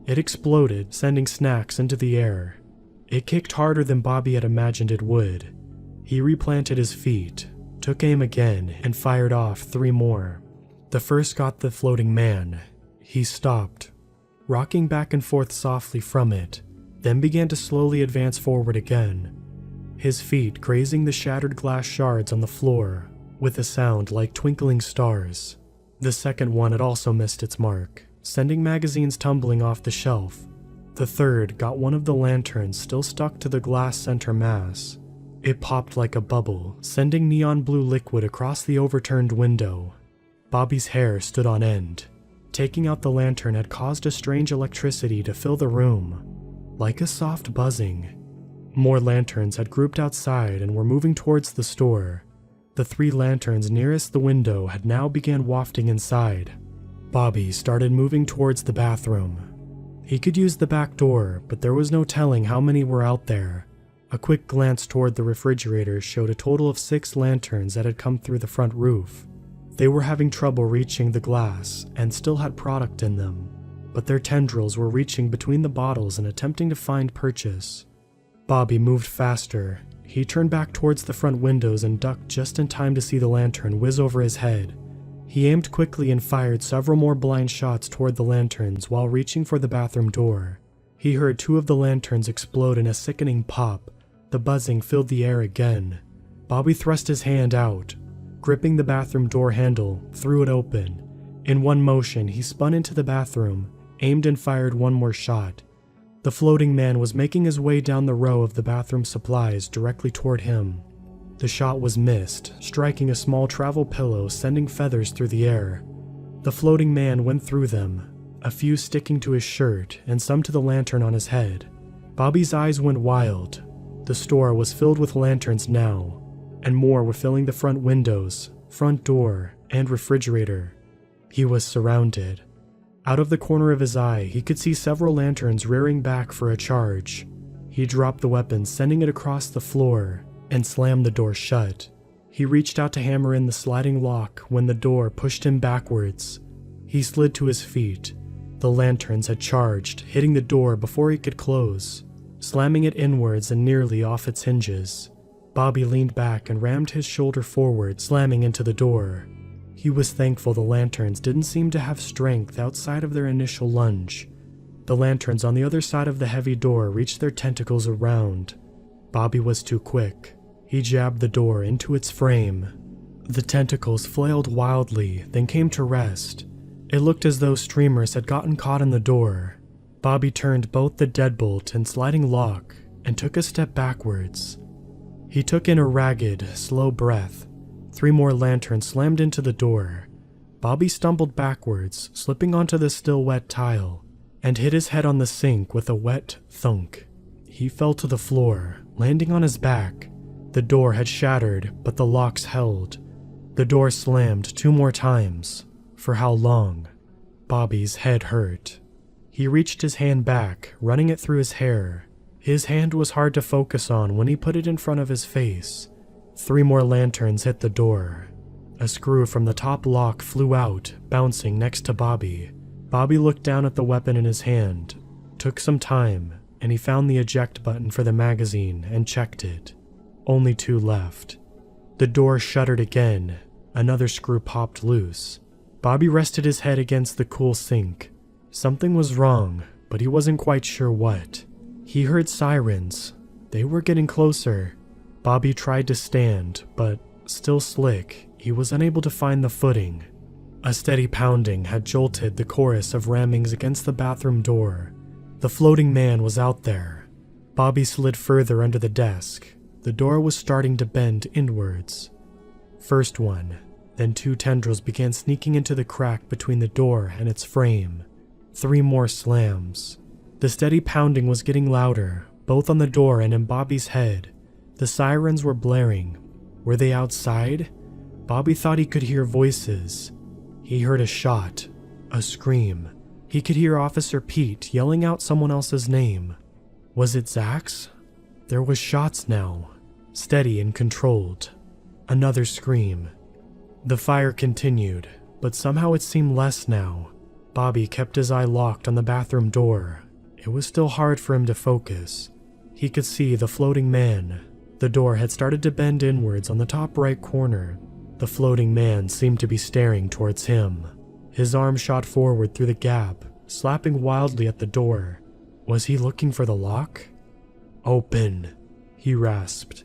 It exploded, sending snacks into the air. It kicked harder than Bobby had imagined it would. He replanted his feet, took aim again, and fired off 3 more. The first got the floating man. He stopped, rocking back and forth softly from it, then began to slowly advance forward again, his feet grazing the shattered glass shards on the floor with a sound like twinkling stars. The second one had also missed its mark, sending magazines tumbling off the shelf. The third got one of the lanterns still stuck to the glass center mass. It popped like a bubble, sending neon blue liquid across the overturned window. Bobby's hair stood on end. Taking out the lantern had caused a strange electricity to fill the room, like a soft buzzing. More lanterns had grouped outside and were moving towards the store. The 3 lanterns nearest the window had now began wafting inside. Bobby started moving towards the bathroom. He could use the back door, but there was no telling how many were out there. A quick glance toward the refrigerator showed a total of 6 lanterns that had come through the front roof. They were having trouble reaching the glass and still had product in them, but their tendrils were reaching between the bottles and attempting to find purchase. Bobby moved faster. He turned back towards the front windows and ducked just in time to see the lantern whiz over his head. He aimed quickly and fired several more blind shots toward the lanterns while reaching for the bathroom door. He heard 2 of the lanterns explode in a sickening pop. The buzzing filled the air again. Bobby thrust his hand out. Gripping the bathroom door handle, threw it open. In one motion, he spun into the bathroom, aimed and fired one more shot. The floating man was making his way down the row of the bathroom supplies directly toward him. The shot was missed, striking a small travel pillow, sending feathers through the air. The floating man went through them, a few sticking to his shirt and some to the lantern on his head. Bobby's eyes went wild. The store was filled with lanterns now, and more were filling the front windows, front door, and refrigerator. He was surrounded. Out of the corner of his eye, he could see several lanterns rearing back for a charge. He dropped the weapon, sending it across the floor, and slammed the door shut. He reached out to hammer in the sliding lock when the door pushed him backwards. He slid to his feet. The lanterns had charged, hitting the door before he could close, slamming it inwards and nearly off its hinges. Bobby leaned back and rammed his shoulder forward, slamming into the door. He was thankful the lanterns didn't seem to have strength outside of their initial lunge. The lanterns on the other side of the heavy door reached their tentacles around. Bobby was too quick. He jabbed the door into its frame. The tentacles flailed wildly, then came to rest. It looked as though streamers had gotten caught in the door. Bobby turned both the deadbolt and sliding lock and took a step backwards. He took in a ragged, slow breath. 3 more lanterns slammed into the door. Bobby stumbled backwards, slipping onto the still wet tile, and hit his head on the sink with a wet thunk. He fell to the floor, landing on his back. The door had shattered, but the locks held. The door slammed 2 more times. For how long? Bobby's head hurt. He reached his hand back, running it through his hair. His hand was hard to focus on when he put it in front of his face. 3 more lanterns hit the door. A screw from the top lock flew out, bouncing next to Bobby. Bobby looked down at the weapon in his hand. Took some time, and he found the eject button for the magazine and checked it. Only 2 left. The door shuttered again. Another screw popped loose. Bobby rested his head against the cool sink. Something was wrong, but he wasn't quite sure what. He heard sirens. They were getting closer. Bobby tried to stand, but still slick, he was unable to find the footing. A steady pounding had jolted the chorus of rammings against the bathroom door. The floating man was out there. Bobby slid further under the desk. The door was starting to bend inwards. First one, then 2 tendrils began sneaking into the crack between the door and its frame. 3 more slams. The steady pounding was getting louder, both on the door and in Bobby's head. The sirens were blaring. Were they outside? Bobby thought he could hear voices. He heard a shot, a scream. He could hear Officer Pete yelling out someone else's name. Was it Zach's? There was shots now, steady and controlled. Another scream. The fire continued, but somehow it seemed less now. Bobby kept his eye locked on the bathroom door. It was still hard for him to focus. He could see the floating man. The door had started to bend inwards on the top right corner. The floating man seemed to be staring towards him. His arm shot forward through the gap, slapping wildly at the door. Was he looking for the lock? "Open," he rasped.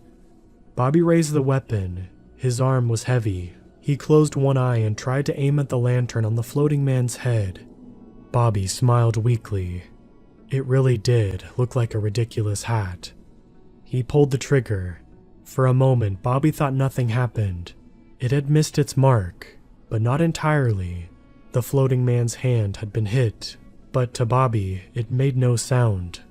Bobby raised the weapon. His arm was heavy. He closed one eye and tried to aim at the lantern on the floating man's head. Bobby smiled weakly. It really did look like a ridiculous hat. He pulled the trigger. For a moment, Bobby thought nothing happened. It had missed its mark, but not entirely. The floating man's hand had been hit, but to Bobby, it made no sound.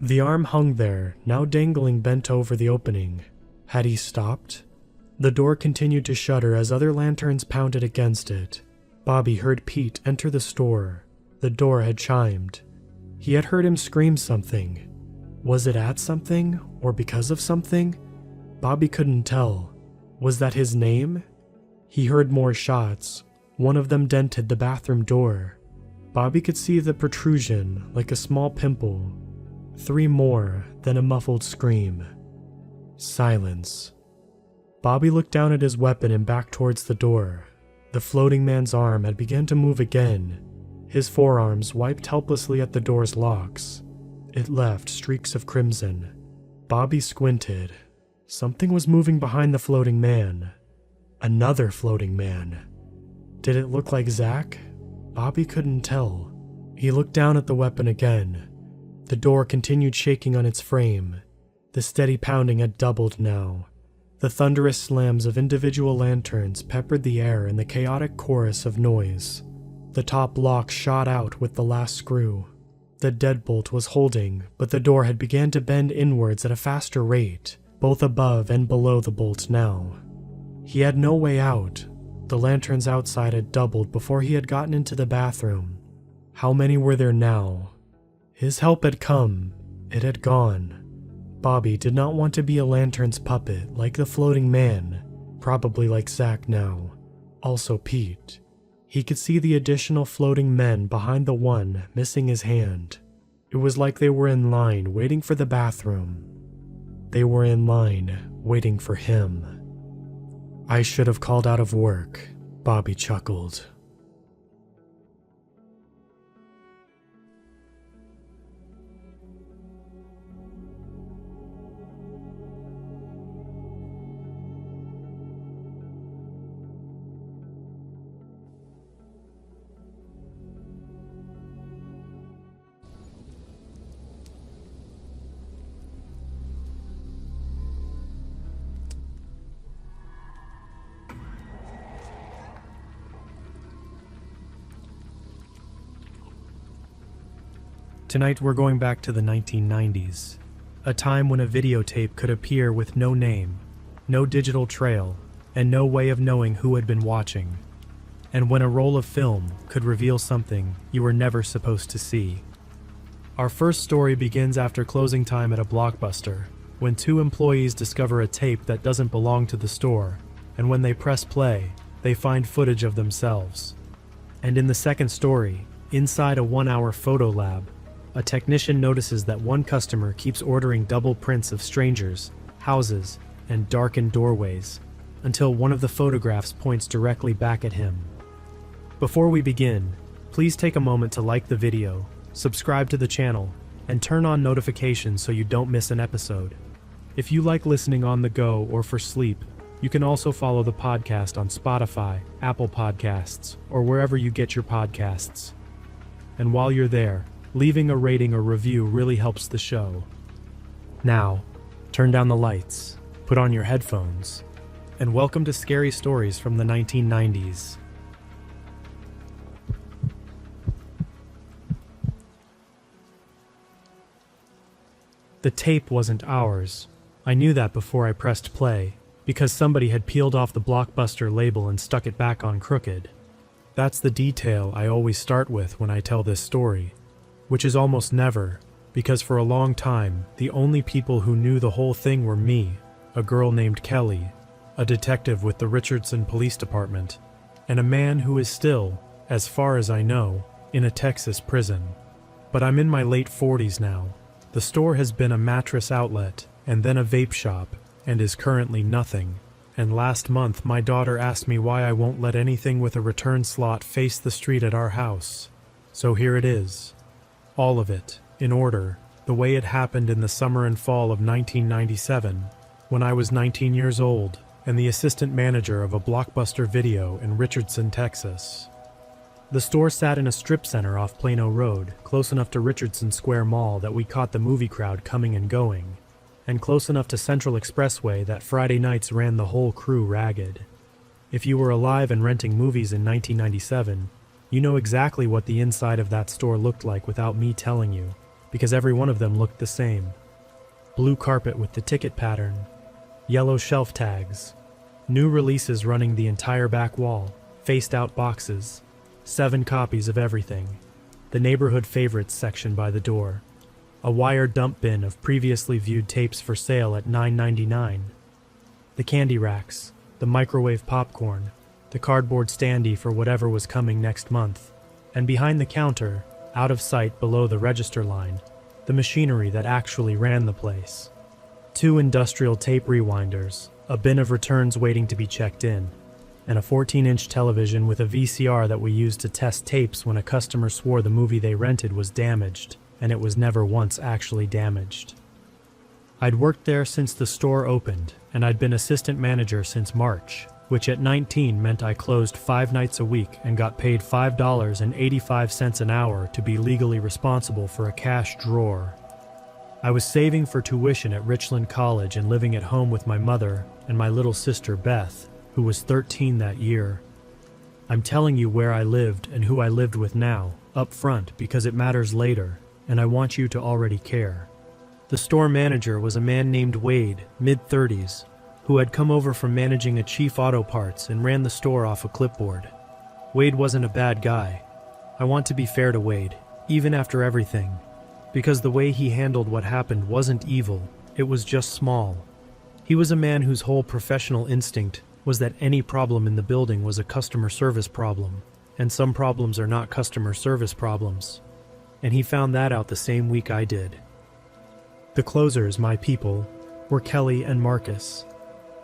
The arm hung there, now dangling bent over the opening. Had he stopped? The door continued to shudder as other lanterns pounded against it. Bobby heard Pete enter the store. The door had chimed. He had heard him scream something. Was it at something, or because of something? Bobby couldn't tell. Was that his name? He heard more shots. One of them dented the bathroom door. Bobby could see the protrusion, like a small pimple. 3 more, then a muffled scream. Silence. Bobby looked down at his weapon and back towards the door. The floating man's arm had begun to move again. His forearms wiped helplessly at the door's locks. It left streaks of crimson. Bobby squinted. Something was moving behind the floating man. Another floating man. Did it look like Zach? Bobby couldn't tell. He looked down at the weapon again. The door continued shaking on its frame. The steady pounding had doubled now. The thunderous slams of individual lanterns peppered the air in the chaotic chorus of noise. The top lock shot out with the last screw. The deadbolt was holding, but the door had begun to bend inwards at a faster rate, both above and below the bolt now. He had no way out. The lanterns outside had doubled before he had gotten into the bathroom. How many were there now? His help had come. It had gone. Bobby did not want to be a lantern's puppet like the floating man, probably like Zach now. Also Pete. He could see the additional floating men behind the one missing his hand. It was like they were in line waiting for the bathroom. They were in line waiting for him. I should have called out of work, Bobby chuckled. Tonight we're going back to the 1990s, a time when a videotape could appear with no name, no digital trail, and no way of knowing who had been watching, and when a roll of film could reveal something you were never supposed to see. Our first story begins after closing time at a Blockbuster, when 2 employees discover a tape that doesn't belong to the store, and when they press play, they find footage of themselves. And in the second story, inside a 1-hour photo lab, a technician notices that one customer keeps ordering double prints of strangers, houses, and darkened doorways, until one of the photographs points directly back at him. Before we begin, please take a moment to like the video, subscribe to the channel, and turn on notifications so you don't miss an episode. If you like listening on the go or for sleep, you can also follow the podcast on Spotify, Apple Podcasts, or wherever you get your podcasts. And while you're there, leaving a rating or review really helps the show. Now, turn down the lights, put on your headphones, and welcome to Scary Stories from the 1990s. The tape wasn't ours. I knew that before I pressed play, because somebody had peeled off the Blockbuster label and stuck it back on crooked. That's the detail I always start with when I tell this story. Which is almost never, because for a long time, the only people who knew the whole thing were me, a girl named Kelly, a detective with the Richardson Police Department, and a man who is still, as far as I know, in a Texas prison. But I'm in my late 40s now. The store has been a mattress outlet, and then a vape shop, and is currently nothing. And last month my daughter asked me why I won't let anything with a return slot face the street at our house. So here it is. All of it, in order, the way it happened in the summer and fall of 1997, when I was 19 years old and the assistant manager of a Blockbuster Video in Richardson, Texas. The store sat in a strip center off Plano Road, close enough to Richardson Square Mall that we caught the movie crowd coming and going, and close enough to Central Expressway that Friday nights ran the whole crew ragged. If you were alive and renting movies in 1997, you know exactly what the inside of that store looked like without me telling you. because every one of them looked the same. Blue carpet with the ticket pattern, yellow shelf tags, new releases running the entire back wall, faced out boxes, 7 copies of everything, the neighborhood favorites section by the door, a wire dump bin of previously viewed tapes for sale at $9.99, the candy racks, the microwave popcorn, the cardboard standee for whatever was coming next month, and behind the counter, out of sight below the register line, the machinery that actually ran the place. 2 industrial tape rewinders, a bin of returns waiting to be checked in, and a 14-inch television with a VCR that we used to test tapes when a customer swore the movie they rented was damaged, and it was never once actually damaged. I'd worked there since the store opened, and I'd been assistant manager since March, which at 19 meant I closed 5 nights a week and got paid $5.85 an hour to be legally responsible for a cash drawer. I was saving for tuition at Richland College and living at home with my mother and my little sister Beth, who was 13 that year. I'm telling you where I lived and who I lived with now, up front, because it matters later, and I want you to already care. The store manager was a man named Wade, mid-30s, who had come over from managing a Chief Auto Parts and ran the store off a clipboard. Wade wasn't a bad guy. I want to be fair to Wade, even after everything, because the way he handled what happened wasn't evil, it was just small. He was a man whose whole professional instinct was that any problem in the building was a customer service problem, and some problems are not customer service problems. And he found that out the same week I did. The closers, my people, were Kelly and Marcus.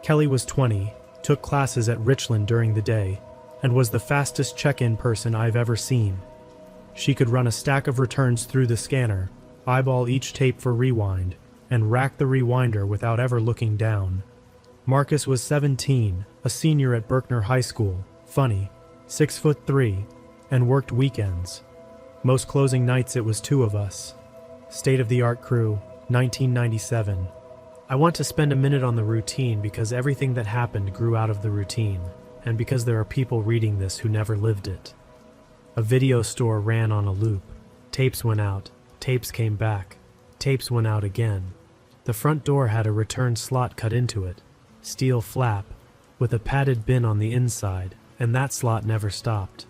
Kelly was 20, took classes at Richland during the day, and was the fastest check-in person I've ever seen. She could run a stack of returns through the scanner, eyeball each tape for rewind, and rack the rewinder without ever looking down. Marcus was 17, a senior at Berkner High School, funny, 6'3", and worked weekends. Most closing nights it was 2 of us. State-of-the-art crew, 1997. I want to spend a minute on the routine because everything that happened grew out of the routine, and because there are people reading this who never lived it. A video store ran on a loop. Tapes went out, tapes came back, tapes went out again. The front door had a return slot cut into it, steel flap, with a padded bin on the inside, and that slot never stopped.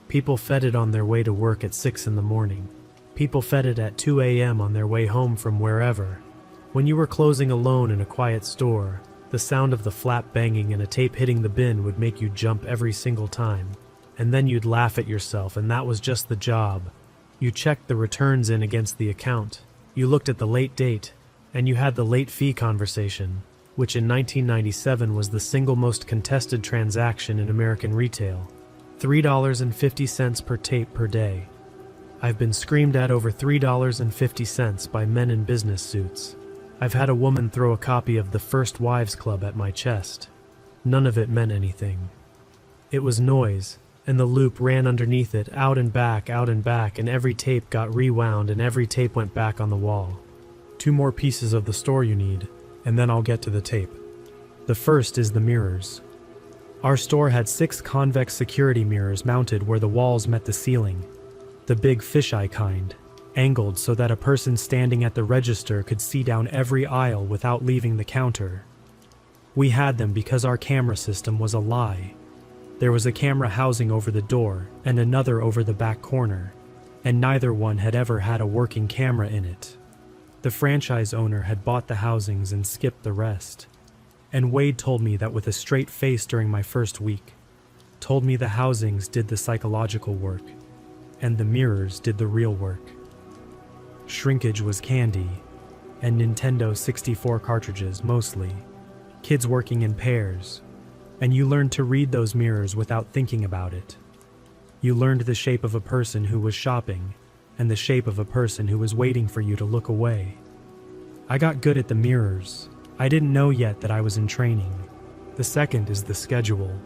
People fed it on their way to work at 6 in the morning. People fed it at 2 a.m. on their way home from wherever. When you were closing alone in a quiet store, the sound of the flap banging and a tape hitting the bin would make you jump every single time. And then you'd laugh at yourself, and that was just the job. You checked the returns in against the account. You looked at the late date, and you had the late fee conversation, which in 1997 was the single most contested transaction in American retail. $3.50 per tape per day. I've been screamed at over $3.50 by men in business suits. I've had a woman throw a copy of The First Wives Club at my chest. None of it meant anything. It was noise, and the loop ran underneath it, out and back, and every tape got rewound and every tape went back on the wall. 2 more pieces of the store you need, and then I'll get to the tape. The first is the mirrors. Our store had 6 convex security mirrors mounted where the walls met the ceiling. The big fisheye kind, angled so that a person standing at the register could see down every aisle without leaving the counter. We had them because our camera system was a lie. There was a camera housing over the door and another over the back corner, and neither one had ever had a working camera in it. The franchise owner had bought the housings and skipped the rest. And Wade told me that with a straight face during my first week. Told me the housings did the psychological work, and the mirrors did the real work. Shrinkage was candy, and Nintendo 64 cartridges mostly. Kids working in pairs, and you learned to read those mirrors without thinking about it. You learned the shape of a person who was shopping, and the shape of a person who was waiting for you to look away. I got good at the mirrors. I didn't know yet that I was in training. The second is the schedule.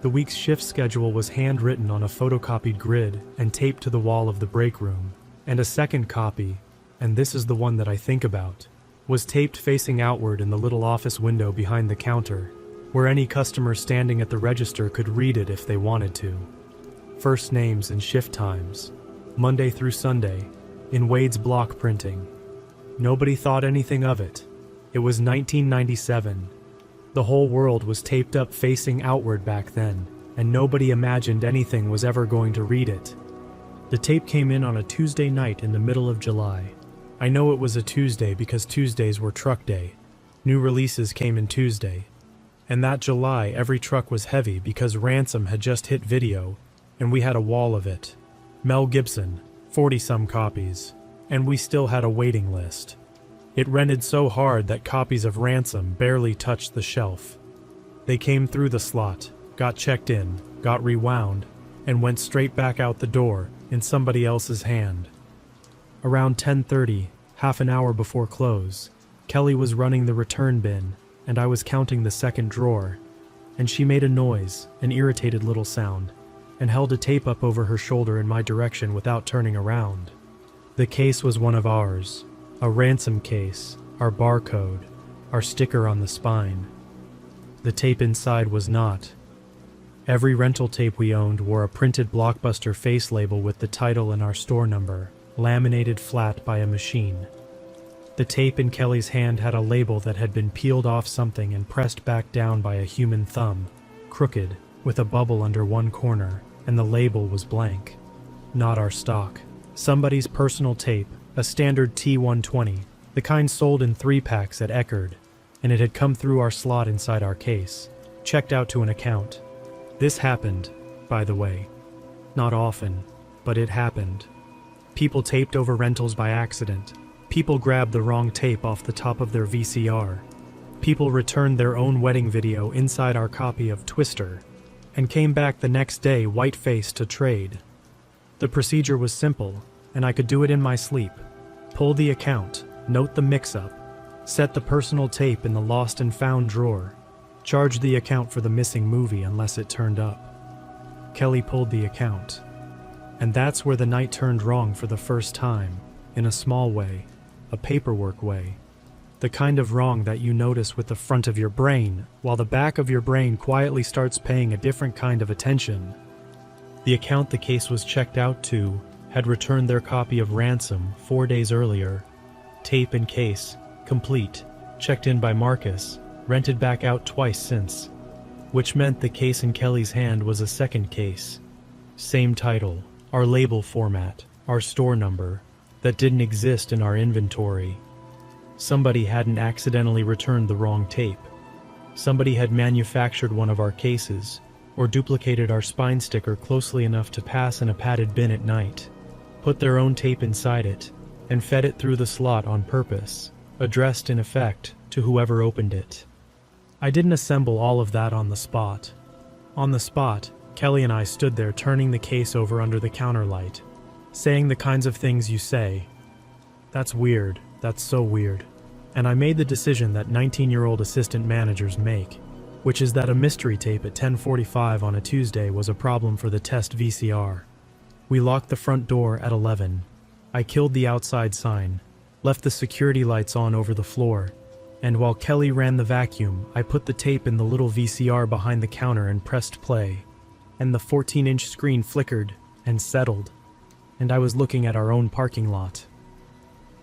The week's shift schedule was handwritten on a photocopied grid and taped to the wall of the break room. And a second copy, and this is the one that I think about, was taped facing outward in the little office window behind the counter, where any customer standing at the register could read it if they wanted to. First names and shift times, Monday through Sunday, in Wade's block printing. Nobody thought anything of it. It was 1997. The whole world was taped up facing outward back then, and nobody imagined anything was ever going to read it. The tape came in on a Tuesday night in the middle of July. I know it was a Tuesday because Tuesdays were truck day. New releases came in Tuesday. And that July, every truck was heavy because Ransom had just hit video, and we had a wall of it. Mel Gibson, 40-some copies, and we still had a waiting list. It rented so hard that copies of Ransom barely touched the shelf. They came through the slot, got checked in, got rewound, and went straight back out the door in somebody else's hand. Around 10:30, half an hour before close, Kelly was running the return bin, and I was counting the second drawer, and she made a noise, an irritated little sound, and held a tape up over her shoulder in my direction without turning around. The case was one of ours, a Ransom case, our barcode, our sticker on the spine. The tape inside was not. Every rental tape we owned wore a printed Blockbuster face label with the title and our store number, laminated flat by a machine. The tape in Kelly's hand had a label that had been peeled off something and pressed back down by a human thumb, crooked, with a bubble under one corner, and the label was blank. Not our stock. Somebody's personal tape, a standard T120, the kind sold in 3-packs at Eckerd, and it had come through our slot inside our case, checked out to an account. This happened, by the way. Not often, but it happened. People taped over rentals by accident. People grabbed the wrong tape off the top of their VCR. People returned their own wedding video inside our copy of Twister, and came back the next day white-faced to trade. The procedure was simple, and I could do it in my sleep. Pull the account, note the mix-up, set the personal tape in the lost and found drawer, charge the account for the missing movie unless it turned up. Kelly pulled the account. And that's where the night turned wrong for the first time, in a small way. A paperwork way. The kind of wrong that you notice with the front of your brain, while the back of your brain quietly starts paying a different kind of attention. The account the case was checked out to had returned their copy of Ransom 4 days earlier. Tape and case, complete, checked in by Marcus, rented back out twice since. Which meant the case in Kelly's hand was a second case. Same title, our label format, our store number, that didn't exist in our inventory. Somebody hadn't accidentally returned the wrong tape. Somebody had manufactured one of our cases, or duplicated our spine sticker closely enough to pass in a padded bin at night, put their own tape inside it, and fed it through the slot on purpose, addressed in effect to whoever opened it. I didn't assemble all of that on the spot. On the spot, Kelly and I stood there turning the case over under the counter light, saying the kinds of things you say. That's weird, that's so weird. And I made the decision that 19-year-old assistant managers make, which is that a mystery tape at 10:45 on a Tuesday was a problem for the test VCR. We locked the front door at 11. I killed the outside sign, left the security lights on over the floor, and while Kelly ran the vacuum, I put the tape in the little VCR behind the counter and pressed play, and the 14-inch screen flickered and settled, and I was looking at our own parking lot.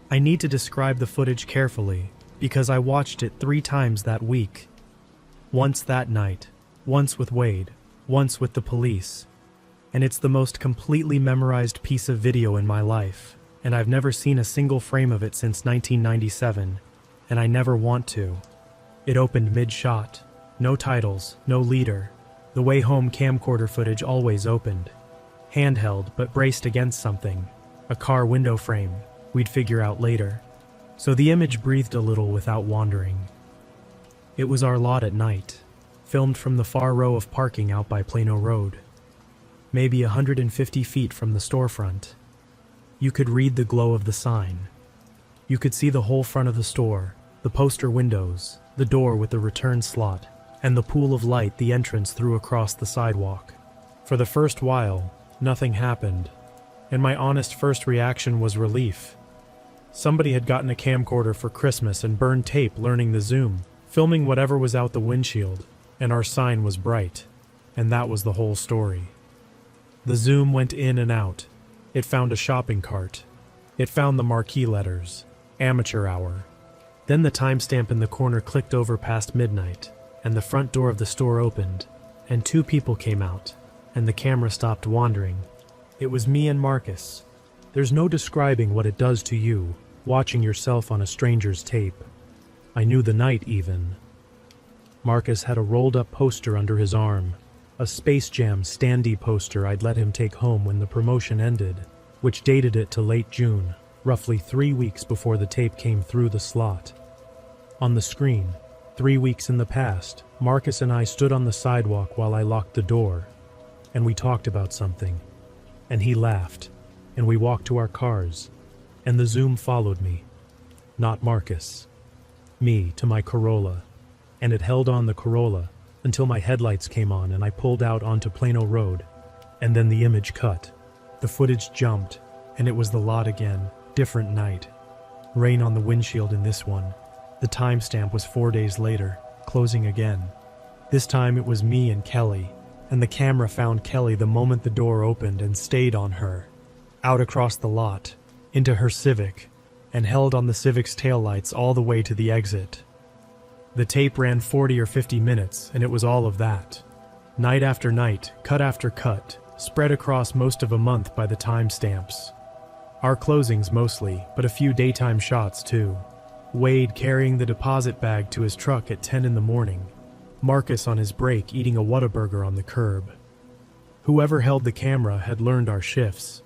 I need to describe the footage carefully, because I watched it 3 times that week. Once that night, once with Wade, once with the police. And it's the most completely memorized piece of video in my life, and I've never seen a single frame of it since 1997, and I never want to. It opened mid-shot. No titles, no leader. The way home camcorder footage always opened. Handheld, but braced against something. A car window frame. We'd figure out later. So the image breathed a little without wandering. It was our lot at night, filmed from the far row of parking out by Plano Road. Maybe 150 feet from the storefront. You could read the glow of the sign. You could see the whole front of the store, the poster windows, the door with the return slot, and the pool of light the entrance threw across the sidewalk. For the first while, nothing happened, and my honest first reaction was relief. Somebody had gotten a camcorder for Christmas and burned tape learning the zoom, filming whatever was out the windshield, and our sign was bright, and that was the whole story. The zoom went in and out. It found a shopping cart. It found the marquee letters, Amateur Hour. Then the timestamp in the corner clicked over past midnight, and the front door of the store opened, and 2 people came out, and the camera stopped wandering. It was me and Marcus. There's no describing what it does to you, watching yourself on a stranger's tape. I knew the night even. Marcus had a rolled-up poster under his arm, a Space Jam standee poster I'd let him take home when the promotion ended, which dated it to late June, roughly 3 weeks before the tape came through the slot. On the screen, 3 weeks in the past, Marcus and I stood on the sidewalk while I locked the door, and we talked about something, and he laughed, and we walked to our cars, and the Zoom followed me. Not Marcus. Me to my Corolla, and it held on the Corolla until my headlights came on and I pulled out onto Plano Road, and then the image cut. The footage jumped, and it was the lot again, different night. Rain on the windshield in this one. The timestamp was 4 days later, closing again. This time it was me and Kelly, and the camera found Kelly the moment the door opened and stayed on her. Out across the lot, into her Civic, and held on the Civic's taillights all the way to the exit. The tape ran 40 or 50 minutes, and it was all of that. Night after night, cut after cut, spread across most of a month by the timestamps. Our closings mostly, but a few daytime shots too. Wade carrying the deposit bag to his truck at 10 in the morning. Marcus on his break eating a Whataburger on the curb. Whoever held the camera had learned our shifts.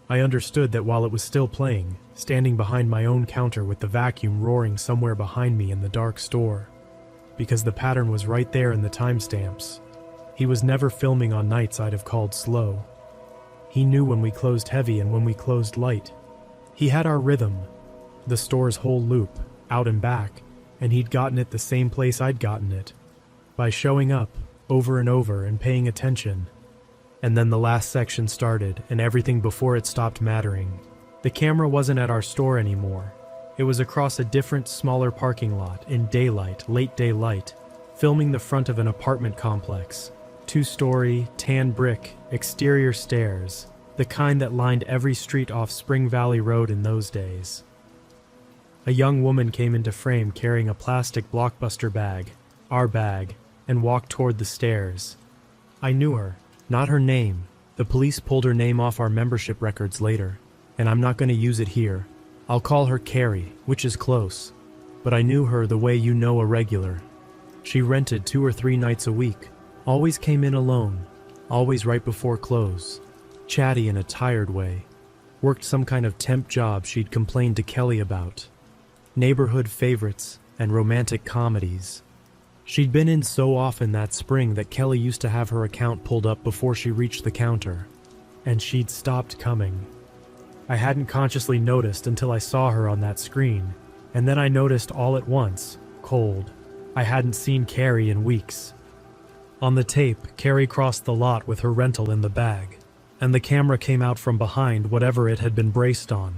I understood that while it was still playing, standing behind my own counter with the vacuum roaring somewhere behind me in the dark store, because the pattern was right there in the timestamps. He was never filming on nights I'd have called slow. He knew when we closed heavy and when we closed light. He had our rhythm, the store's whole loop, out and back, and he'd gotten it the same place I'd gotten it, by showing up, over and over, and paying attention. And then the last section started, and everything before it stopped mattering. The camera wasn't at our store anymore. It was across a different, smaller parking lot, in daylight, late daylight, filming the front of an apartment complex. 2-story, tan brick, exterior stairs, the kind that lined every street off Spring Valley Road in those days. A young woman came into frame carrying a plastic Blockbuster bag, our bag, and walked toward the stairs. I knew her, not her name. The police pulled her name off our membership records later, and I'm not going to use it here. I'll call her Carrie, which is close, but I knew her the way you know a regular. She rented 2 or 3 nights a week, always came in alone, always right before close, chatty in a tired way, worked some kind of temp job she'd complained to Kelly about, neighborhood favorites and romantic comedies. She'd been in so often that spring that Kelly used to have her account pulled up before she reached the counter, and she'd stopped coming. I hadn't consciously noticed until I saw her on that screen, and then I noticed all at once, cold. I hadn't seen Carrie in weeks. On the tape, Carrie crossed the lot with her rental in the bag, and the camera came out from behind whatever it had been braced on,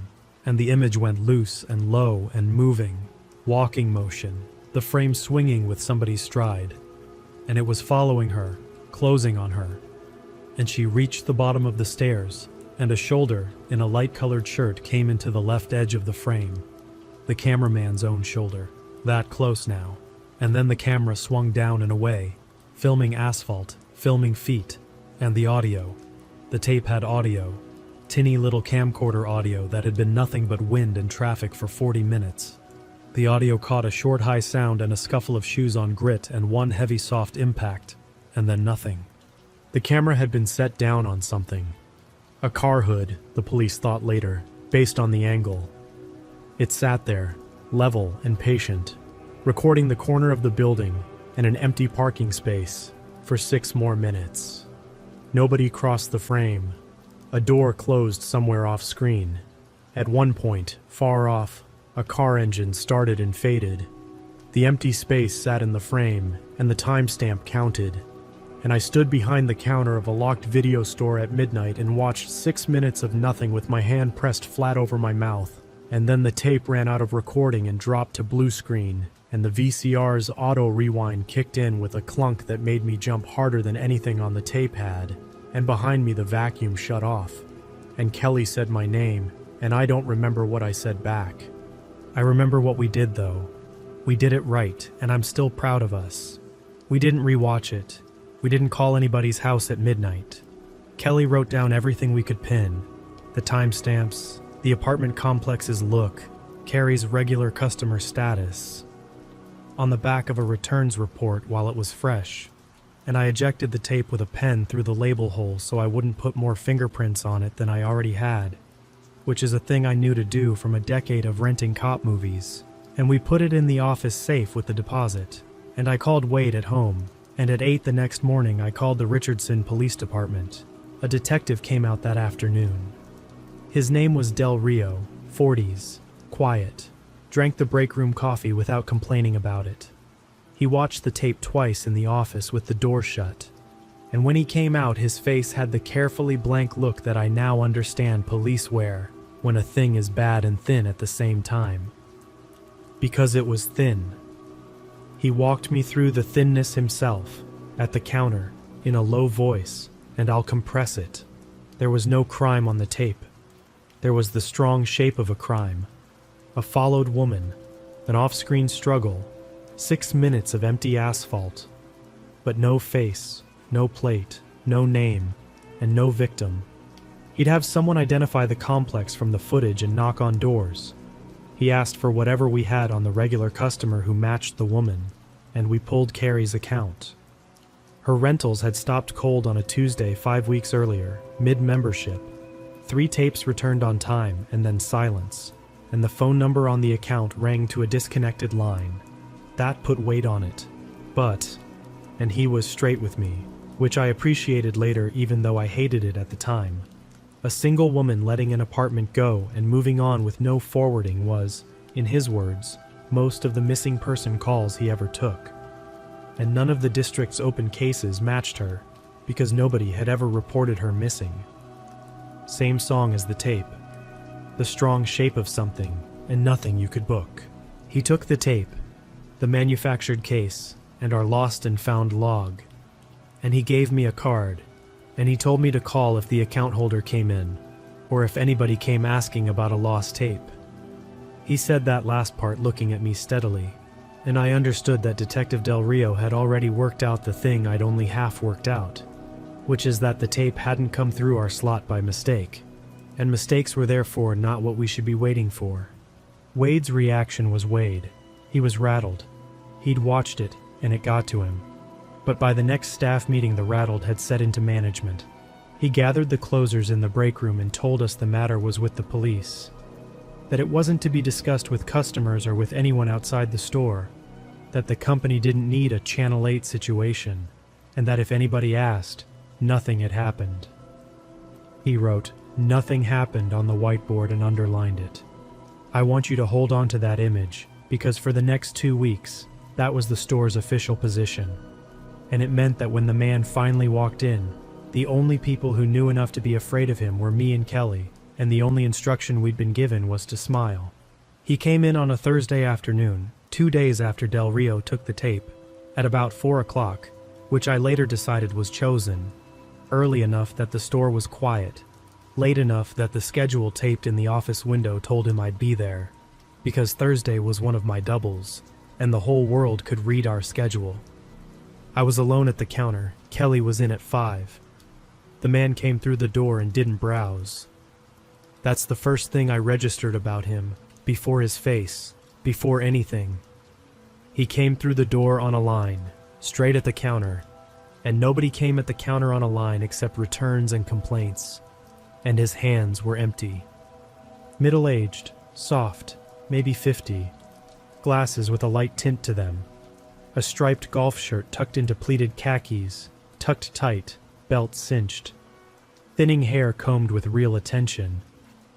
and the image went loose and low and moving, walking motion, the frame swinging with somebody's stride, and it was following her, closing on her, and she reached the bottom of the stairs, and a shoulder in a light-colored shirt came into the left edge of the frame, the cameraman's own shoulder, that close now, and then the camera swung down and away, filming asphalt, filming feet, and the audio. The tape had audio, tinny little camcorder audio that had been nothing but wind and traffic for 40 minutes. The audio caught a short high sound and a scuffle of shoes on grit and one heavy soft impact, and then nothing. The camera had been set down on something. A car hood, the police thought later, based on the angle. It sat there, level and patient, recording the corner of the building and an empty parking space for 6 more minutes. Nobody crossed the frame. A door closed somewhere off screen. At one point, far off, a car engine started and faded. The empty space sat in the frame, and the timestamp counted. And I stood behind the counter of a locked video store at midnight and watched 6 minutes of nothing with my hand pressed flat over my mouth. And then the tape ran out of recording and dropped to blue screen, and the VCR's auto rewind kicked in with a clunk that made me jump harder than anything on the tape had. And behind me the vacuum shut off, and Kelly said my name, and I don't remember what I said back. I remember what we did though. We did it right, and I'm still proud of us. We didn't rewatch it. We didn't call anybody's house at midnight. Kelly wrote down everything we could pin. The timestamps, the apartment complex's look, Carrie's regular customer status. On the back of a returns report while it was fresh, and I ejected the tape with a pen through the label hole so I wouldn't put more fingerprints on it than I already had, which is a thing I knew to do from a decade of renting cop movies. And we put it in the office safe with the deposit, and I called Wade at home, and at 8 the next morning I called the Richardson Police Department. A detective came out that afternoon. His name was Del Rio, 40s, quiet, drank the break room coffee without complaining about it. He watched the tape twice in the office with the door shut, and when he came out his face had the carefully blank look that I now understand police wear when a thing is bad and thin at the same time. Because it was thin. He walked me through the thinness himself, at the counter, in a low voice, and I'll compress it. There was no crime on the tape. There was the strong shape of a crime. A followed woman, an off-screen struggle, 6 minutes of empty asphalt. But no face, no plate, no name, and no victim. He'd have someone identify the complex from the footage and knock on doors. He asked for whatever we had on the regular customer who matched the woman, and we pulled Carrie's account. Her rentals had stopped cold on a Tuesday 5 weeks earlier, mid-membership. 3 tapes returned on time, and then silence, and the phone number on the account rang to a disconnected line. That put weight on it. But, and he was straight with me, which I appreciated later even though I hated it at the time. A single woman letting an apartment go and moving on with no forwarding was, in his words, most of the missing person calls he ever took. And none of the district's open cases matched her, because nobody had ever reported her missing. Same song as the tape. The strong shape of something, and nothing you could book. He took the tape, the manufactured case, and our lost and found log. And he gave me a card, and he told me to call if the account holder came in, or if anybody came asking about a lost tape. He said that last part looking at me steadily, and I understood that Detective Del Rio had already worked out the thing I'd only half worked out, which is that the tape hadn't come through our slot by mistake, and mistakes were therefore not what we should be waiting for. Wade's reaction was Wade. He was rattled. He'd watched it, and it got to him. But by the next staff meeting the rattled had set into management. He gathered the closers in the break room and told us the matter was with the police. That it wasn't to be discussed with customers or with anyone outside the store. That the company didn't need a Channel 8 situation. And that if anybody asked, nothing had happened. He wrote, "Nothing happened" on the whiteboard and underlined it. I want you to hold on to that image, because for the next 2 weeks, that was the store's official position. And it meant that when the man finally walked in, the only people who knew enough to be afraid of him were me and Kelly, and the only instruction we'd been given was to smile. He came in on a Thursday afternoon, 2 days after Del Rio took the tape, at about 4 o'clock, which I later decided was chosen, early enough that the store was quiet, late enough that the schedule taped in the office window told him I'd be there, because Thursday was one of my doubles, and the whole world could read our schedule. I was alone at the counter. Kelly was in at 5. The man came through the door and didn't browse. That's the first thing I registered about him, before his face, before anything. He came through the door on a line, straight at the counter, and nobody came at the counter on a line except returns and complaints, and his hands were empty. Middle-aged, soft, maybe 50, glasses with a light tint to them, a striped golf shirt tucked into pleated khakis, tucked tight, belt cinched, thinning hair combed with real attention.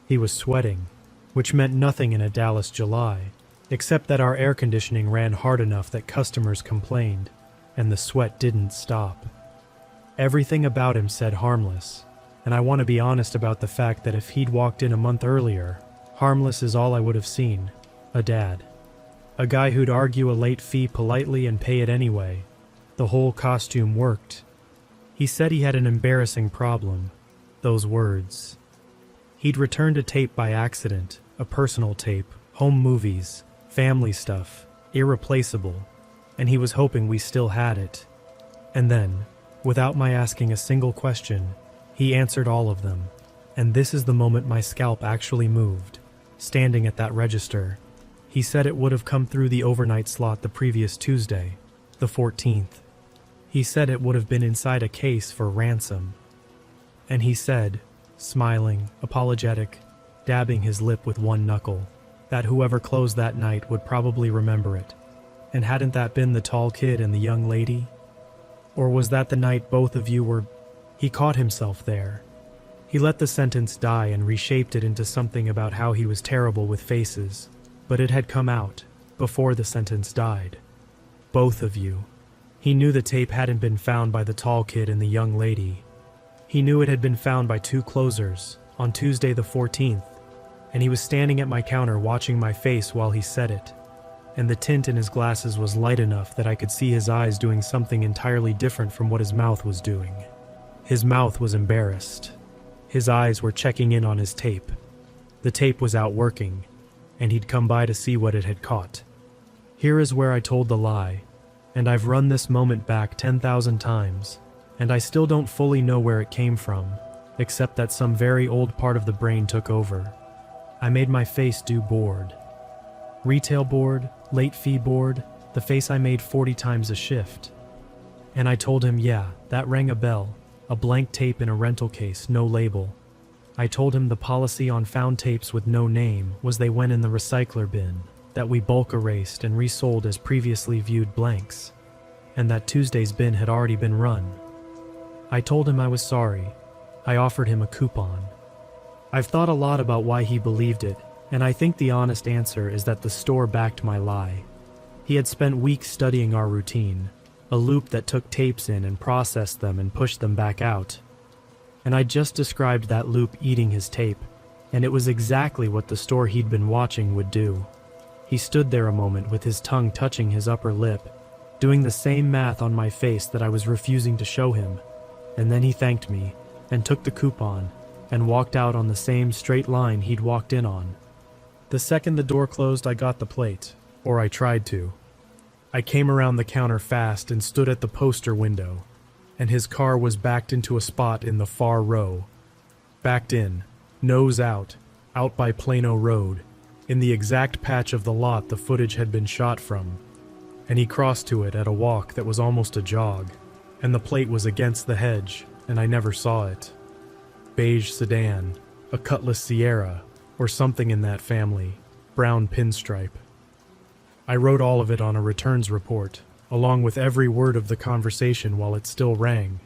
He was sweating, which meant nothing in a Dallas July, except that our air conditioning ran hard enough that customers complained, and the sweat didn't stop. Everything about him said harmless, and I want to be honest about the fact that if he'd walked in a month earlier, harmless is all I would have seen. A dad. A guy who'd argue a late fee politely and pay it anyway. The whole costume worked. He said he had an embarrassing problem. Those words. He'd returned a tape by accident, a personal tape, home movies, family stuff, irreplaceable, and he was hoping we still had it. And then, without my asking a single question, he answered all of them. And this is the moment my scalp actually moved, standing at that register. He said it would have come through the overnight slot the previous Tuesday, the 14th. He said it would have been inside a case for ransom. And he said, smiling, apologetic, dabbing his lip with one knuckle, that whoever closed that night would probably remember it. And hadn't that been the tall kid and the young lady? Or was that the night both of you were... He caught himself there. He let the sentence die and reshaped it into something about how he was terrible with faces, but it had come out, before the sentence died. Both of you. He knew the tape hadn't been found by the tall kid and the young lady. He knew it had been found by two closers, on Tuesday the 14th, and he was standing at my counter watching my face while he said it. And the tint in his glasses was light enough that I could see his eyes doing something entirely different from what his mouth was doing. His mouth was embarrassed. His eyes were checking in on his tape. The tape was out working, and he'd come by to see what it had caught. Here is where I told the lie, and I've run this moment back 10,000 times, and I still don't fully know where it came from, except that some very old part of the brain took over. I made my face do bored. Retail board, late fee board, the face I made 40 times a shift. And I told him, yeah, that rang a bell. A blank tape in a rental case, no label. I told him the policy on found tapes with no name was they went in the recycler bin, that we bulk erased and resold as previously viewed blanks, and that Tuesday's bin had already been run. I told him I was sorry. I offered him a coupon. I've thought a lot about why he believed it, and I think the honest answer is that the store backed my lie. He had spent weeks studying our routine, a loop that took tapes in and processed them and pushed them back out. And I just described that loop eating his tape, and it was exactly what the store he'd been watching would do. He stood there a moment with his tongue touching his upper lip, doing the same math on my face that I was refusing to show him, and then he thanked me, and took the coupon, and walked out on the same straight line he'd walked in on. The second the door closed, I got the plate, or I tried to. I came around the counter fast and stood at the poster window, and his car was backed into a spot in the far row. Backed in, nose out by Plano Road, in the exact patch of the lot the footage had been shot from, and he crossed to it at a walk that was almost a jog, and the plate was against the hedge, and I never saw it. Beige sedan, a Cutlass Sierra, or something in that family, brown pinstripe. I wrote all of it on a returns report, along with every word of the conversation while it still rang,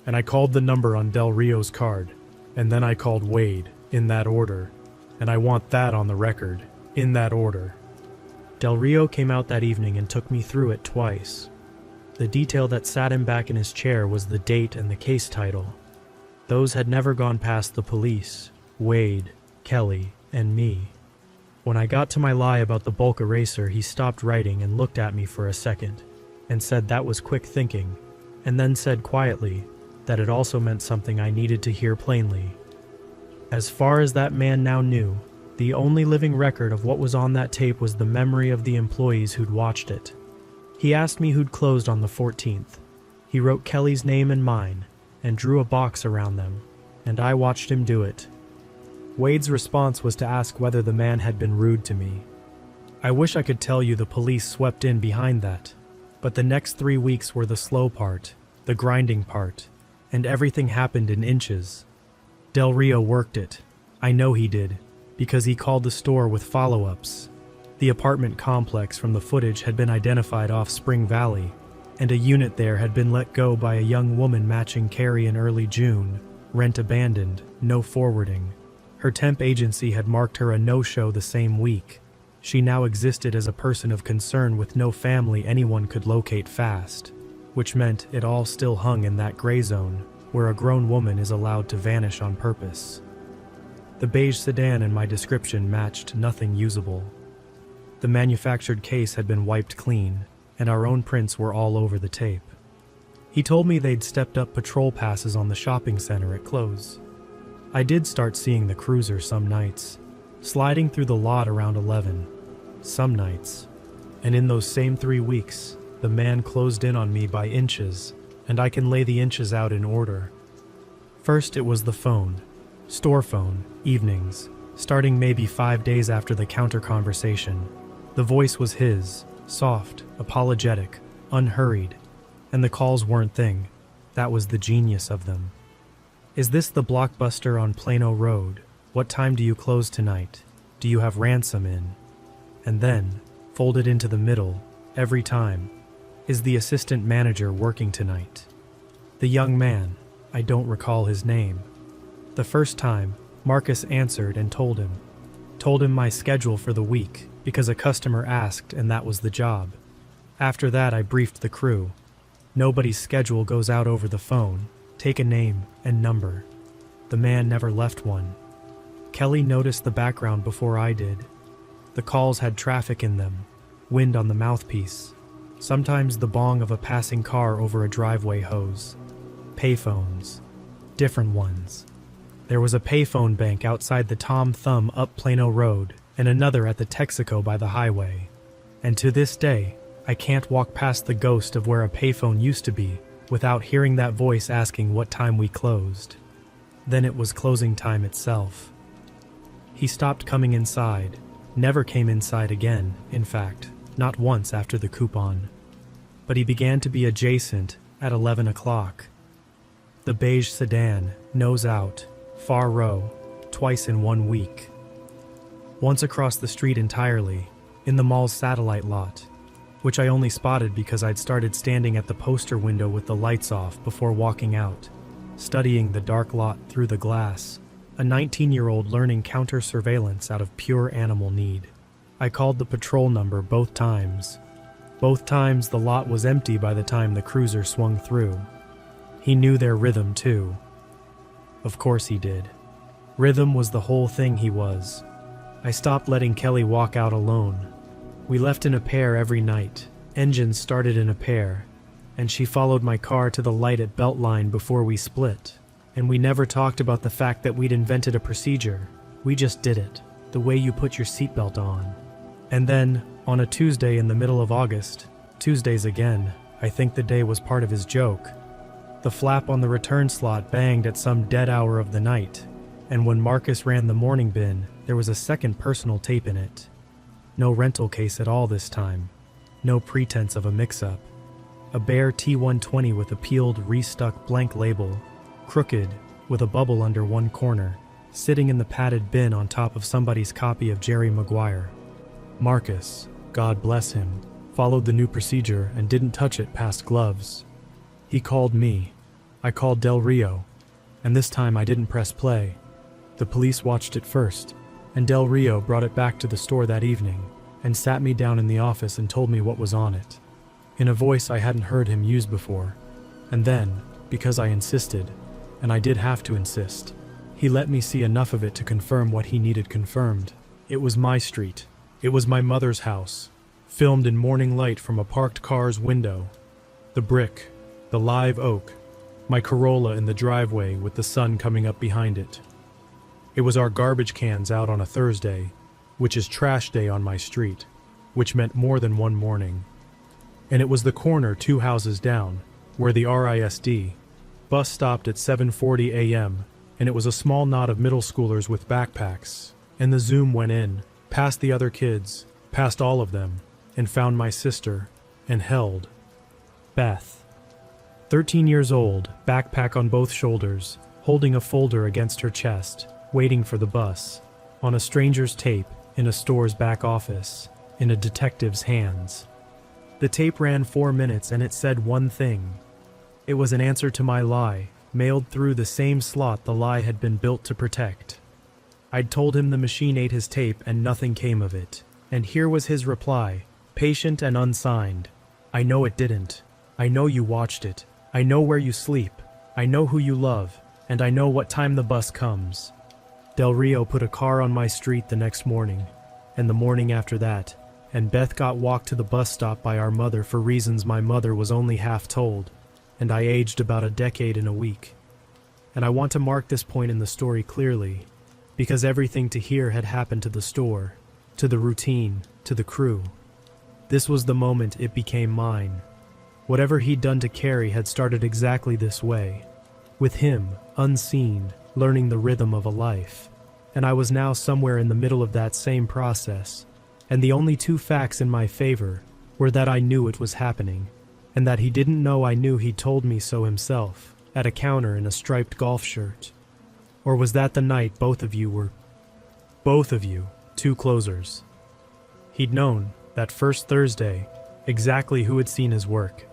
and I called the number on Del Rio's card, and then I called Wade, in that order, and I want that on the record, in that order. Del Rio came out that evening and took me through it twice. The detail that sat him back in his chair was the date and the case title. Those had never gone past the police, Wade, Kelly, and me. When I got to my lie about the bulk eraser, he stopped writing and looked at me for a second, and said that was quick thinking, and then said quietly that it also meant something I needed to hear plainly. As far as that man now knew, the only living record of what was on that tape was the memory of the employees who'd watched it. He asked me who'd closed on the 14th. He wrote Kelly's name and mine, and drew a box around them, and I watched him do it. Wade's response was to ask whether the man had been rude to me. I wish I could tell you the police swept in behind that, but the next 3 weeks were the slow part, the grinding part, and everything happened in inches. Del Rio worked it. I know he did, because he called the store with follow-ups. The apartment complex from the footage had been identified off Spring Valley, and a unit there had been let go by a young woman matching Carrie in early June, rent abandoned, no forwarding. Her temp agency had marked her a no-show the same week. She now existed as a person of concern with no family anyone could locate fast, which meant it all still hung in that gray zone where a grown woman is allowed to vanish on purpose. The beige sedan in my description matched nothing usable. The manufactured case had been wiped clean, and our own prints were all over the tape. He told me they'd stepped up patrol passes on the shopping center at close. I did start seeing the cruiser some nights, sliding through the lot around 11, some nights. And in those same 3 weeks, the man closed in on me by inches, and I can lay the inches out in order. First it was the phone, store phone, evenings, starting maybe 5 days after the counter conversation. The voice was his, soft, apologetic, unhurried, and the calls weren't thing. That was the genius of them. Is this the Blockbuster on Plano Road? What time do you close tonight? Do you have ransom in? And then, folded into the middle, every time, is the assistant manager working tonight? The young man, I don't recall his name. The first time, Marcus answered and told him my schedule for the week because a customer asked and that was the job. After that I briefed the crew. Nobody's schedule goes out over the phone. Take a name and number. The man never left one. Kelly noticed the background before I did. The calls had traffic in them, wind on the mouthpiece, sometimes the bong of a passing car over a driveway hose. Payphones. Different ones. There was a payphone bank outside the Tom Thumb up Plano Road and another at the Texaco by the highway. And to this day, I can't walk past the ghost of where a payphone used to be without hearing that voice asking what time we closed. Then it was closing time itself. He stopped coming inside, never came inside again, in fact, not once after the coupon. But he began to be adjacent at 11 o'clock. The beige sedan, nose out, far row, twice in 1 week. Once across the street entirely, in the mall's satellite lot, which I only spotted because I'd started standing at the poster window with the lights off before walking out, studying the dark lot through the glass, a 19-year-old learning counter-surveillance out of pure animal need. I called the patrol number both times. Both times the lot was empty by the time the cruiser swung through. He knew their rhythm too. Of course he did. Rhythm was the whole thing he was. I stopped letting Kelly walk out alone. We left in a pair every night. Engines started in a pair, and she followed my car to the light at Beltline before we split. And we never talked about the fact that we'd invented a procedure. We just did it, the way you put your seatbelt on. And then, on a Tuesday in the middle of August, Tuesdays again, I think the day was part of his joke, the flap on the return slot banged at some dead hour of the night, and when Marcus ran the morning bin, there was a second personal tape in it. No rental case at all this time. No pretense of a mix-up. A bare T120 with a peeled, restuck blank label, crooked, with a bubble under one corner, sitting in the padded bin on top of somebody's copy of Jerry Maguire. Marcus, God bless him, followed the new procedure and didn't touch it past gloves. He called me. I called Del Rio, and this time I didn't press play. The police watched it first, and Del Rio brought it back to the store that evening and sat me down in the office and told me what was on it, in a voice I hadn't heard him use before. And then, because I insisted, and I did have to insist, he let me see enough of it to confirm what he needed confirmed. It was my street. It was my mother's house, filmed in morning light from a parked car's window. The brick, the live oak, my Corolla in the driveway with the sun coming up behind it. It was our garbage cans out on a Thursday, which is trash day on my street, which meant more than one morning. And it was the corner 2 houses down, where the RISD bus stopped at 7:40 a.m., and it was a small knot of middle schoolers with backpacks, and the Zoom went in, past the other kids, past all of them, and found my sister, and held Beth. 13 years old, backpack on both shoulders, holding a folder against her chest, waiting for the bus, on a stranger's tape, in a store's back office, in a detective's hands. The tape ran 4 minutes and it said one thing. It was an answer to my lie, mailed through the same slot the lie had been built to protect. I'd told him the machine ate his tape and nothing came of it. And here was his reply, patient and unsigned. I know it didn't. I know you watched it. I know where you sleep. I know who you love. And I know what time the bus comes. Del Rio put a car on my street the next morning, and the morning after that, and Beth got walked to the bus stop by our mother for reasons my mother was only half told, and I aged about a decade in a week. And I want to mark this point in the story clearly, because everything to here had happened to the store, to the routine, to the crew. This was the moment it became mine. Whatever he'd done to Carrie had started exactly this way, with him, unseen, learning the rhythm of a life. And I was now somewhere in the middle of that same process, and the only two facts in my favor were that I knew it was happening, and that he didn't know I knew he'd told me so himself, at a counter in a striped golf shirt. Or was that the night both of you, two closers? He'd known, that first Thursday, exactly who had seen his work.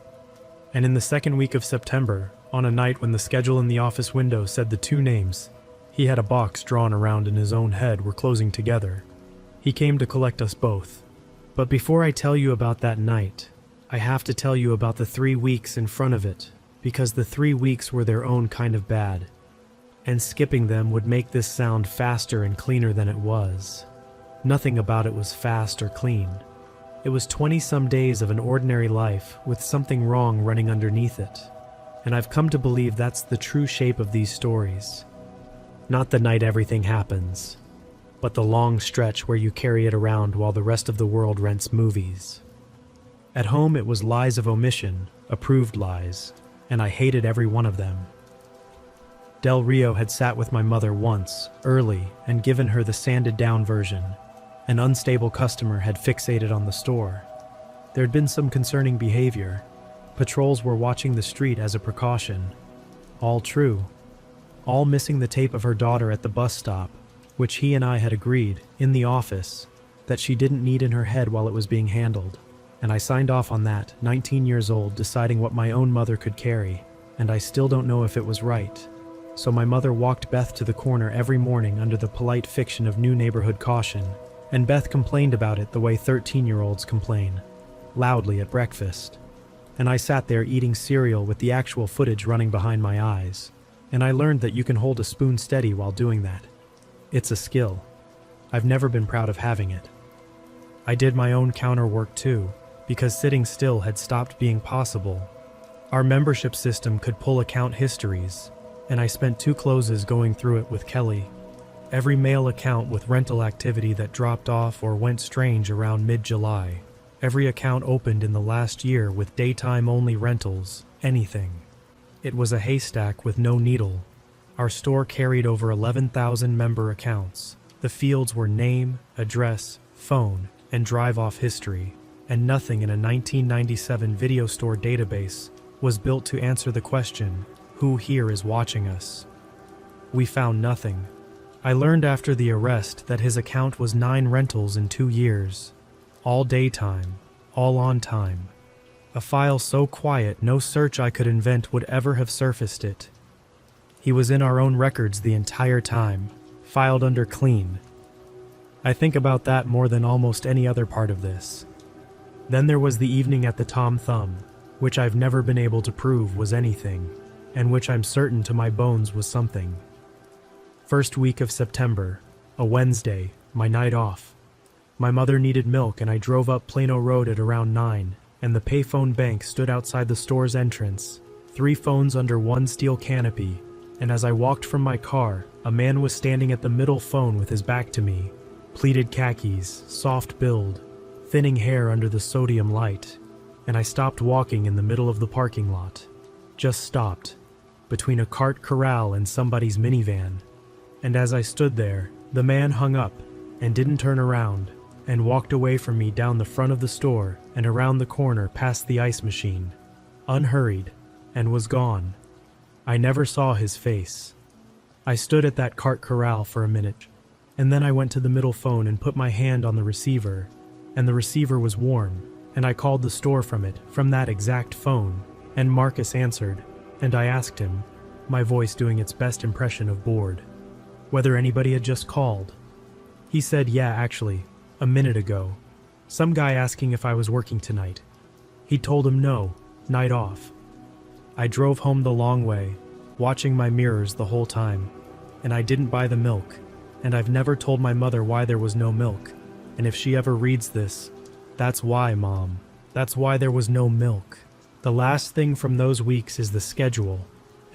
And in the second week of September, on a night when the schedule in the office window said the two names he had a box drawn around in his own head were closing together, he came to collect us both. But before I tell you about that night, I have to tell you about the 3 weeks in front of it, because the 3 weeks were their own kind of bad. And skipping them would make this sound faster and cleaner than it was. Nothing about it was fast or clean. It was 20-some days of an ordinary life with something wrong running underneath it. And I've come to believe that's the true shape of these stories. Not the night everything happens, but the long stretch where you carry it around while the rest of the world rents movies. At home it was lies of omission, approved lies, and I hated every one of them. Del Rio had sat with my mother once, early, and given her the sanded-down version. An unstable customer had fixated on the store. There had been some concerning behavior. Patrols were watching the street as a precaution. All true. All missing the tape of her daughter at the bus stop, which he and I had agreed, in the office, that she didn't need in her head while it was being handled. And I signed off on that, 19 years old, deciding what my own mother could carry, and I still don't know if it was right. So my mother walked Beth to the corner every morning under the polite fiction of new neighborhood caution, and Beth complained about it the way 13-year-olds complain, loudly at breakfast. And I sat there eating cereal with the actual footage running behind my eyes, and I learned that you can hold a spoon steady while doing that. It's a skill. I've never been proud of having it. I did my own counter work too, because sitting still had stopped being possible. Our membership system could pull account histories, and I spent 2 closes going through it with Kelly. Every mail account with rental activity that dropped off or went strange around mid-July. Every account opened in the last year with daytime-only rentals, anything. It was a haystack with no needle. Our store carried over 11,000 member accounts. The fields were name, address, phone, and drive-off history, and nothing in a 1997 video store database was built to answer the question, who here is watching us? We found nothing. I learned after the arrest that his account was 9 rentals in 2 years. All daytime, all on time. A file so quiet no search I could invent would ever have surfaced it. He was in our own records the entire time, filed under clean. I think about that more than almost any other part of this. Then there was the evening at the Tom Thumb, which I've never been able to prove was anything, and which I'm certain to my bones was something. First week of September, a Wednesday, my night off. My mother needed milk and I drove up Plano Road at around 9, and the payphone bank stood outside the store's entrance, 3 phones under one steel canopy, and as I walked from my car, a man was standing at the middle phone with his back to me, pleated khakis, soft build, thinning hair under the sodium light, and I stopped walking in the middle of the parking lot. Just stopped, between a cart corral and somebody's minivan. And as I stood there, the man hung up and didn't turn around, and walked away from me down the front of the store and around the corner past the ice machine, unhurried, and was gone. I never saw his face. I stood at that cart corral for a minute, and then I went to the middle phone and put my hand on the receiver, and the receiver was warm, and I called the store from it, from that exact phone, and Marcus answered, and I asked him, my voice doing its best impression of bored, whether anybody had just called. He said, yeah, actually, a minute ago. Some guy asking if I was working tonight. He told him no, night off. I drove home the long way, watching my mirrors the whole time, and I didn't buy the milk, and I've never told my mother why there was no milk, and if she ever reads this, that's why, Mom. That's why there was no milk. The last thing from those weeks is the schedule,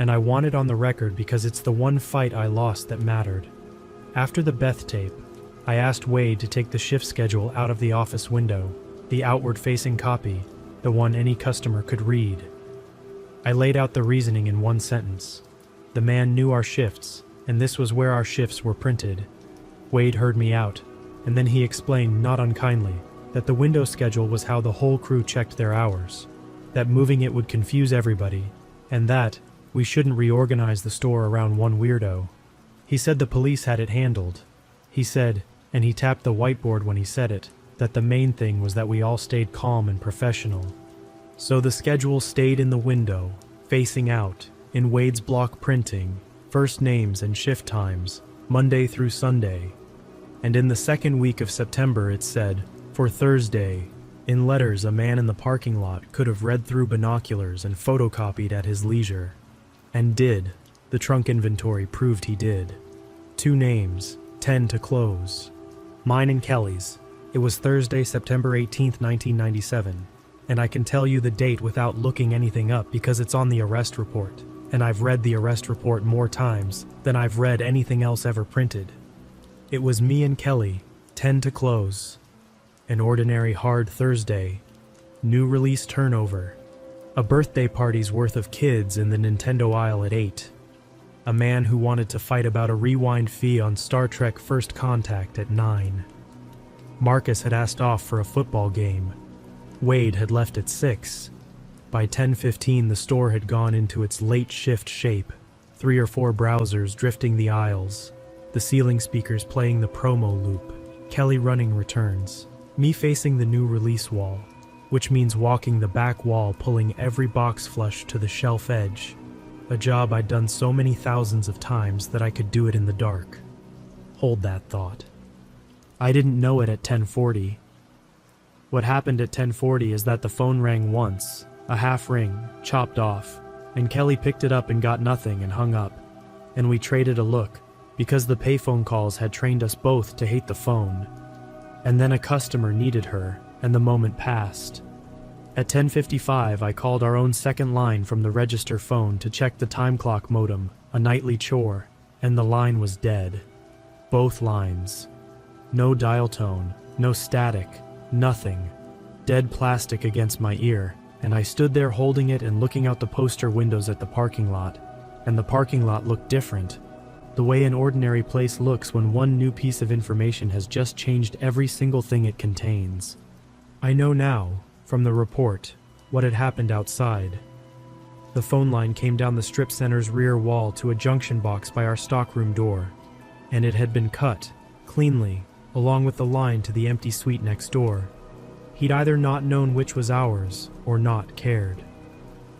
and I want it on the record because it's the one fight I lost that mattered. After the Beth tape, I asked Wade to take the shift schedule out of the office window, the outward-facing copy, the one any customer could read. I laid out the reasoning in one sentence. The man knew our shifts, and this was where our shifts were printed. Wade heard me out, and then he explained, not unkindly, that the window schedule was how the whole crew checked their hours, that moving it would confuse everybody, and that we shouldn't reorganize the store around one weirdo. He said the police had it handled. He said, and he tapped the whiteboard when he said it, that the main thing was that we all stayed calm and professional. So the schedule stayed in the window, facing out, in Wade's block printing, first names and shift times, Monday through Sunday. And in the second week of September it said, for Thursday, in letters a man in the parking lot could have read through binoculars and photocopied at his leisure. And did. The trunk inventory proved he did. 2 names, 10 to close. Mine and Kelly's. It was Thursday, September 18th, 1997. And I can tell you the date without looking anything up because it's on the arrest report. And I've read the arrest report more times than I've read anything else ever printed. It was me and Kelly, 10 to close. An ordinary hard Thursday. New release turnover. A birthday party's worth of kids in the Nintendo aisle at 8. A man who wanted to fight about a rewind fee on Star Trek First Contact at 9. Marcus had asked off for a football game. Wade had left at 6. By 10:15 the store had gone into its late shift shape, 3 or 4 browsers drifting the aisles, the ceiling speakers playing the promo loop, Kelly running returns, me facing the new release wall, which means walking the back wall pulling every box flush to the shelf edge, a job I'd done so many thousands of times that I could do it in the dark. Hold that thought. I didn't know it at 10:40. What happened at 10:40 is that the phone rang once, a half ring, chopped off, and Kelly picked it up and got nothing and hung up, and we traded a look, because the payphone calls had trained us both to hate the phone. And then a customer needed her, and the moment passed. At 10:55 I called our own second line from the register phone to check the time clock modem, a nightly chore, and the line was dead. Both lines. No dial tone, no static, nothing. Dead plastic against my ear, and I stood there holding it and looking out the poster windows at the parking lot, and the parking lot looked different. The way an ordinary place looks when one new piece of information has just changed every single thing it contains. I know now, from the report, what had happened outside. The phone line came down the strip center's rear wall to a junction box by our stockroom door, and it had been cut, cleanly, along with the line to the empty suite next door. He'd either not known which was ours, or not cared.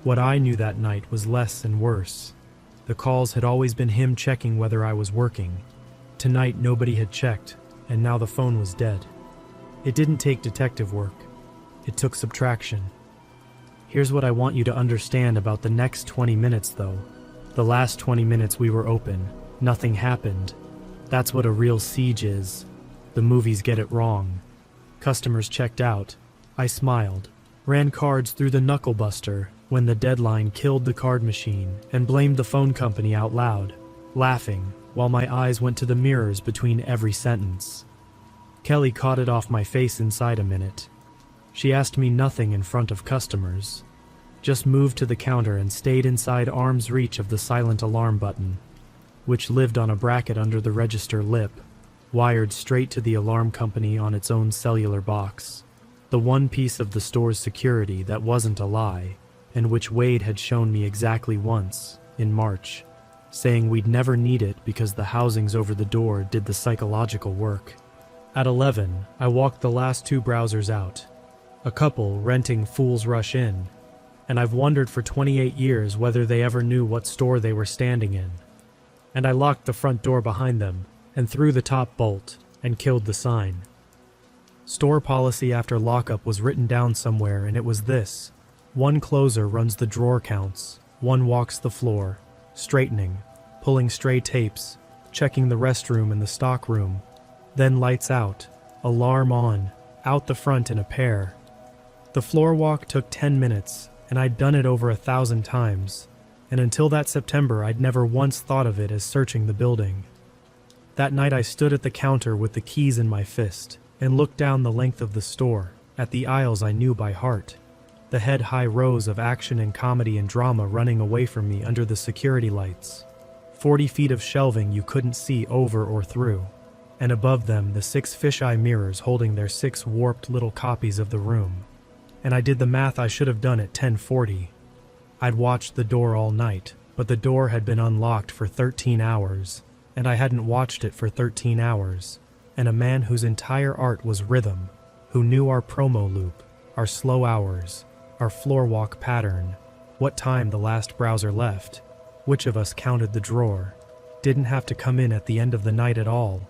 What I knew that night was less and worse. The calls had always been him checking whether I was working. Tonight nobody had checked, and now the phone was dead. It didn't take detective work. It took subtraction. Here's what I want you to understand about the next 20 minutes, though. The last 20 minutes we were open. Nothing happened. That's what a real siege is. The movies get it wrong. Customers checked out. I smiled, ran cards through the knuckle buster when the deadline killed the card machine, and blamed the phone company out loud, laughing while my eyes went to the mirrors between every sentence. Kelly caught it off my face inside a minute. She asked me nothing in front of customers, just moved to the counter and stayed inside arm's reach of the silent alarm button, which lived on a bracket under the register lip, wired straight to the alarm company on its own cellular box, the one piece of the store's security that wasn't a lie, and which Wade had shown me exactly once, in March, saying we'd never need it because the housings over the door did the psychological work. At 11, I walked the last 2 browsers out, a couple renting Fools Rush In, and I've wondered for 28 years whether they ever knew what store they were standing in. And I locked the front door behind them, and threw the top bolt, and killed the sign. Store policy after lockup was written down somewhere, and it was this: 1 closer runs the drawer counts, 1 walks the floor, straightening, pulling stray tapes, checking the restroom and the stock room, then lights out, alarm on, out the front in a pair. The floor walk took 10 minutes, and I'd done it over 1,000 times, and until that September I'd never once thought of it as searching the building. That night I stood at the counter with the keys in my fist and looked down the length of the store at the aisles I knew by heart, the head-high rows of action and comedy and drama running away from me under the security lights, 40 feet of shelving you couldn't see over or through, and above them the 6 fisheye mirrors holding their 6 warped little copies of the room. And I did the math I should have done at 10:40. I'd watched the door all night, but the door had been unlocked for 13 hours, and I hadn't watched it for 13 hours. And a man whose entire art was rhythm, who knew our promo loop, our slow hours, our floor walk pattern, what time the last browser left, which of us counted the drawer, didn't have to come in at the end of the night at all.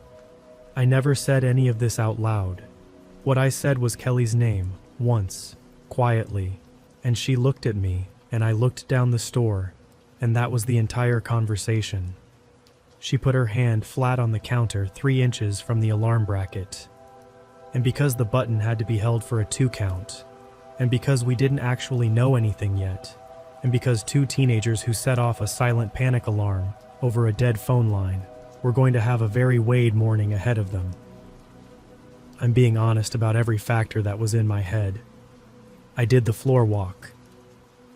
I never said any of this out loud. What I said was Kelly's name, once, quietly, and she looked at me, and I looked down the store, and that was the entire conversation. She put her hand flat on the counter 3 inches from the alarm bracket. And because the button had to be held for a 2 count, and because we didn't actually know anything yet, and because 2 teenagers who set off a silent panic alarm over a dead phone line were going to have a very Wade morning ahead of them. I'm being honest about every factor that was in my head. I did the floor walk.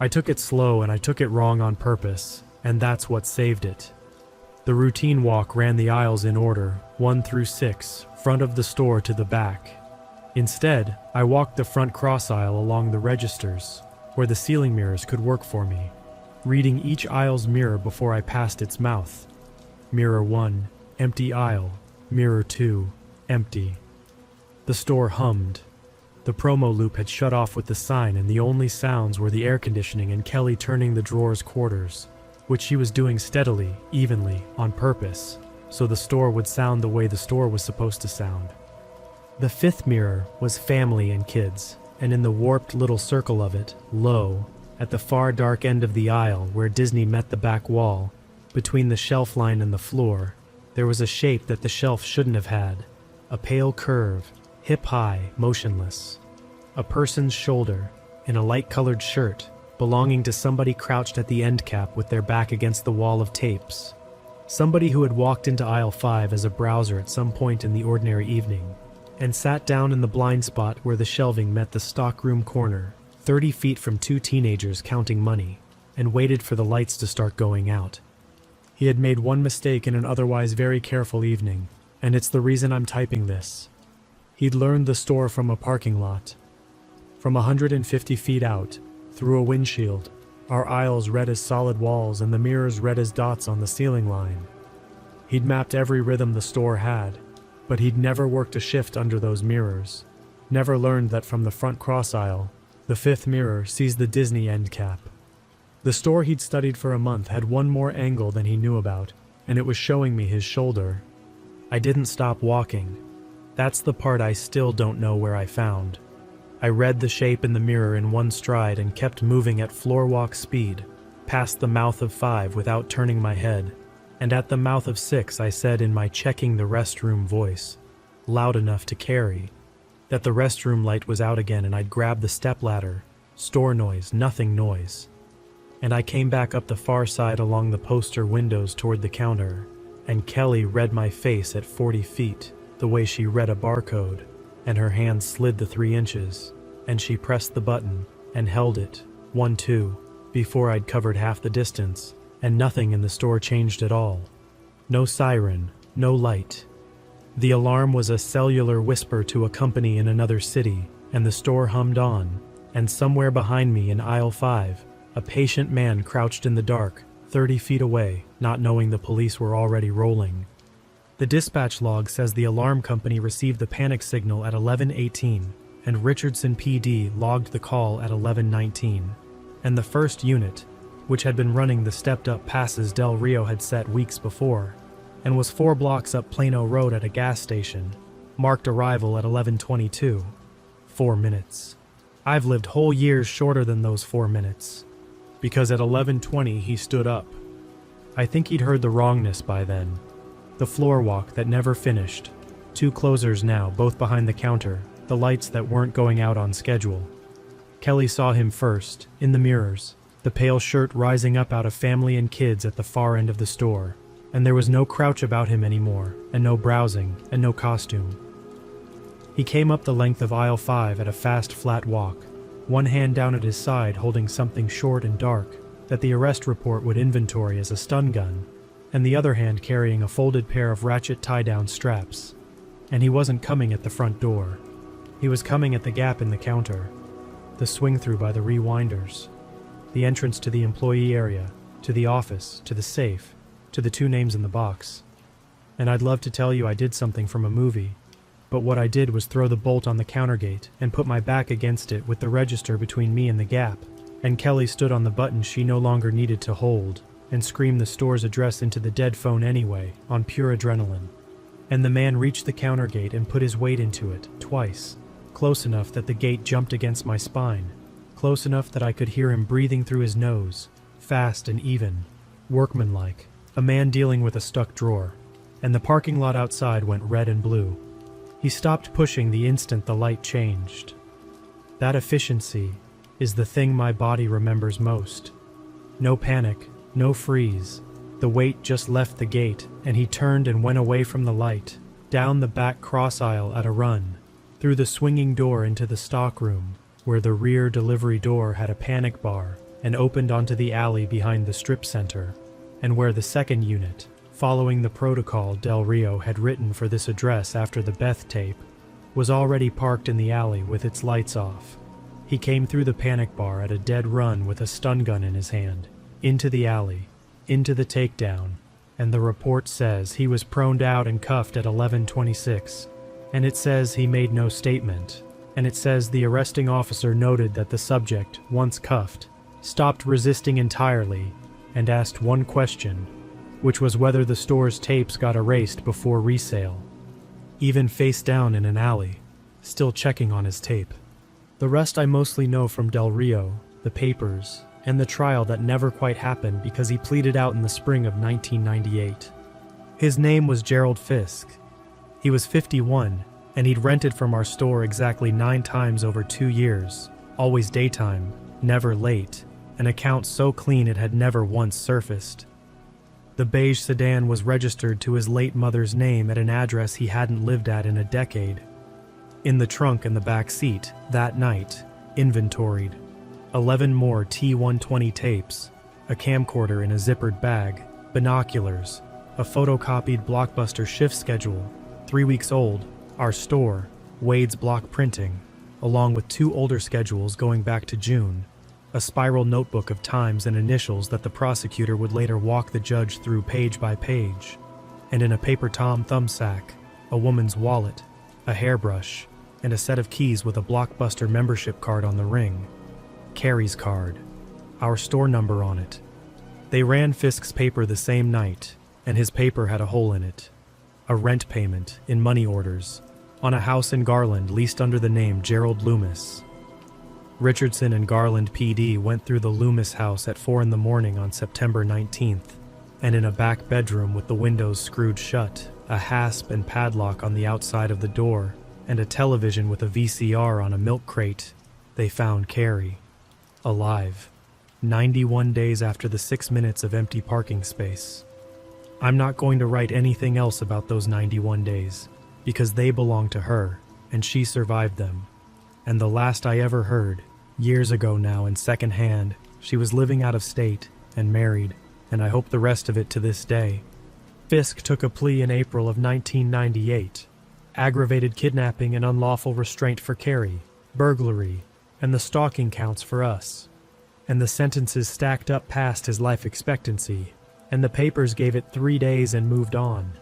I took it slow and I took it wrong on purpose, and that's what saved it. The routine walk ran the aisles in order, 1 through 6, front of the store to the back. Instead, I walked the front cross aisle along the registers, where the ceiling mirrors could work for me, reading each aisle's mirror before I passed its mouth. Mirror 1, empty aisle. Mirror 2, empty. The store hummed. The promo loop had shut off with the sign, and the only sounds were the air conditioning and Kelly turning the drawer's quarters, which she was doing steadily, evenly, on purpose, so the store would sound the way the store was supposed to sound. The 5th mirror was family and kids, and in the warped little circle of it, low, at the far dark end of the aisle where Disney met the back wall, between the shelf line and the floor, there was a shape that the shelf shouldn't have had, a pale curve, hip-high, motionless. A person's shoulder, in a light-colored shirt, belonging to somebody crouched at the end cap with their back against the wall of tapes. Somebody who had walked into aisle 5 as a browser at some point in the ordinary evening, and sat down in the blind spot where the shelving met the stockroom corner, 30 feet from 2 teenagers counting money, and waited for the lights to start going out. He had made one mistake in an otherwise very careful evening, and it's the reason I'm typing this. He'd learned the store from a parking lot. From 150 feet out, through a windshield, our aisles red as solid walls and the mirrors red as dots on the ceiling line. He'd mapped every rhythm the store had, but he'd never worked a shift under those mirrors, never learned that from the front cross aisle, the 5th mirror sees the Disney end cap. The store he'd studied for a month had one more angle than he knew about, and it was showing me his shoulder. I didn't stop walking. That's the part I still don't know where I found. I read the shape in the mirror in one stride and kept moving at floor walk speed, past the mouth of 5 without turning my head, and at the mouth of 6 I said in my checking the restroom voice, loud enough to carry, that the restroom light was out again and I'd grab the stepladder, store noise, nothing noise. And I came back up the far side along the poster windows toward the counter, and Kelly read my face at 40 feet, the way she read a barcode, and her hand slid the 3 inches, and she pressed the button and held it, 1, 2, before I'd covered half the distance, and nothing in the store changed at all. No siren, no light. The alarm was a cellular whisper to a company in another city, and the store hummed on, and somewhere behind me in aisle 5, a patient man crouched in the dark, 30 feet away, not knowing the police were already rolling. The dispatch log says the alarm company received the panic signal at 11:18, and Richardson PD logged the call at 11:19. And the first unit, which had been running the stepped-up passes Del Rio had set weeks before, and was 4 blocks up Plano Road at a gas station, marked arrival at 11:22. 4 minutes. I've lived whole years shorter than those 4 minutes, because at 11:20 he stood up. I think he'd heard the wrongness by then. The floor walk that never finished. 2 closers now, both behind the counter, the lights that weren't going out on schedule. Kelly saw him first, in the mirrors, the pale shirt rising up out of family and kids at the far end of the store, and there was no crouch about him anymore, and no browsing, and no costume. He came up the length of aisle 5 at a fast, flat walk, one hand down at his side holding something short and dark that the arrest report would inventory as a stun gun, and the other hand carrying a folded pair of ratchet tie-down straps. And he wasn't coming at the front door. He was coming at the gap in the counter, the swing-through by the rewinders, the entrance to the employee area, to the office, to the safe, to the 2 names in the box. And I'd love to tell you I did something from a movie, but what I did was throw the bolt on the counter gate and put my back against it with the register between me and the gap, and Kelly stood on the button she no longer needed to hold and screamed the store's address into the dead phone anyway, on pure adrenaline. And the man reached the counter gate and put his weight into it, twice, close enough that the gate jumped against my spine, close enough that I could hear him breathing through his nose, fast and even, workmanlike, a man dealing with a stuck drawer, and the parking lot outside went red and blue. He stopped pushing the instant the light changed. That efficiency is the thing my body remembers most. No panic, no freeze. The weight just left the gate, and he turned and went away from the light, down the back cross aisle at a run, through the swinging door into the stockroom, where the rear delivery door had a panic bar and opened onto the alley behind the strip center, and where the second unit, following the protocol Del Rio had written for this address after the Beth tape, was already parked in the alley with its lights off. He came through the panic bar at a dead run with a stun gun in his hand, into the alley, into the takedown, and the report says he was proned out and cuffed at 11:26, and it says he made no statement, and it says the arresting officer noted that the subject, once cuffed, stopped resisting entirely and asked one question, which was whether the store's tapes got erased before resale. Even face down in an alley, still checking on his tape. The rest I mostly know from Del Rio, the papers, and the trial that never quite happened because he pleaded out in the spring of 1998. His name was Gerald Fisk. He was 51, and he'd rented from our store exactly 9 times over 2 years, always daytime, never late, an account so clean it had never once surfaced. The beige sedan was registered to his late mother's name at an address he hadn't lived at in a decade. In the trunk and the back seat, that night, inventoried, 11 more T120 tapes, a camcorder in a zippered bag, binoculars, a photocopied Blockbuster shift schedule, 3 weeks old, our store, Wade's block printing, along with 2 older schedules going back to June, a spiral notebook of times and initials that the prosecutor would later walk the judge through page by page, and in a paper Tom thumbsack, a woman's wallet, a hairbrush, and a set of keys with a Blockbuster membership card on the ring. Carrie's card, our store number on it. They ran Fisk's paper the same night, and his paper had a hole in it. A rent payment in money orders on a house in Garland leased under the name Gerald Loomis. Richardson and Garland PD went through the Loomis house at 4 a.m. on September 19th, and in a back bedroom with the windows screwed shut, a hasp and padlock on the outside of the door, and a television with a VCR on a milk crate, they found Carrie, alive, 91 days after the 6 minutes of empty parking space. I'm not going to write anything else about those 91 days, because they belong to her, and she survived them. And the last I ever heard, years ago now in secondhand, she was living out of state and married, and I hope the rest of it to this day. Fisk took a plea in April of 1998, aggravated kidnapping and unlawful restraint for Carrie, burglary, and the stalking counts for us. And the sentences stacked up past his life expectancy, and the papers gave it 3 days and moved on.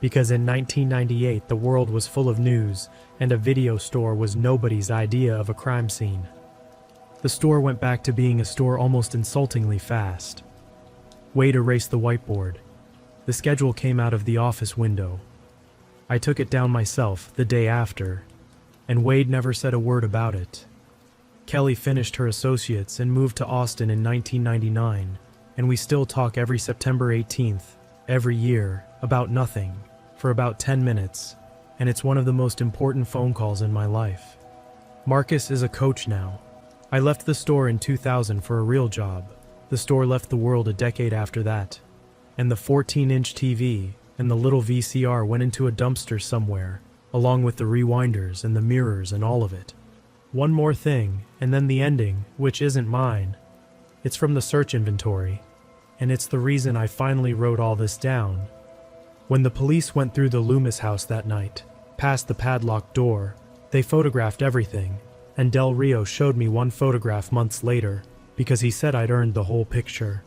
Because in 1998 the world was full of news, and a video store was nobody's idea of a crime scene. The store went back to being a store almost insultingly fast. Wade erased the whiteboard. The schedule came out of the office window. I took it down myself the day after, and Wade never said a word about it. Kelly finished her associates and moved to Austin in 1999, and we still talk every September 18th, every year, about nothing, for about 10 minutes, and it's one of the most important phone calls in my life. Marcus is a coach now. I left the store in 2000 for a real job, The store left the world a decade after that, and the 14-inch TV and the little VCR went into a dumpster somewhere, along with the rewinders and the mirrors and all of it. One more thing, and then the ending, which isn't mine. It's from the search inventory, and it's the reason I finally wrote all this down. When the police went through the Loomis house that night, past the padlocked door, they photographed everything, and Del Rio showed me one photograph months later because he said I'd earned the whole picture.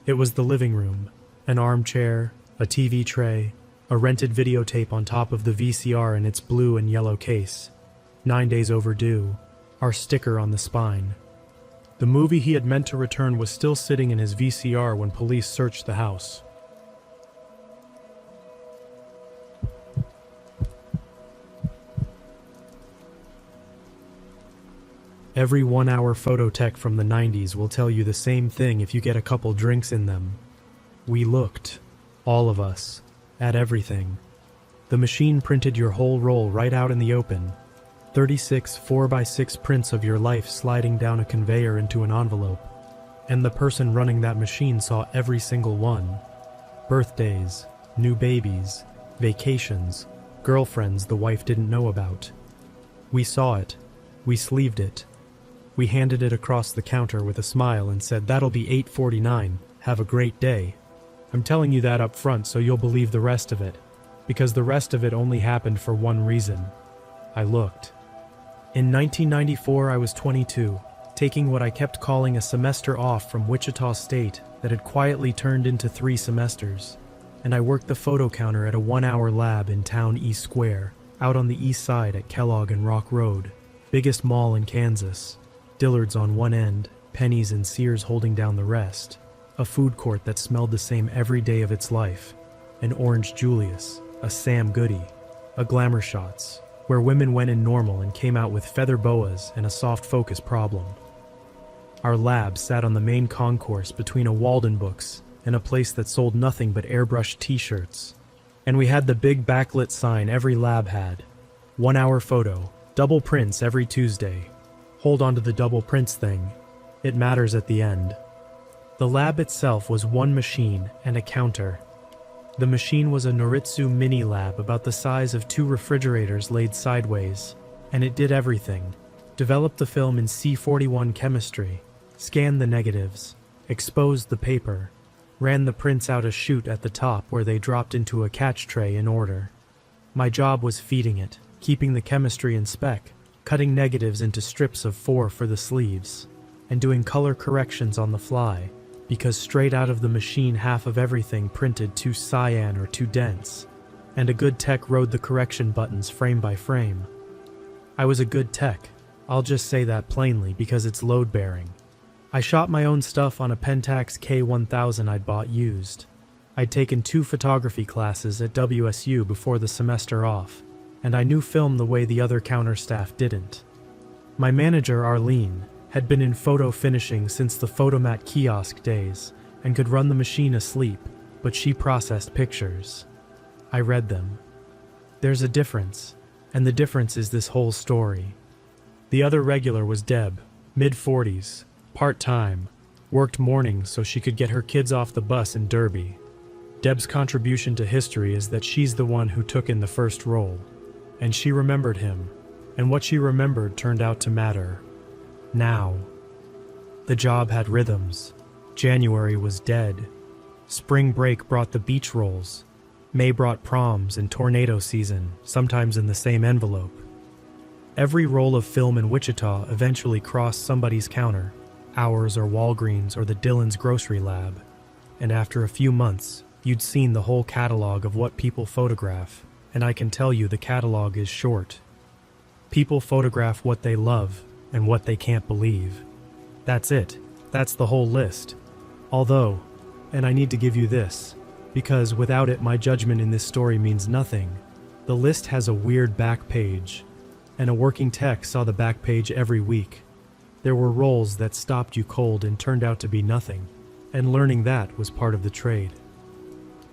It was the living room, an armchair, a TV tray, a rented videotape on top of the VCR in its blue and yellow case, 9 days overdue, our sticker on the spine. The movie he had meant to return was still sitting in his VCR when police searched the house. Every 1-hour photo tech from the 90s will tell you the same thing if you get a couple drinks in them. We looked, all of us, at everything. The machine printed your whole roll right out in the open. 36 4x6 prints of your life sliding down a conveyor into an envelope. And the person running that machine saw every single one. Birthdays, new babies, vacations, girlfriends the wife didn't know about. We saw it. We sleeved it. We handed it across the counter with a smile and said, "That'll be $8.49. Have a great day." I'm telling you that up front so you'll believe the rest of it, because the rest of it only happened for one reason. I looked. In 1994, I was 22, taking what I kept calling a semester off from Wichita State that had quietly turned into 3 semesters, and I worked the photo counter at a 1-hour lab in Town East Square, out on the east side at Kellogg and Rock Road, biggest mall in Kansas. Dillard's on one end, Penny's and Sears holding down the rest. A food court that smelled the same every day of its life. An Orange Julius, a Sam Goody, a Glamour Shots, where women went in normal and came out with feather boas and a soft focus problem. Our lab sat on the main concourse between a Walden Books and a place that sold nothing but airbrushed t-shirts. And we had the big backlit sign every lab had. 1-hour photo, double prints every Tuesday. Hold on to the double prints thing. It matters at the end. The lab itself was one machine and a counter. The machine was a Noritsu mini lab about the size of 2 refrigerators laid sideways, and it did everything. Developed the film in C41 chemistry, scanned the negatives, exposed the paper, ran the prints out a chute at the top where they dropped into a catch tray in order. My job was feeding it, keeping the chemistry in spec, cutting negatives into strips of 4 for the sleeves, and doing color corrections on the fly, because straight out of the machine half of everything printed too cyan or too dense, and a good tech rode the correction buttons frame by frame. I was a good tech, I'll just say that plainly because it's load-bearing. I shot my own stuff on a Pentax K1000 I'd bought used. I'd taken 2 photography classes at WSU before the semester off, and I knew film the way the other counter staff didn't. My manager, Arlene, had been in photo finishing since the photomat kiosk days and could run the machine asleep, but she processed pictures. I read them. There's a difference, and the difference is this whole story. The other regular was Deb, mid-40s, part-time, worked mornings so she could get her kids off the bus in Derby. Deb's contribution to history is that she's the one who took in the first role, and she remembered him, and what she remembered turned out to matter. Now. The job had rhythms. January was dead. Spring break brought the beach rolls. May brought proms and tornado season, sometimes in the same envelope. Every roll of film in Wichita eventually crossed somebody's counter, ours or Walgreens or the Dillon's grocery lab, and after a few months, you'd seen the whole catalog of what people photograph, and I can tell you the catalog is short. People photograph what they love and what they can't believe. That's it. That's the whole list. Although, and I need to give you this, because without it my judgment in this story means nothing, the list has a weird back page, and a working tech saw the back page every week. There were rolls that stopped you cold and turned out to be nothing, and learning that was part of the trade.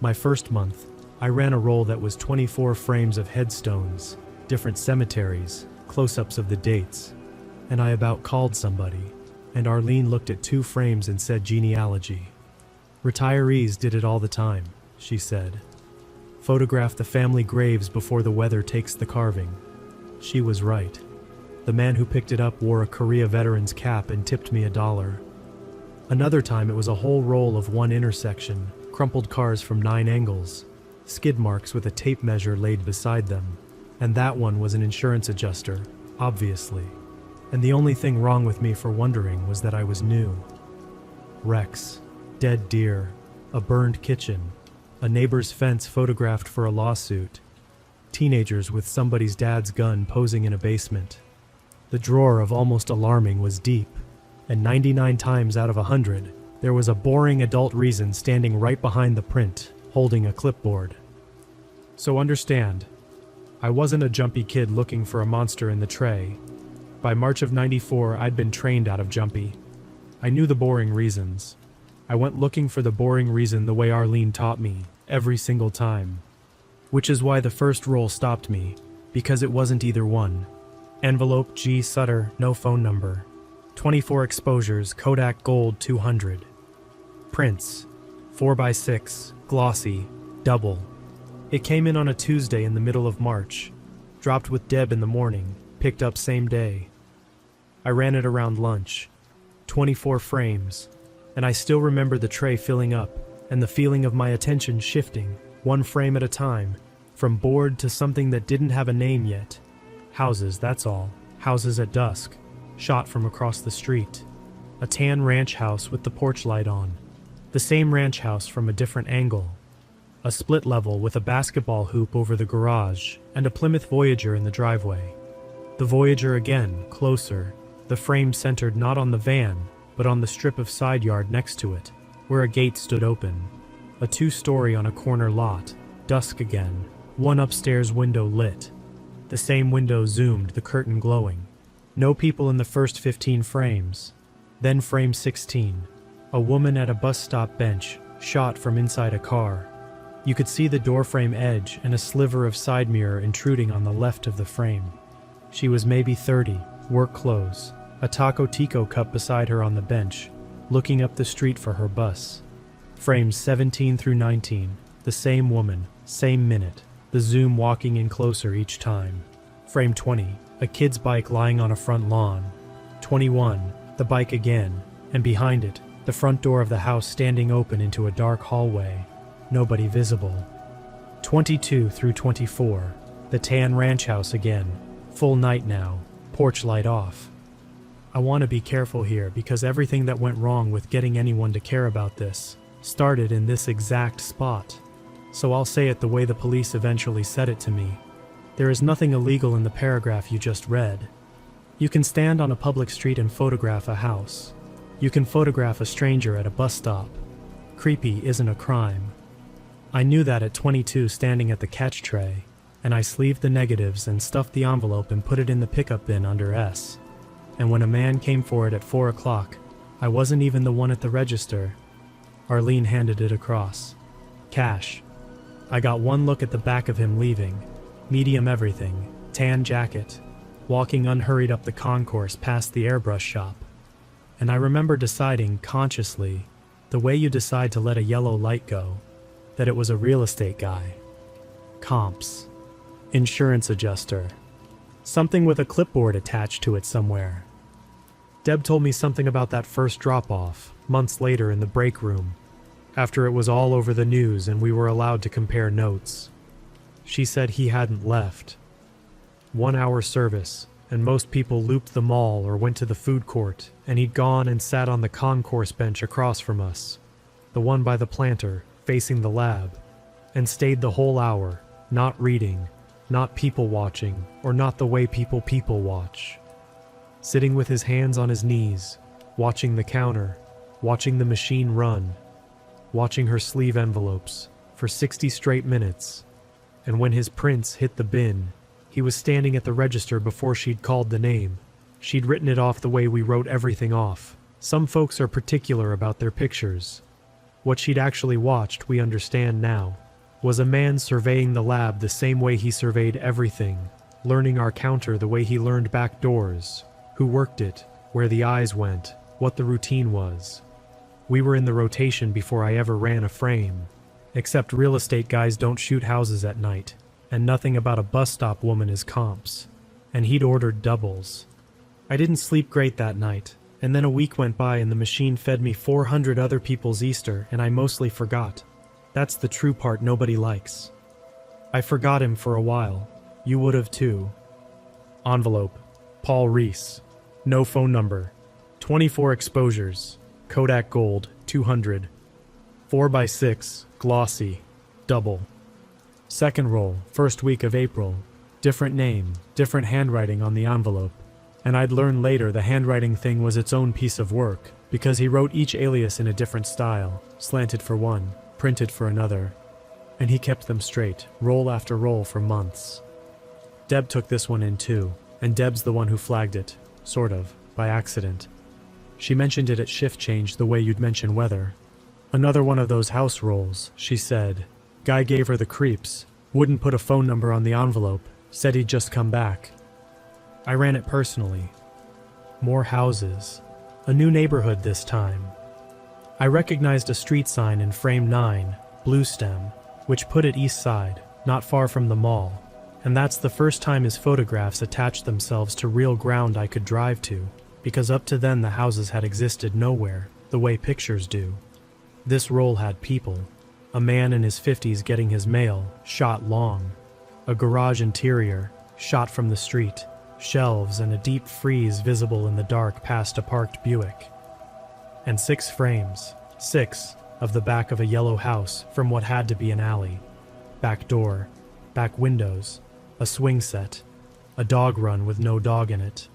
My first month, I ran a roll that was 24 frames of headstones, different cemeteries, close-ups of the dates, and I about called somebody, and Arlene looked at 2 frames and said genealogy. Retirees did it all the time, she said. Photograph the family graves before the weather takes the carving. She was right. The man who picked it up wore a Korea veteran's cap and tipped me $1. Another time it was a whole roll of 1 intersection, crumpled cars from 9 angles, skid marks with a tape measure laid beside them. And that one was an insurance adjuster, obviously. And the only thing wrong with me for wondering was that I was new. Wrecks, dead deer, a burned kitchen, a neighbor's fence photographed for a lawsuit, teenagers with somebody's dad's gun posing in a basement. The drawer of almost alarming was deep, and 99 times out of 100, there was a boring adult reason standing right behind the print, holding a clipboard. So understand, I wasn't a jumpy kid looking for a monster in the tray. By March of '94, I'd been trained out of jumpy. I knew the boring reasons. I went looking for the boring reason the way Arlene taught me, every single time. Which is why the first roll stopped me, because it wasn't either one. Envelope G. Sutter, no phone number. 24 exposures, Kodak Gold 200. Prints, 4x6, glossy, double. It came in on a Tuesday in the middle of March, dropped with Deb in the morning, picked up same day. I ran it around lunch. 24 frames, and I still remember the tray filling up and the feeling of my attention shifting, 1 frame at a time, from bored to something that didn't have a name yet. Houses, that's all. Houses at dusk, shot from across the street. A tan ranch house with the porch light on. The same ranch house from a different angle. A split level with a basketball hoop over the garage and a Plymouth Voyager in the driveway. The Voyager again, closer, the frame centered not on the van, but on the strip of side yard next to it, where a gate stood open. A 2-story on a corner lot, dusk again, 1 upstairs window lit. The same window zoomed, the curtain glowing. No people in the first 15 frames. Then frame 16, a woman at a bus stop bench, shot from inside a car. You could see the doorframe edge and a sliver of side mirror intruding on the left of the frame. She was maybe 30, work clothes, a Taco Tico cup beside her on the bench, looking up the street for her bus. Frames 17 through 19, the same woman, same minute, the zoom walking in closer each time. Frame 20, a kid's bike lying on a front lawn. 21, the bike again, and behind it, the front door of the house standing open into a dark hallway. Nobody visible. 22 through 24, the tan ranch house again, full night now, porch light off. I want to be careful here because everything that went wrong with getting anyone to care about this started in this exact spot. So I'll say it the way the police eventually said it to me. There is nothing illegal in the paragraph you just read. You can stand on a public street and photograph a house. You can photograph a stranger at a bus stop. Creepy isn't a crime. I knew that at 22 standing at the catch tray, and I sleeved the negatives and stuffed the envelope and put it in the pickup bin under S. And when a man came for it at 4 o'clock, I wasn't even the one at the register. Arlene handed it across. Cash. I got one look at the back of him leaving. Medium everything, tan jacket, walking unhurried up the concourse past the airbrush shop. And I remember deciding, consciously, the way you decide to let a yellow light go, that it was a real estate guy. Comps. Insurance adjuster. Something with a clipboard attached to it somewhere. Deb told me something about that first drop-off, months later in the break room, after it was all over the news and we were allowed to compare notes. She said he hadn't left. 1-hour service, and most people looped the mall or went to the food court, and he'd gone and sat on the concourse bench across from us, the one by the planter, facing the lab, and stayed the whole hour, not reading, not people watching, or not the way people watch. Sitting with his hands on his knees, watching the counter, watching the machine run, watching her sleeve envelopes, for 60 straight minutes. And when his prints hit the bin, he was standing at the register before she'd called the name. She'd written it off the way we wrote everything off. Some folks are particular about their pictures. What she'd actually watched, we understand now, was a man surveying the lab the same way he surveyed everything, learning our counter the way he learned back doors, who worked it, where the eyes went, what the routine was. We were in the rotation before I ever ran a frame. Except real estate guys don't shoot houses at night, and nothing about a bus stop woman is comps. And he'd ordered doubles. I didn't sleep great that night, and then a week went by and the machine fed me 400 other people's Easter and I mostly forgot. That's the true part nobody likes. I forgot him for a while. You would have too. Envelope. Paul Reese. No phone number. 24 exposures. Kodak Gold, 200. 4x6, glossy, double. Second roll, first week of April. Different name, different handwriting on the envelope. And I'd learn later the handwriting thing was its own piece of work, because he wrote each alias in a different style, slanted for one, printed for another. And he kept them straight, roll after roll for months. Deb took this one in too, and Deb's the one who flagged it, sort of, by accident. She mentioned it at shift change the way you'd mention weather. Another one of those house rolls, she said. Guy gave her the creeps, wouldn't put a phone number on the envelope, said he'd just come back. I ran it personally. More houses. A new neighborhood this time. I recognized a street sign in frame 9, blue stem, which put it east side, not far from the mall, and that's the first time his photographs attached themselves to real ground I could drive to, because up to then the houses had existed nowhere, the way pictures do. This roll had people. A man in his 50s getting his mail, shot long. A garage interior, shot from the street. Shelves and a deep freeze visible in the dark past a parked Buick. And 6 frames, 6, of the back of a yellow house from what had to be an alley. Back door, back windows, a swing set, a dog run with no dog in it.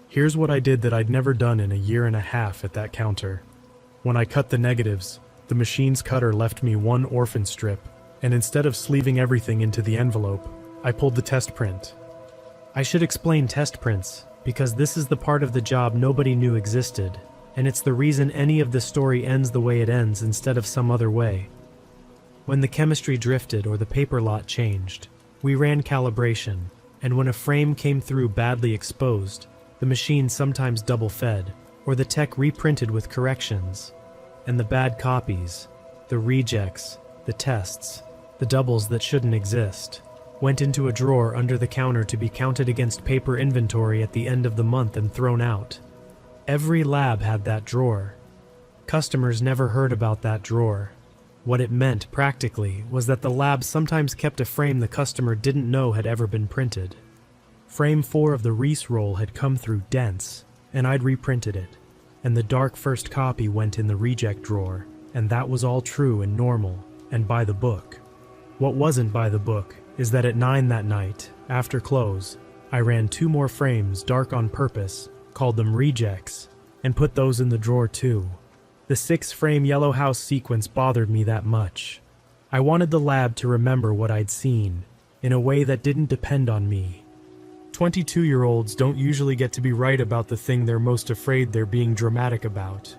Here's what I did that I'd never done in a year and a half at that counter. When I cut the negatives, the machine's cutter left me one orphan strip, and instead of sleeving everything into the envelope, I pulled the test print. I should explain test prints, because this is the part of the job nobody knew existed, and it's the reason any of the story ends the way it ends instead of some other way. When the chemistry drifted or the paper lot changed, we ran calibration, and when a frame came through badly exposed, the machine sometimes double-fed, or the tech reprinted with corrections. And the bad copies, the rejects, the tests, the doubles that shouldn't exist, went into a drawer under the counter to be counted against paper inventory at the end of the month and thrown out. Every lab had that drawer. Customers never heard about that drawer. What it meant, practically, was that the lab sometimes kept a frame the customer didn't know had ever been printed. Frame 4 of the Reese roll had come through dense, and I'd reprinted it, and the dark first copy went in the reject drawer, and that was all true and normal, and by the book. What wasn't by the book is that at 9 that night, after close, I ran 2 more frames dark on purpose, called them rejects, and put those in the drawer too. The 6-frame yellow house sequence bothered me that much. I wanted the lab to remember what I'd seen, in a way that didn't depend on me. 22-year-olds don't usually get to be right about the thing they're most afraid they're being dramatic about.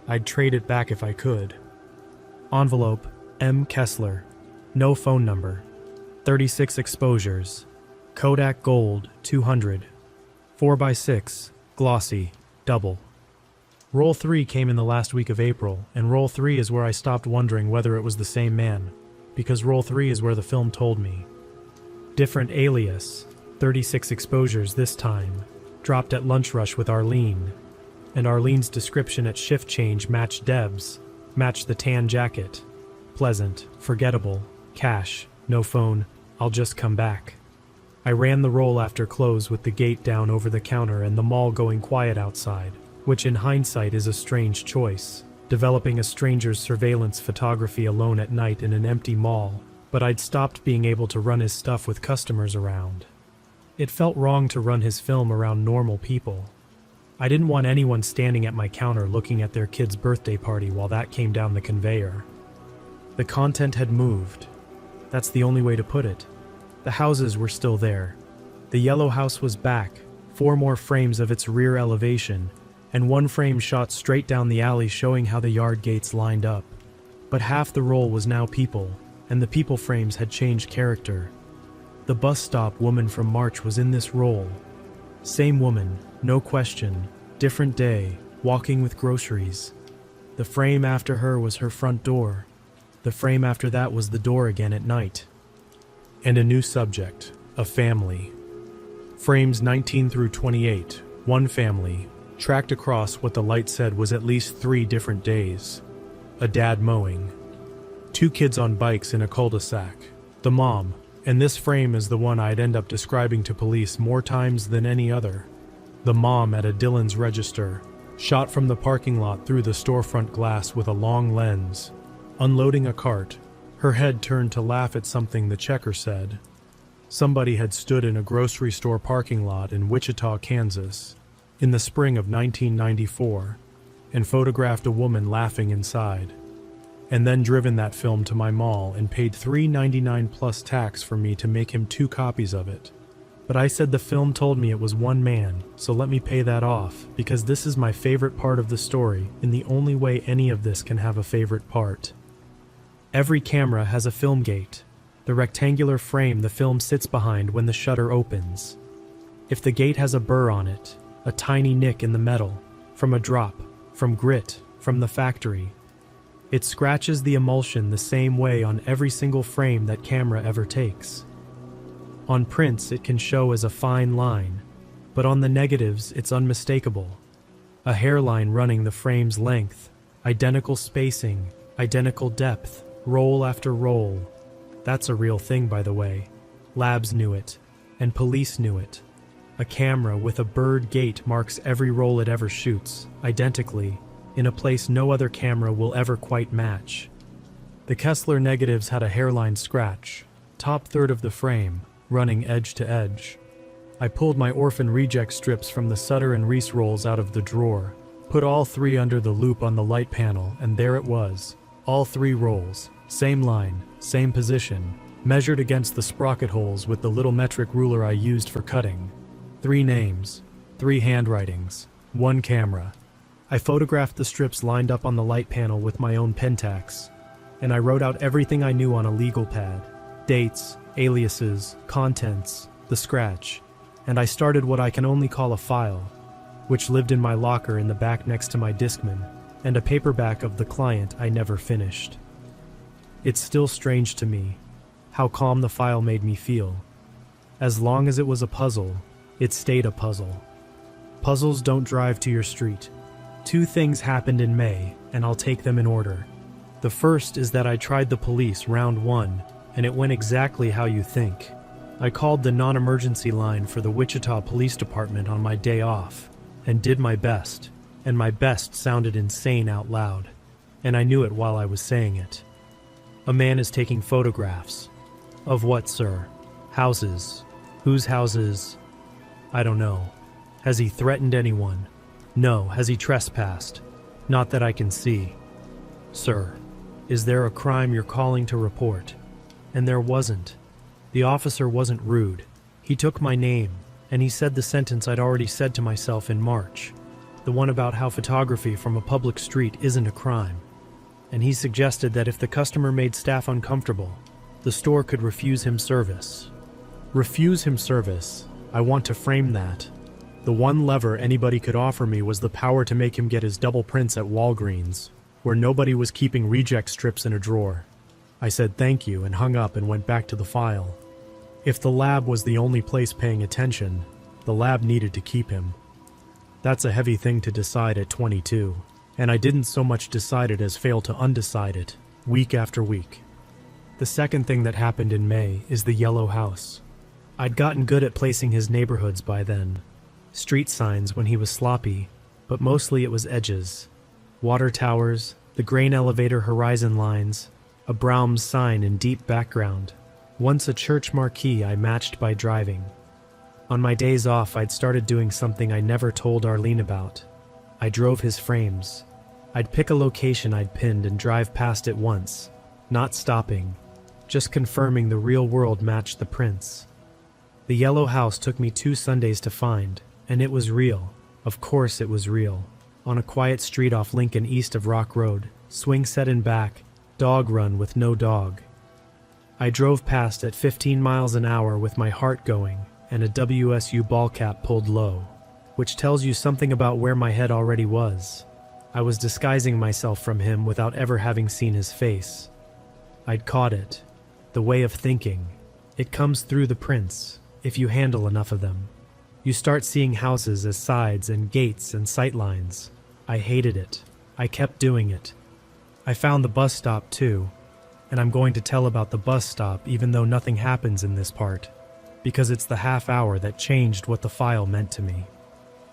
I'd trade it back if I could. Envelope, M. Kessler. No phone number. 36 exposures. Kodak Gold, 200. 4x6, glossy, double. Roll 3 came in the last week of April, and Roll 3 is where I stopped wondering whether it was the same man, because Roll 3 is where the film told me. Different alias. 36 exposures this time, dropped at lunch rush with Arlene, and Arlene's description at shift change matched Deb's, matched the tan jacket. Pleasant, forgettable, cash, no phone, I'll just come back. I ran the roll after close with the gate down over the counter and the mall going quiet outside, which in hindsight is a strange choice, developing a stranger's surveillance photography alone at night in an empty mall, but I'd stopped being able to run his stuff with customers around. It felt wrong to run his film around normal people. I didn't want anyone standing at my counter looking at their kid's birthday party while that came down the conveyor. The content had moved. That's the only way to put it. The houses were still there. The yellow house was back, 4 more frames of its rear elevation, and 1 frame shot straight down the alley showing how the yard gates lined up. But half the roll was now people, and the people frames had changed character. The bus stop woman from March was in this roll. Same woman, no question, different day, walking with groceries. The frame after her was her front door. The frame after that was the door again at night. And a new subject, a family. Frames 19 through 28, one family, tracked across what the light said was at least 3 different days. A dad mowing. 2 kids on bikes in a cul-de-sac. The mom, and this frame is the one I'd end up describing to police more times than any other. The mom at a Dillon's register, shot from the parking lot through the storefront glass with a long lens, unloading a cart, her head turned to laugh at something the checker said. Somebody had stood in a grocery store parking lot in Wichita, Kansas, in the spring of 1994, and photographed a woman laughing inside, and then driven that film to my mall and paid $3.99 plus tax for me to make him 2 copies of it. But I said the film told me it was one man, so let me pay that off, because this is my favorite part of the story, and the only way any of this can have a favorite part. Every camera has a film gate, the rectangular frame the film sits behind when the shutter opens. If the gate has a burr on it, a tiny nick in the metal, from a drop, from grit, from the factory, it scratches the emulsion the same way on every single frame that camera ever takes. On prints it can show as a fine line, but on the negatives it's unmistakable. A hairline running the frame's length, identical spacing, identical depth, roll after roll. That's a real thing, by the way. Labs knew it, and police knew it. A camera with a bird gate marks every roll it ever shoots, identically, in a place no other camera will ever quite match. The Kessler negatives had a hairline scratch, top third of the frame, running edge to edge. I pulled my orphan reject strips from the Sutter and Reese rolls out of the drawer, put all 3 under the loop on the light panel, and there it was. All 3 rolls, same line, same position, measured against the sprocket holes with the little metric ruler I used for cutting. 3 names, 3 handwritings, 1 camera. I photographed the strips lined up on the light panel with my own Pentax, and I wrote out everything I knew on a legal pad. Dates, aliases, contents, the scratch, and I started what I can only call a file, which lived in my locker in the back next to my Discman, and a paperback of the client I never finished. It's still strange to me how calm the file made me feel. As long as it was a puzzle, it stayed a puzzle. Puzzles don't drive to your street. 2 things happened in May, and I'll take them in order. The first is that I tried the police round 1, and it went exactly how you think. I called the non-emergency line for the Wichita Police Department on my day off, and did my best, and my best sounded insane out loud, and I knew it while I was saying it. A man is taking photographs. Of what, sir? Houses. Whose houses? I don't know. Has he threatened anyone? No. Has he trespassed? Not that I can see. Sir, is there a crime you're calling to report? And there wasn't. The officer wasn't rude. He took my name, and he said the sentence I'd already said to myself in March, the one about how photography from a public street isn't a crime. And he suggested that if the customer made staff uncomfortable, the store could refuse him service. Refuse him service. I want to frame that. The one lever anybody could offer me was the power to make him get his double prints at Walgreens, where nobody was keeping reject strips in a drawer. I said thank you and hung up and went back to the file. If the lab was the only place paying attention, the lab needed to keep him. That's a heavy thing to decide at 22, and I didn't so much decide it as fail to undecide it, week after week. The second thing that happened in May is the yellow house. I'd gotten good at placing his neighborhoods by then. Street signs when he was sloppy, but mostly it was edges. Water towers, the grain elevator horizon lines, a Brahms sign in deep background. Once a church marquee I matched by driving. On my days off, I'd started doing something I never told Arlene about. I drove his frames. I'd pick a location I'd pinned and drive past it once, not stopping, just confirming the real world matched the prints. The yellow house took me 2 Sundays to find, and it was real. Of course it was real. On a quiet street off Lincoln east of Rock Road, swing set in back, dog run with no dog. I drove past at 15 miles an hour with my heart going and a WSU ball cap pulled low. which tells you something about where my head already was. I was disguising myself from him without ever having seen his face. I'd caught it. The way of thinking. It comes through the prints, if you handle enough of them. You start seeing houses as sides and gates and sightlines. I hated it. I kept doing it. I found the bus stop too, and I'm going to tell about the bus stop even though nothing happens in this part, because it's the half hour that changed what the file meant to me.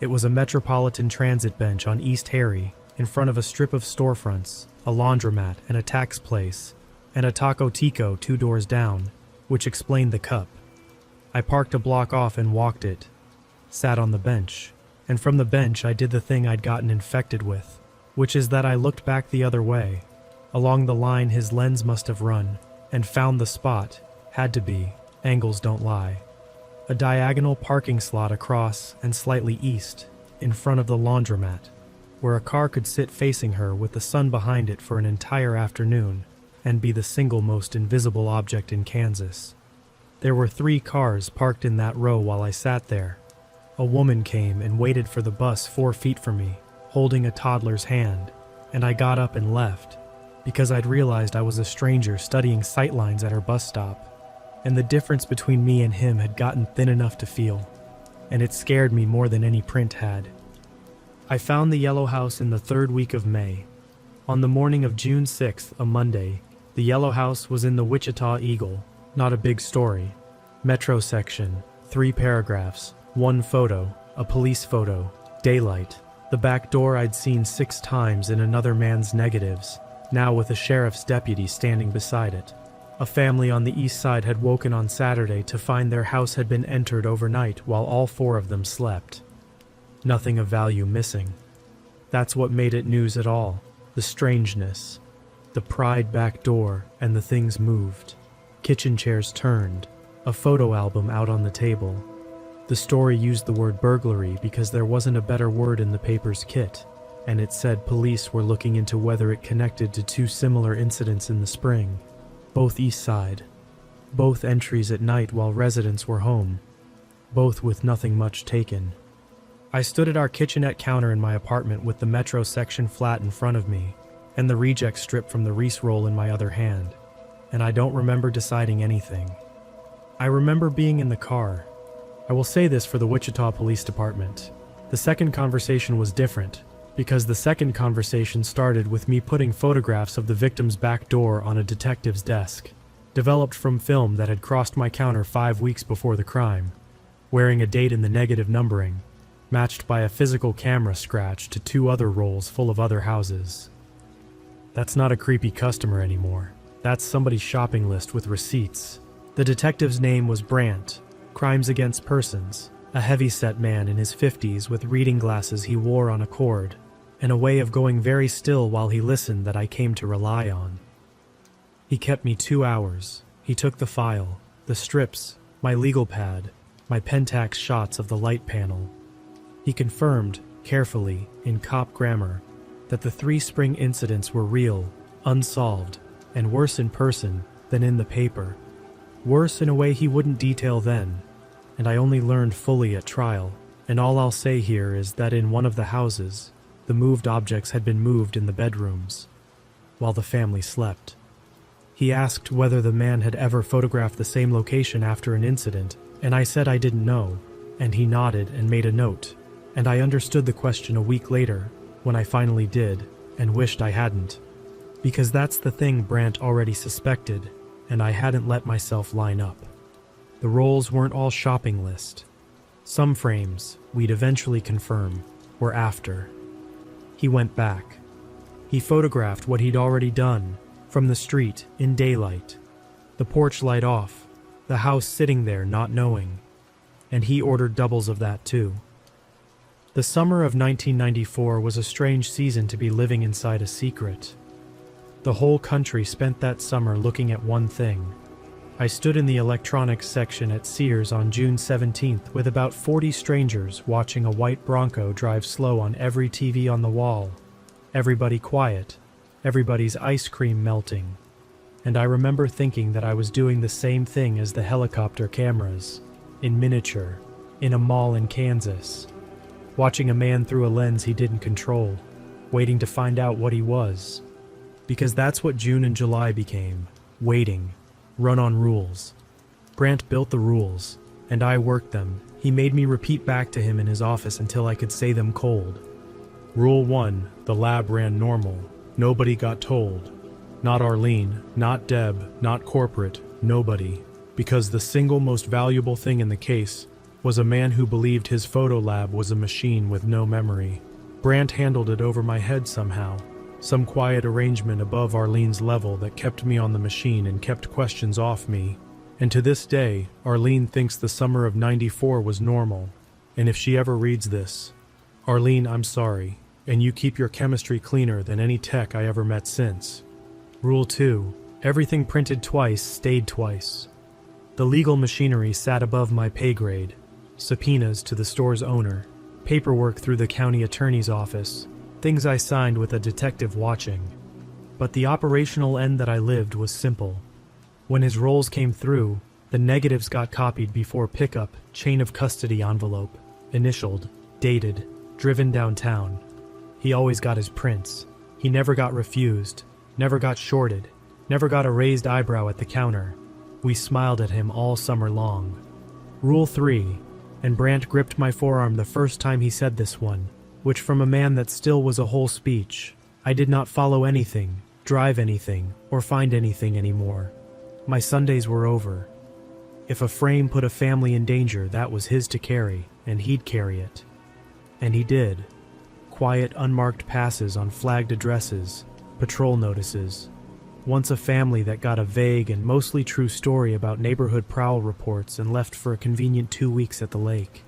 It was a Metropolitan Transit bench on East Harry, in front of a strip of storefronts, a laundromat and a tax place, and a Taco Tico 2 doors down, which explained the cup. I parked a block off and walked it, sat on the bench, and from the bench I did the thing I'd gotten infected with, which is that I looked back the other way. Along the line his lens must have run, and found the spot, had to be, angles don't lie. A diagonal parking slot across and slightly east, in front of the laundromat, where a car could sit facing her with the sun behind it for an entire afternoon, and be the single most invisible object in Kansas. There were 3 cars parked in that row while I sat there. A woman came and waited for the bus 4 feet from me, holding a toddler's hand, and I got up and left, because I'd realized I was a stranger studying sightlines at her bus stop, and the difference between me and him had gotten thin enough to feel, and it scared me more than any print had. I found the yellow house in the 3rd week of May. On the morning of June 6th, a Monday, the yellow house was in the Wichita Eagle, not a big story. Metro section, 3 paragraphs, 1 photo, a police photo, daylight. The back door I'd seen 6 times in another man's negatives, now with a sheriff's deputy standing beside it. A family on the east side had woken on Saturday to find their house had been entered overnight while all 4 of them slept. Nothing of value missing. That's what made it news at all, the strangeness. The pried back door and the things moved. Kitchen chairs turned, a photo album out on the table. The story used the word burglary because there wasn't a better word in the paper's kit, and it said police were looking into whether it connected to 2 similar incidents in the spring, both east side, both entries at night while residents were home, both with nothing much taken. I stood at our kitchenette counter in my apartment with the Metro section flat in front of me, and the reject strip from the Reese roll in my other hand, and I don't remember deciding anything. I remember being in the car. I will say this for the Wichita Police Department. The second conversation was different, because the second conversation started with me putting photographs of the victim's back door on a detective's desk, developed from film that had crossed my counter 5 weeks before the crime, wearing a date in the negative numbering, matched by a physical camera scratch to 2 other rolls full of other houses. That's not a creepy customer anymore. That's somebody's shopping list with receipts. The detective's name was Brandt, Crimes Against Persons, a heavy-set man in his 50s with reading glasses he wore on a cord, and a way of going very still while he listened that I came to rely on. He kept me 2 hours. He took the file, the strips, my legal pad, my Pentax shots of the light panel. He confirmed, carefully, in cop grammar, that the 3 spring incidents were real, unsolved, and worse in person than in the paper. Worse in a way he wouldn't detail then, and I only learned fully at trial, and all I'll say here is that in one of the houses, the moved objects had been moved in the bedrooms, while the family slept. He asked whether the man had ever photographed the same location after an incident, and I said I didn't know, and he nodded and made a note, and I understood the question a week later, when I finally did, and wished I hadn't. Because that's the thing Brandt already suspected, and I hadn't let myself line up. The rolls weren't all shopping list. Some frames, we'd eventually confirm, were after. He went back. He photographed what he'd already done, from the street, in daylight. The porch light off, the house sitting there not knowing. And he ordered doubles of that too. The summer of 1994 was a strange season to be living inside a secret. The whole country spent that summer looking at one thing. I stood in the electronics section at Sears on June 17th with about 40 strangers watching a white Bronco drive slow on every TV on the wall. Everybody quiet, everybody's ice cream melting. And I remember thinking that I was doing the same thing as the helicopter cameras, in miniature, in a mall in Kansas. watching a man through a lens he didn't control, waiting to find out what he was. Because that's what June and July became, waiting, run on rules. Brant built the rules, and I worked them. He made me repeat back to him in his office until I could say them cold. Rule 1, the lab ran normal. Nobody got told. Not Arlene, not Deb, not corporate, nobody. Because the single most valuable thing in the case was a man who believed his photo lab was a machine with no memory. Brant handled it over my head somehow. Some quiet arrangement above Arlene's level that kept me on the machine and kept questions off me. And to this day, Arlene thinks the summer of '94 was normal. And if she ever reads this, Arlene, I'm sorry, and you keep your chemistry cleaner than any tech I ever met since. Rule 2, everything printed twice stayed twice. The legal machinery sat above my pay grade. Subpoenas to the store's owner, paperwork through the county attorney's office, things I signed with a detective watching. But the operational end that I lived was simple. When his rolls came through, the negatives got copied before pickup, chain of custody envelope, initialed, dated, driven downtown. He always got his prints. He never got refused, never got shorted, never got a raised eyebrow at the counter. We smiled at him all summer long. Rule 3, and Brant gripped my forearm the first time he said this one, which from a man that still was a whole speech. I did not follow anything, drive anything, or find anything anymore. My Sundays were over. If a frame put a family in danger, that was his to carry, and he'd carry it. And he did. Quiet, unmarked passes on flagged addresses, patrol notices. Once a family that got a vague and mostly true story about neighborhood prowl reports and left for a convenient 2 weeks at the lake.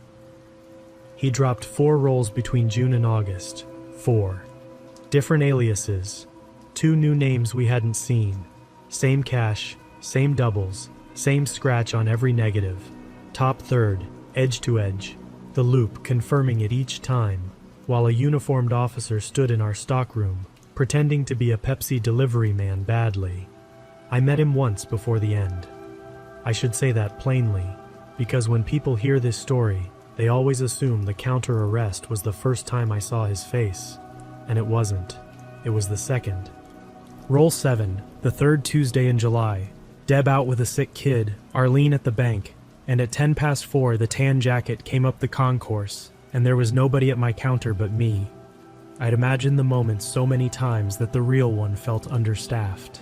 He dropped 4 rolls between June and August. 4. Different aliases. 2 new names we hadn't seen. Same cash, same doubles, same scratch on every negative. Top third, edge to edge. The loop confirming it each time, while a uniformed officer stood in our stockroom, pretending to be a Pepsi delivery man badly. I met him once before the end. I should say that plainly, because when people hear this story, they always assume the counter arrest was the first time I saw his face, and it wasn't. It was the second. Roll 7, the third Tuesday in July. Deb out with a sick kid, Arlene at the bank, and at 4:10 the tan jacket came up the concourse, and there was nobody at my counter but me. I'd imagined the moment so many times that the real one felt understaffed.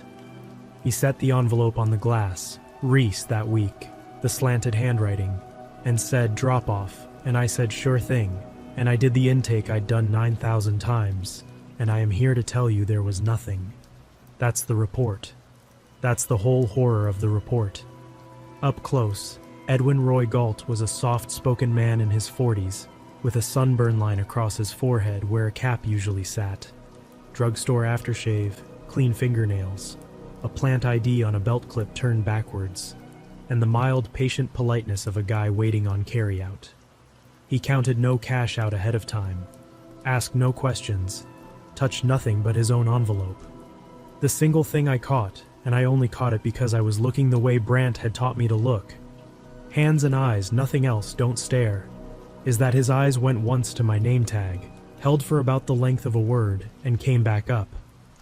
He set the envelope on the glass, Reese that week, the slanted handwriting, and said drop off, and I said sure thing, and I did the intake I'd done 9,000 times, and I am here to tell you there was nothing. That's the report. That's the whole horror of the report. Up close, Edwin Roy Galt was a soft-spoken man in his 40s, with a sunburn line across his forehead where a cap usually sat. Drugstore aftershave, clean fingernails, a plant ID on a belt clip turned backwards, and the mild, patient politeness of a guy waiting on carryout. He counted no cash out ahead of time, asked no questions, touched nothing but his own envelope. The single thing I caught, and I only caught it because I was looking the way Brant had taught me to look. Hands and eyes, nothing else, don't stare. Is that his eyes went once to my name tag, held for about the length of a word, and came back up.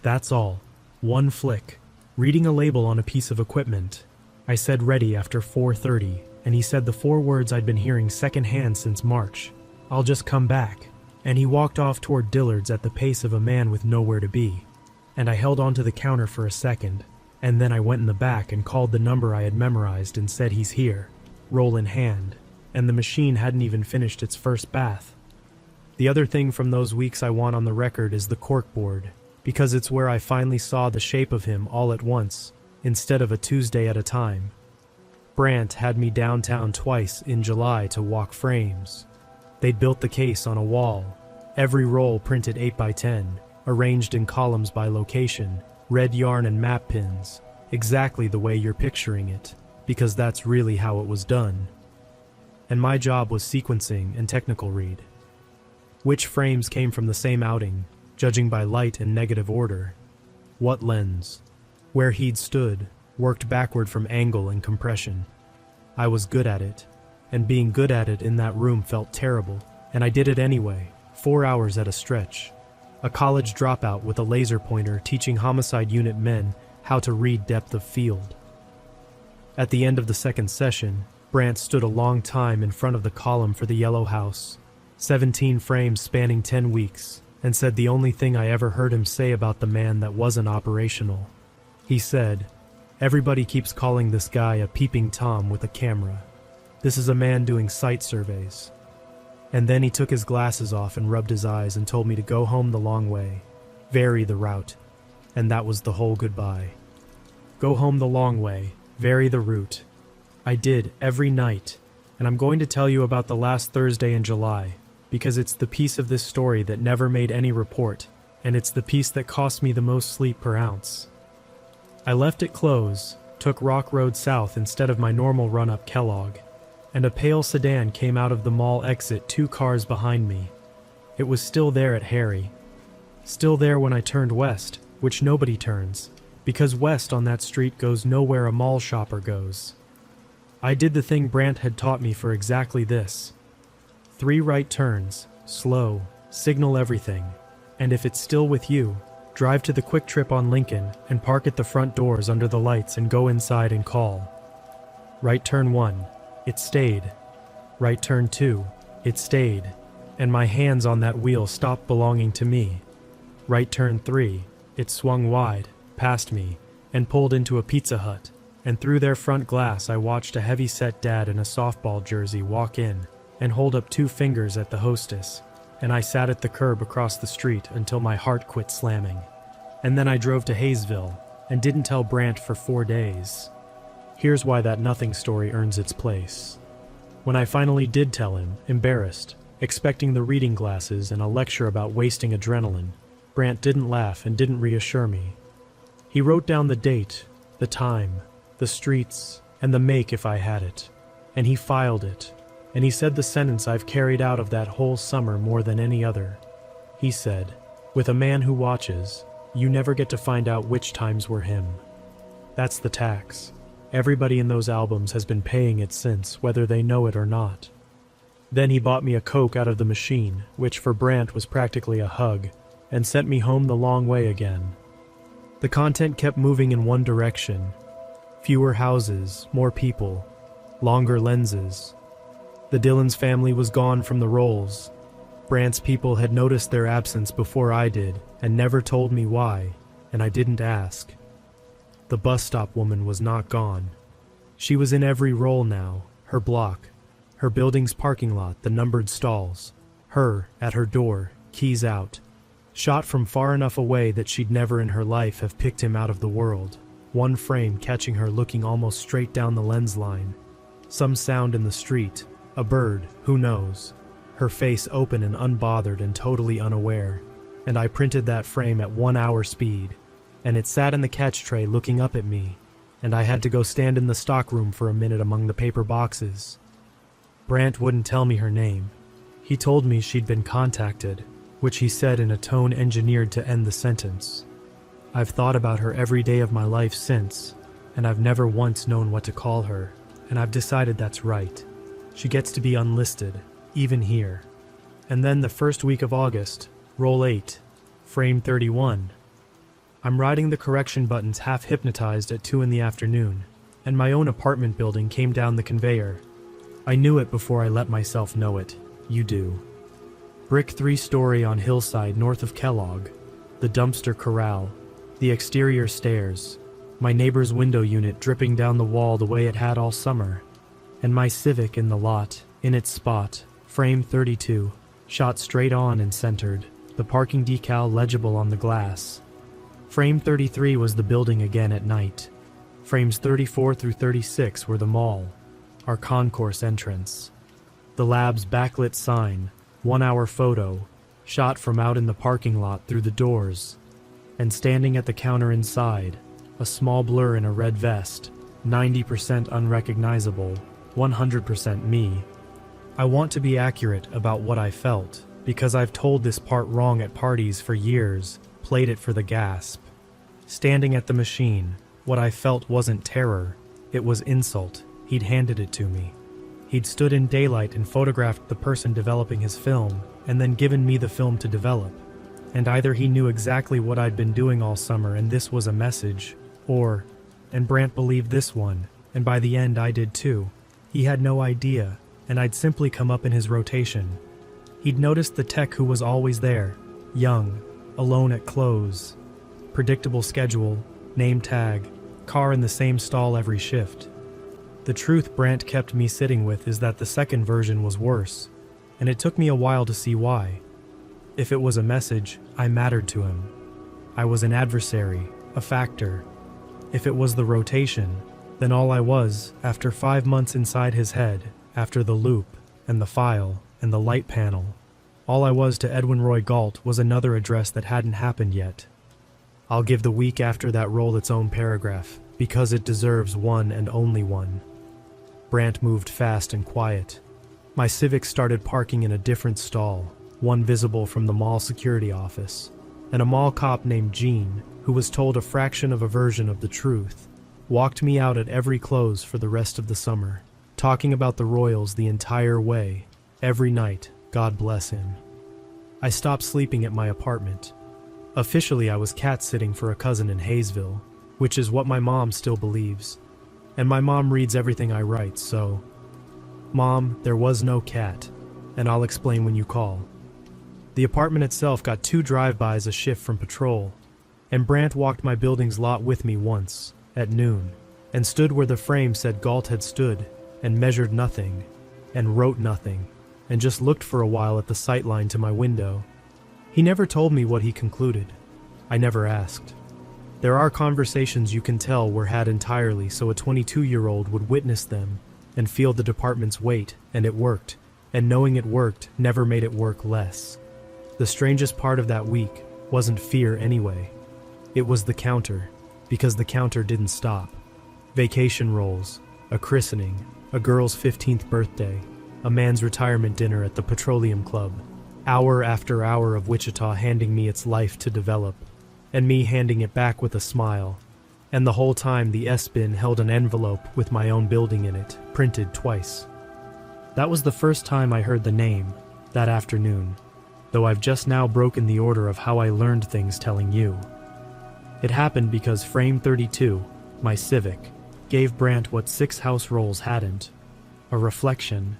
That's all. One flick. Reading a label on a piece of equipment. I said ready after 4:30, and he said the 4 words I'd been hearing secondhand since March. I'll just come back. And he walked off toward Dillard's at the pace of a man with nowhere to be. And I held onto the counter for a second, and then I went in the back and called the number I had memorized and said he's here, roll in hand, and the machine hadn't even finished its first bath. The other thing from those weeks I want on the record is the corkboard, because it's where I finally saw the shape of him all at once, instead of a Tuesday at a time. Brant had me downtown twice in July to walk frames. They'd built the case on a wall, every roll printed 8x10, arranged in columns by location, red yarn and map pins, exactly the way you're picturing it, because that's really how it was done. And my job was sequencing and technical read. Which frames came from the same outing, judging by light and negative order. What lens. Where he'd stood, worked backward from angle and compression. I was good at it, and being good at it in that room felt terrible, And I did it anyway, 4 hours at a stretch. A college dropout with a laser pointer teaching homicide unit men how to read depth of field. At the end of the second session, Brandt stood a long time in front of the column for the Yellow House, 17 frames spanning 10 weeks, and said the only thing I ever heard him say about the man that wasn't operational. He said, "Everybody keeps calling this guy a peeping Tom with a camera. This is a man doing site surveys." And then he took his glasses off and rubbed his eyes and told me to go home the long way, vary the route, and that was the whole goodbye. Go home the long way, vary the route. I did every night, and I'm going to tell you about the last Thursday in July, because it's the piece of this story that never made any report, and it's the piece that cost me the most sleep per ounce. I left at close, took Rock Road South instead of my normal run up Kellogg, and a pale sedan came out of the mall exit 2 cars behind me. It was still there at Harry. Still there when I turned west, which nobody turns, because west on that street goes nowhere a mall shopper goes. I did the thing Brandt had taught me for exactly this. 3 right turns, slow, signal everything, and if it's still with you, drive to the Quick Trip on Lincoln and park at the front doors under the lights and go inside and call. Right turn 1. It stayed. Right turn 2. It stayed, and my hands on that wheel stopped belonging to me. Right turn 3. It swung wide, past me, and pulled into a Pizza Hut, and through their front glass I watched a heavy-set dad in a softball jersey walk in and hold up 2 fingers at the hostess, and I sat at the curb across the street until my heart quit slamming. And then I drove to Hayesville and didn't tell Brandt for 4 days. Here's why that nothing story earns its place. When I finally did tell him, embarrassed, expecting the reading glasses and a lecture about wasting adrenaline, Brandt didn't laugh and didn't reassure me. He wrote down the date, the time, the streets, and the make if I had it, and he filed it, and he said the sentence I've carried out of that whole summer more than any other. He said, "With a man who watches, you never get to find out which times were him." That's the tax. Everybody in those albums has been paying it since, whether they know it or not. Then he bought me a Coke out of the machine, which for Brandt was practically a hug, and sent me home the long way again. The content kept moving in one direction. Fewer houses, more people, longer lenses. The Dillons family was gone from the rolls. Brandt's people had noticed their absence before I did, and never told me why, and I didn't ask. The bus stop woman was not gone. She was in every role now, her block, her building's parking lot, the numbered stalls, her, at her door, keys out, shot from far enough away that she'd never in her life have picked him out of the world, one frame catching her looking almost straight down the lens line. Some sound in the street, a bird, who knows, her face open and unbothered and totally unaware, and I printed that frame at 1 hour speed. And it sat in the catch tray looking up at me, and I had to go stand in the stockroom for a minute among the paper boxes. Brandt wouldn't tell me her name. He told me she'd been contacted, which he said in a tone engineered to end the sentence. I've thought about her every day of my life since, and I've never once known what to call her, and I've decided that's right. She gets to be unlisted, even here. And then the first week of August, roll 8, frame 31. I'm riding the correction buttons half hypnotized at 2 in the afternoon, and my own apartment building came down the conveyor. I knew it before I let myself know it. You do. Brick 3-story on hillside north of Kellogg, the dumpster corral, the exterior stairs, my neighbor's window unit dripping down the wall the way it had all summer, and my Civic in the lot, in its spot, frame 32, shot straight on and centered, the parking decal legible on the glass. Frame 33 was the building again at night. Frames 34 through 36 were the mall, our concourse entrance. The lab's backlit sign, 1 hour photo, shot from out in the parking lot through the doors. And standing at the counter inside, a small blur in a red vest, 90% unrecognizable, 100% me. I want to be accurate about what I felt, because I've told this part wrong at parties for years, played it for the gasp. Standing at the machine, what I felt wasn't terror, it was insult. He'd handed it to me. He'd stood in daylight and photographed the person developing his film, and then given me the film to develop. And either he knew exactly what I'd been doing all summer and this was a message, and Brant believed this one, and by the end I did too. He had no idea, and I'd simply come up in his rotation. He'd noticed the tech who was always there, young, alone at close, predictable schedule, name tag, car in the same stall every shift. The truth Brant kept me sitting with is that the second version was worse, and it took me a while to see why. If it was a message, I mattered to him. I was an adversary, a factor. If it was the rotation, then all I was, after 5 months inside his head, after the loop, and the file, and the light panel, all I was to Edwin Roy Galt was another address that hadn't happened yet. I'll give the week after that role its own paragraph, because it deserves one and only one. Brant moved fast and quiet. My Civic started parking in a different stall, one visible from the mall security office, and a mall cop named Gene, who was told a fraction of a version of the truth, walked me out at every close for the rest of the summer, talking about the Royals the entire way, every night, God bless him. I stopped sleeping at my apartment. Officially, I was cat-sitting for a cousin in Hayesville, which is what my mom still believes. And my mom reads everything I write, so... Mom, there was no cat, and I'll explain when you call. The apartment itself got 2 drive-bys a shift from patrol, and Brant walked my building's lot with me once, at noon, and stood where the frame said Galt had stood, and measured nothing, and wrote nothing, and just looked for a while at the sightline to my window. He never told me what he concluded. I never asked. There are conversations you can tell were had entirely so a 22-year-old would witness them and feel the department's weight, and it worked, and knowing it worked never made it work less. The strangest part of that week wasn't fear anyway. It was the counter, because the counter didn't stop. Vacation rolls, a christening, a girl's 15th birthday, a man's retirement dinner at the Petroleum Club, hour after hour of Wichita handing me its life to develop, and me handing it back with a smile, and the whole time the S-bin held an envelope with my own building in it, printed twice. That was the first time I heard the name, that afternoon, though I've just now broken the order of how I learned things telling you. It happened because Frame 32, my Civic, gave Brant what 6 house rolls hadn't, a reflection.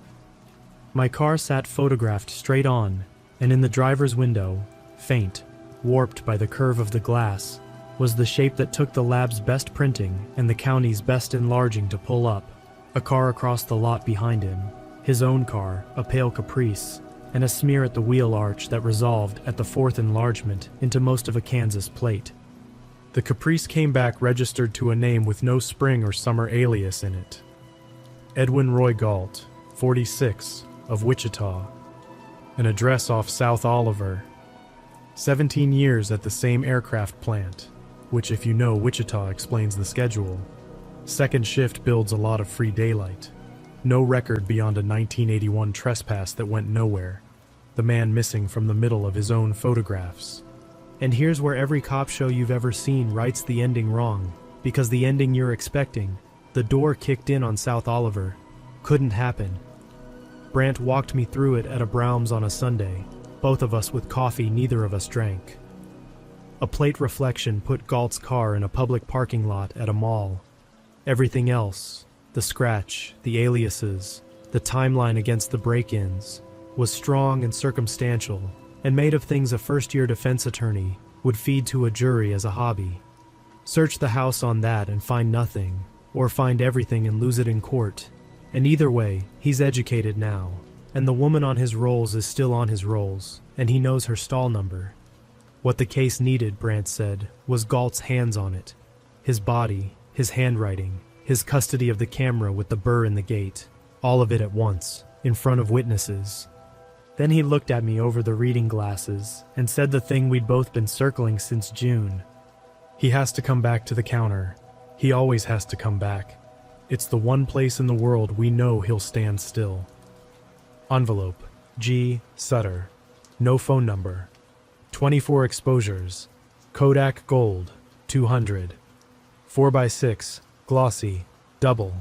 My car sat photographed straight on, and in the driver's window, faint, warped by the curve of the glass, was the shape that took the lab's best printing and the county's best enlarging to pull up, a car across the lot behind him, his own car, a pale Caprice, and a smear at the wheel arch that resolved at the 4th enlargement into most of a Kansas plate. The Caprice came back registered to a name with no spring or summer alias in it. Edwin Roy Galt, 46, of Wichita. An address off South Oliver. 17 years at the same aircraft plant, which if you know Wichita explains the schedule. Second shift builds a lot of free daylight. No record beyond a 1981 trespass that went nowhere. The man missing from the middle of his own photographs. And here's where every cop show you've ever seen writes the ending wrong, because the ending you're expecting, the door kicked in on South Oliver, couldn't happen. Brant walked me through it at a Brown's on a Sunday, both of us with coffee neither of us drank. A plate reflection put Galt's car in a public parking lot at a mall. Everything else, the scratch, the aliases, the timeline against the break-ins, was strong and circumstantial, and made of things a first-year defense attorney would feed to a jury as a hobby. Search the house on that and find nothing, or find everything and lose it in court. And either way, he's educated now, and the woman on his rolls is still on his rolls, and he knows her stall number. What the case needed, Brant said, was Galt's hands on it. His body, his handwriting, his custody of the camera with the burr in the gate, all of it at once, in front of witnesses. Then he looked at me over the reading glasses and said the thing we'd both been circling since June. He has to come back to the counter. He always has to come back. It's the one place in the world we know he'll stand still. Envelope, G. Sutter. No phone number. 24 exposures. Kodak Gold, 200. 4x6, glossy, double.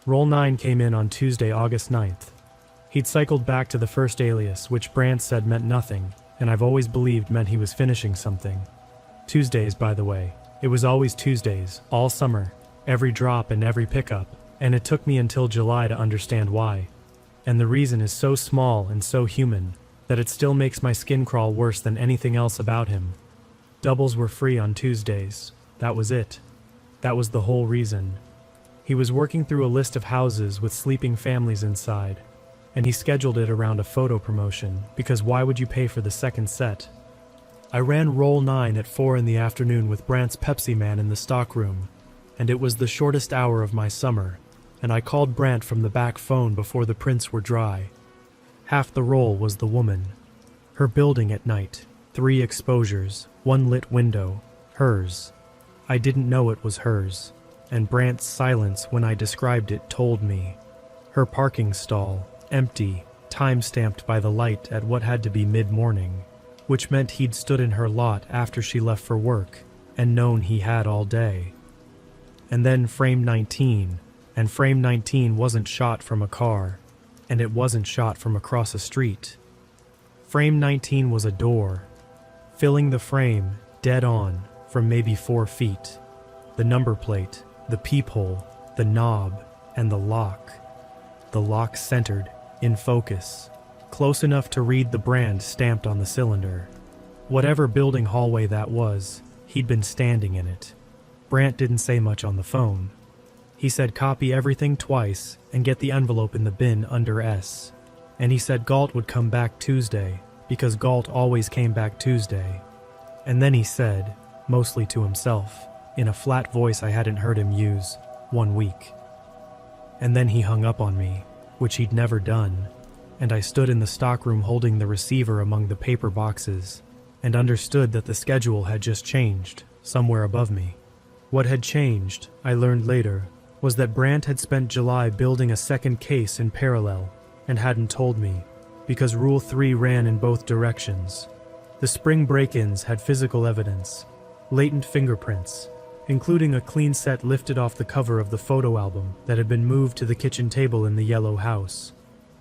Roll 9 came in on Tuesday, August 9th. He'd cycled back to the first alias, which Brant said meant nothing, and I've always believed meant he was finishing something. Tuesdays, by the way. It was always Tuesdays, all summer, every drop and every pickup, and it took me until July to understand why. And the reason is so small and so human that it still makes my skin crawl worse than anything else about him. Doubles were free on Tuesdays. That was it. That was the whole reason. He was working through a list of houses with sleeping families inside, and he scheduled it around a photo promotion, because why would you pay for the second set? I ran roll 9 at 4 in the afternoon with Brant's Pepsi man in the stockroom, and it was the shortest hour of my summer, and I called Brant from the back phone before the prints were dry. Half the roll was the woman. Her building at night, 3 exposures, 1 lit window, hers. I didn't know it was hers, and Brant's silence when I described it told me. Her parking stall, empty, time-stamped by the light at what had to be mid-morning, which meant he'd stood in her lot after she left for work, and known he had all day. And then frame 19, and frame 19 wasn't shot from a car, and it wasn't shot from across a street. Frame 19 was a door, filling the frame, dead on, from maybe 4 feet. The number plate, the peephole, the knob, and the lock. The lock centered, in focus, close enough to read the brand stamped on the cylinder. Whatever building hallway that was, he'd been standing in it. Brant didn't say much on the phone. He said copy everything twice and get the envelope in the bin under S. And he said Galt would come back Tuesday, because Galt always came back Tuesday. And then he said, mostly to himself, in a flat voice I hadn't heard him use, 1 week. And then he hung up on me, which he'd never done, and I stood in the stockroom holding the receiver among the paper boxes, and understood that the schedule had just changed, somewhere above me. What had changed, I learned later, was that Brant had spent July building a second case in parallel, and hadn't told me, because Rule 3 ran in both directions. The spring break-ins had physical evidence, latent fingerprints, including a clean set lifted off the cover of the photo album that had been moved to the kitchen table in the yellow house.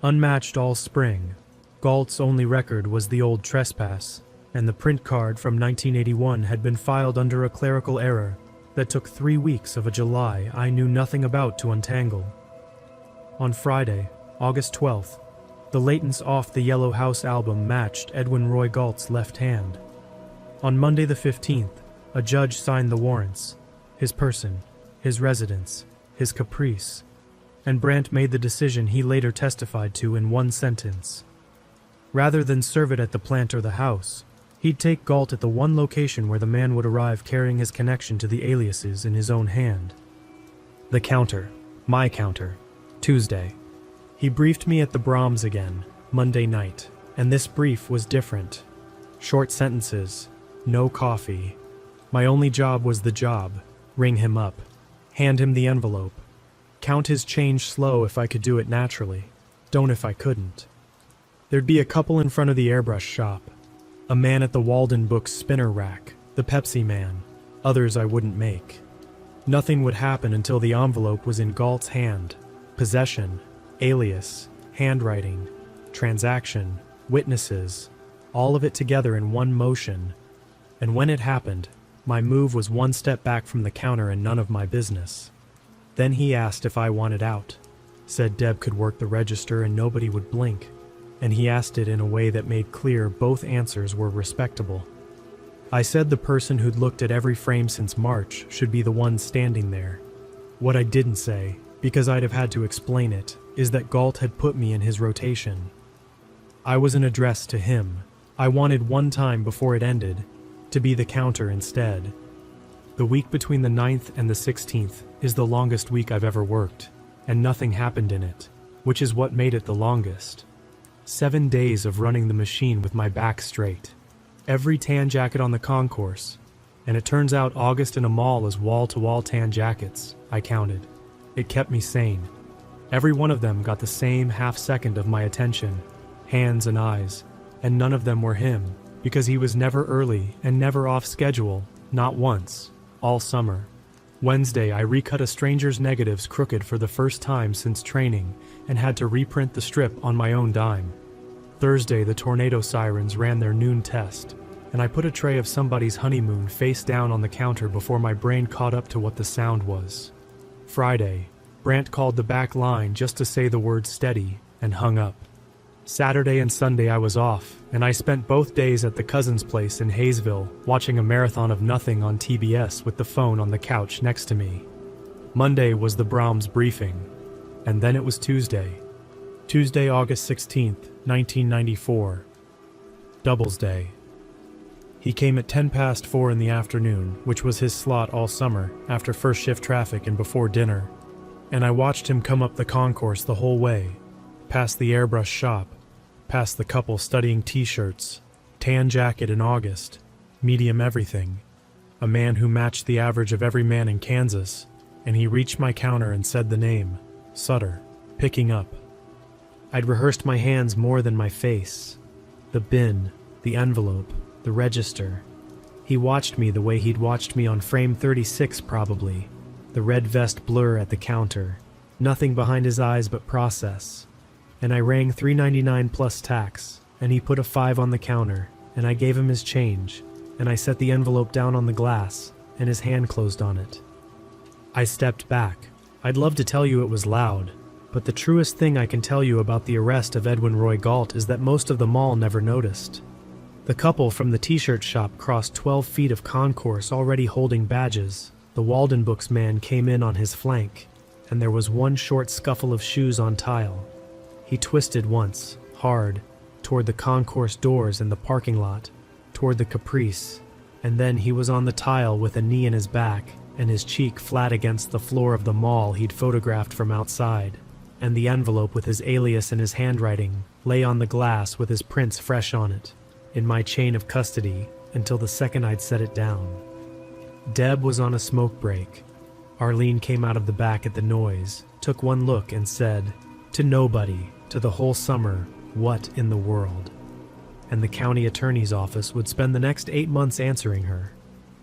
Unmatched all spring, Galt's only record was the old trespass, and the print card from 1981 had been filed under a clerical error that took 3 weeks of a July I knew nothing about to untangle. On Friday, August 12th, the latents off the Yellow House album matched Edwin Roy Galt's left hand. On Monday the 15th, a judge signed the warrants, his person, his residence, his caprice, and Brant made the decision he later testified to in 1 sentence. Rather than serve it at the plant or the house, he'd take Galt at the one location where the man would arrive carrying his connection to the aliases in his own hand. The counter, my counter, Tuesday. He briefed me at the Brahms again, Monday night, and this brief was different. Short sentences, no coffee. My only job was the job, ring him up, hand him the envelope, count his change slow if I could do it naturally, don't if I couldn't. There'd be a couple in front of the airbrush shop, a man at the Walden Books spinner rack, the Pepsi man, others I wouldn't make. Nothing would happen until the envelope was in Galt's hand. Possession, alias, handwriting, transaction, witnesses, all of it together in one motion. And when it happened, my move was 1 step back from the counter and none of my business. Then he asked if I wanted out, said Deb could work the register and nobody would blink, and he asked it in a way that made clear both answers were respectable. I said the person who'd looked at every frame since March should be the one standing there. What I didn't say, because I'd have had to explain it, is that Galt had put me in his rotation. I was an address to him. I wanted one time before it ended, to be the counter instead. The week between the 9th and the 16th is the longest week I've ever worked, and nothing happened in it, which is what made it the longest. 7 days of running the machine with my back straight. Every tan jacket on the concourse, and it turns out August in a mall is wall-to-wall tan jackets, I counted. It kept me sane. Every one of them got the same half-second of my attention, hands and eyes, and none of them were him, because he was never early and never off schedule, not once, all summer. Wednesday, I recut a stranger's negatives crooked for the first time since training and had to reprint the strip on my own dime. Thursday, the tornado sirens ran their noon test, and I put a tray of somebody's honeymoon face down on the counter before my brain caught up to what the sound was. Friday, Brant called the back line just to say the word steady and hung up. Saturday and Sunday I was off, and I spent both days at the cousin's place in Hayesville watching a marathon of nothing on TBS with the phone on the couch next to me. Monday was the Brahms briefing, and then it was Tuesday. Tuesday, August 16th, 1994. Doubles Day. He came at 4:10 in the afternoon, which was his slot all summer, after first shift traffic and before dinner, and I watched him come up the concourse the whole way, past the airbrush shop, past the couple studying t-shirts, tan jacket in August, medium everything, a man who matched the average of every man in Kansas, and he reached my counter and said the name, Sutter, picking up. I'd rehearsed my hands more than my face, the bin, the envelope, the register. He watched me the way he'd watched me on frame 36 probably, the red vest blur at the counter, nothing behind his eyes but process. And I rang $3.99 plus tax, and he put a 5 on the counter, and I gave him his change, and I set the envelope down on the glass, and his hand closed on it. I stepped back. I'd love to tell you it was loud, but the truest thing I can tell you about the arrest of Edwin Roy Galt is that most of the mall never noticed. The couple from the t-shirt shop crossed 12 feet of concourse already holding badges. The Walden Books man came in on his flank, and there was one short scuffle of shoes on tile. He twisted once, hard, toward the concourse doors in the parking lot, toward the Caprice, and then he was on the tile with a knee in his back and his cheek flat against the floor of the mall he'd photographed from outside, and the envelope with his alias and his handwriting lay on the glass with his prints fresh on it, in my chain of custody until the second I'd set it down. Deb was on a smoke break. Arlene came out of the back at the noise, took one look and said, to nobody, to the whole summer, what in the world? And the county attorney's office would spend the next 8 months answering her.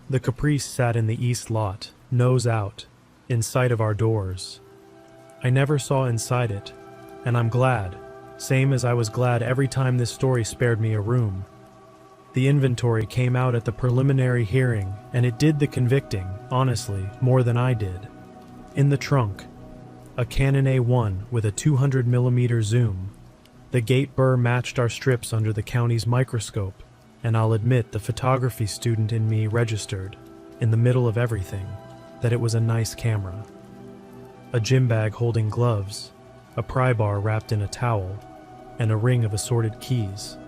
The Caprice sat in the east lot, nose out, in sight of our doors. I never saw inside it, and I'm glad, same as I was glad every time this story spared me a room. The inventory came out at the preliminary hearing, and it did the convicting, honestly, more than I did. In the trunk, a Canon A1 with a 200mm zoom. The gate burr matched our strips under the county's microscope, and I'll admit the photography student in me registered, in the middle of everything, that it was a nice camera. A gym bag holding gloves, a pry bar wrapped in a towel, and a ring of assorted keys.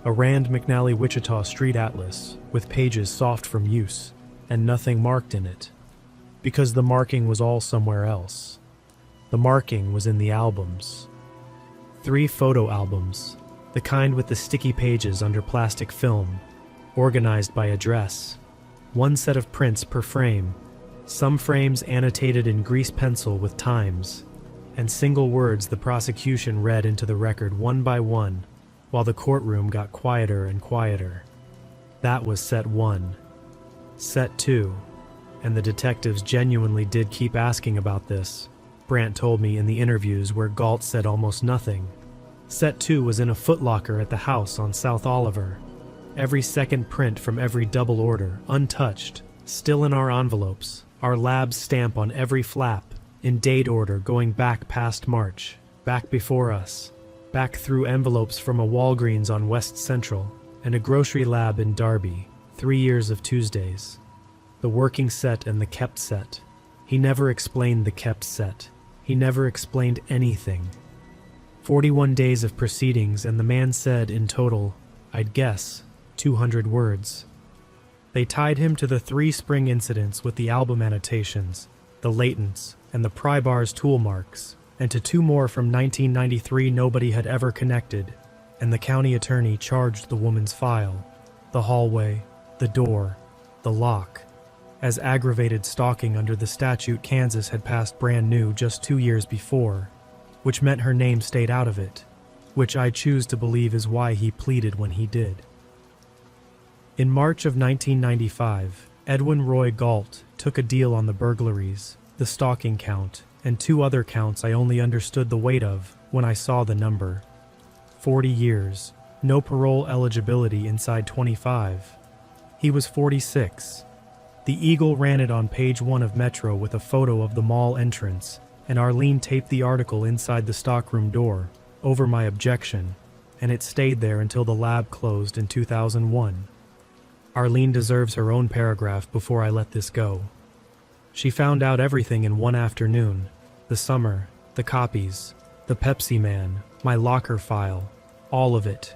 A Rand McNally Wichita Street Atlas with pages soft from use, and nothing marked in it, because the marking was all somewhere else. The marking was in the albums. 3 photo albums, the kind with the sticky pages under plastic film, organized by address. 1 set of prints per frame, some frames annotated in grease pencil with times, and single words the prosecution read into the record one by one, while the courtroom got quieter and quieter. That was set 1. Set 2, and the detectives genuinely did keep asking about this. Brant told me in the interviews where Galt said almost nothing. Set 2 was in a footlocker at the house on South Oliver. Every second print from every double order, untouched, still in our envelopes, our lab's stamp on every flap, in date order going back past March, back before us, back through envelopes from a Walgreens on West Central, and a grocery lab in Darby, 3 years of Tuesdays. The working set and the kept set. He never explained the kept set. He never explained anything. 41 days of proceedings, and the man said in total, I'd guess, 200 words. They tied him to the 3 spring incidents with the album annotations, the latents, and the pry bar's tool marks, and to 2 more from 1993 nobody had ever connected, and the county attorney charged the woman's file, the hallway, the door, the lock, as aggravated stalking under the statute Kansas had passed brand new just 2 years before, which meant her name stayed out of it, which I choose to believe is why he pleaded when he did. In March of 1995, Edwin Roy Galt took a deal on the burglaries, the stalking count, and 2 other counts I only understood the weight of when I saw the number. 40 years, no parole eligibility inside 25. He was 46. The Eagle ran it on page 1 of Metro with a photo of the mall entrance, and Arlene taped the article inside the stockroom door, over my objection, and it stayed there until the lab closed in 2001. Arlene deserves her own paragraph before I let this go. She found out everything in one afternoon. The summer, the copies, the Pepsi man, my locker file, all of it.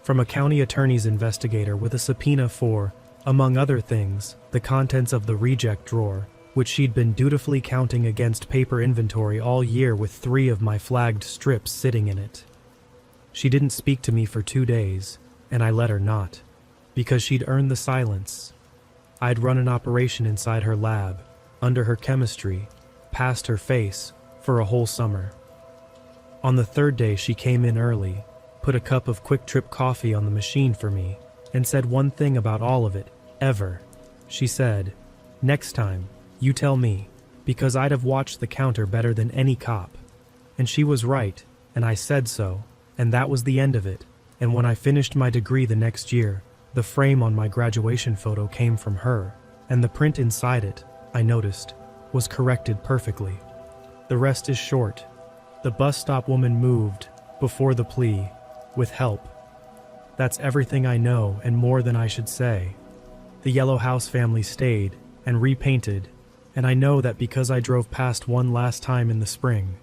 From a county attorney's investigator with a subpoena for, among other things, the contents of the reject drawer, which she'd been dutifully counting against paper inventory all year with 3 of my flagged strips sitting in it. She didn't speak to me for 2 days, and I let her not, because she'd earned the silence. I'd run an operation inside her lab, under her chemistry, past her face, for a whole summer. On the 3rd day she came in early, put a cup of Quick Trip coffee on the machine for me, and said one thing about all of it, ever. She said, "Next time, you tell me, because I'd have watched the counter better than any cop." And she was right, and I said so, and that was the end of it. And when I finished my degree the next year, the frame on my graduation photo came from her, and the print inside it, I noticed, was corrected perfectly. The rest is short. The bus stop woman moved, before the plea, with help. That's everything I know and more than I should say. The Yellow House family stayed and repainted, and I know that because I drove past one last time in the spring.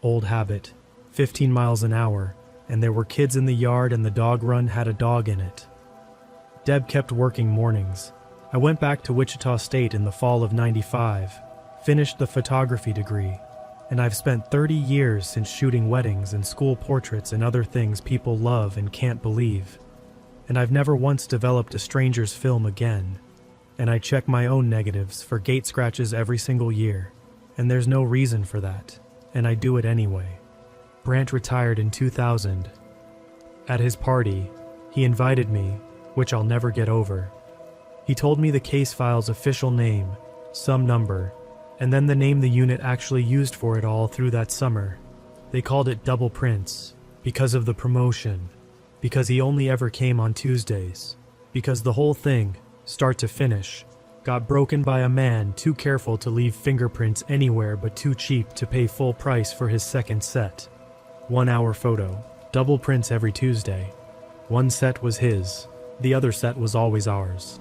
Old habit, 15 miles an hour, and there were kids in the yard and the dog run had a dog in it. Deb kept working mornings. I went back to Wichita State in the fall of '95, finished the photography degree, and I've spent 30 years since shooting weddings and school portraits and other things people love and can't believe. And I've never once developed a stranger's film again. And I check my own negatives for gate scratches every single year, and there's no reason for that, and I do it anyway. Brant retired in 2000. At his party, he invited me, which I'll never get over. He told me the case file's official name, some number, and then the name the unit actually used for it all through that summer. They called it Double Prince, because of the promotion, because he only ever came on Tuesdays, because the whole thing, start to finish, got broken by a man too careful to leave fingerprints anywhere but too cheap to pay full price for his second set. 1 hour photo, double prints every Tuesday. One set was his, the other set was always ours.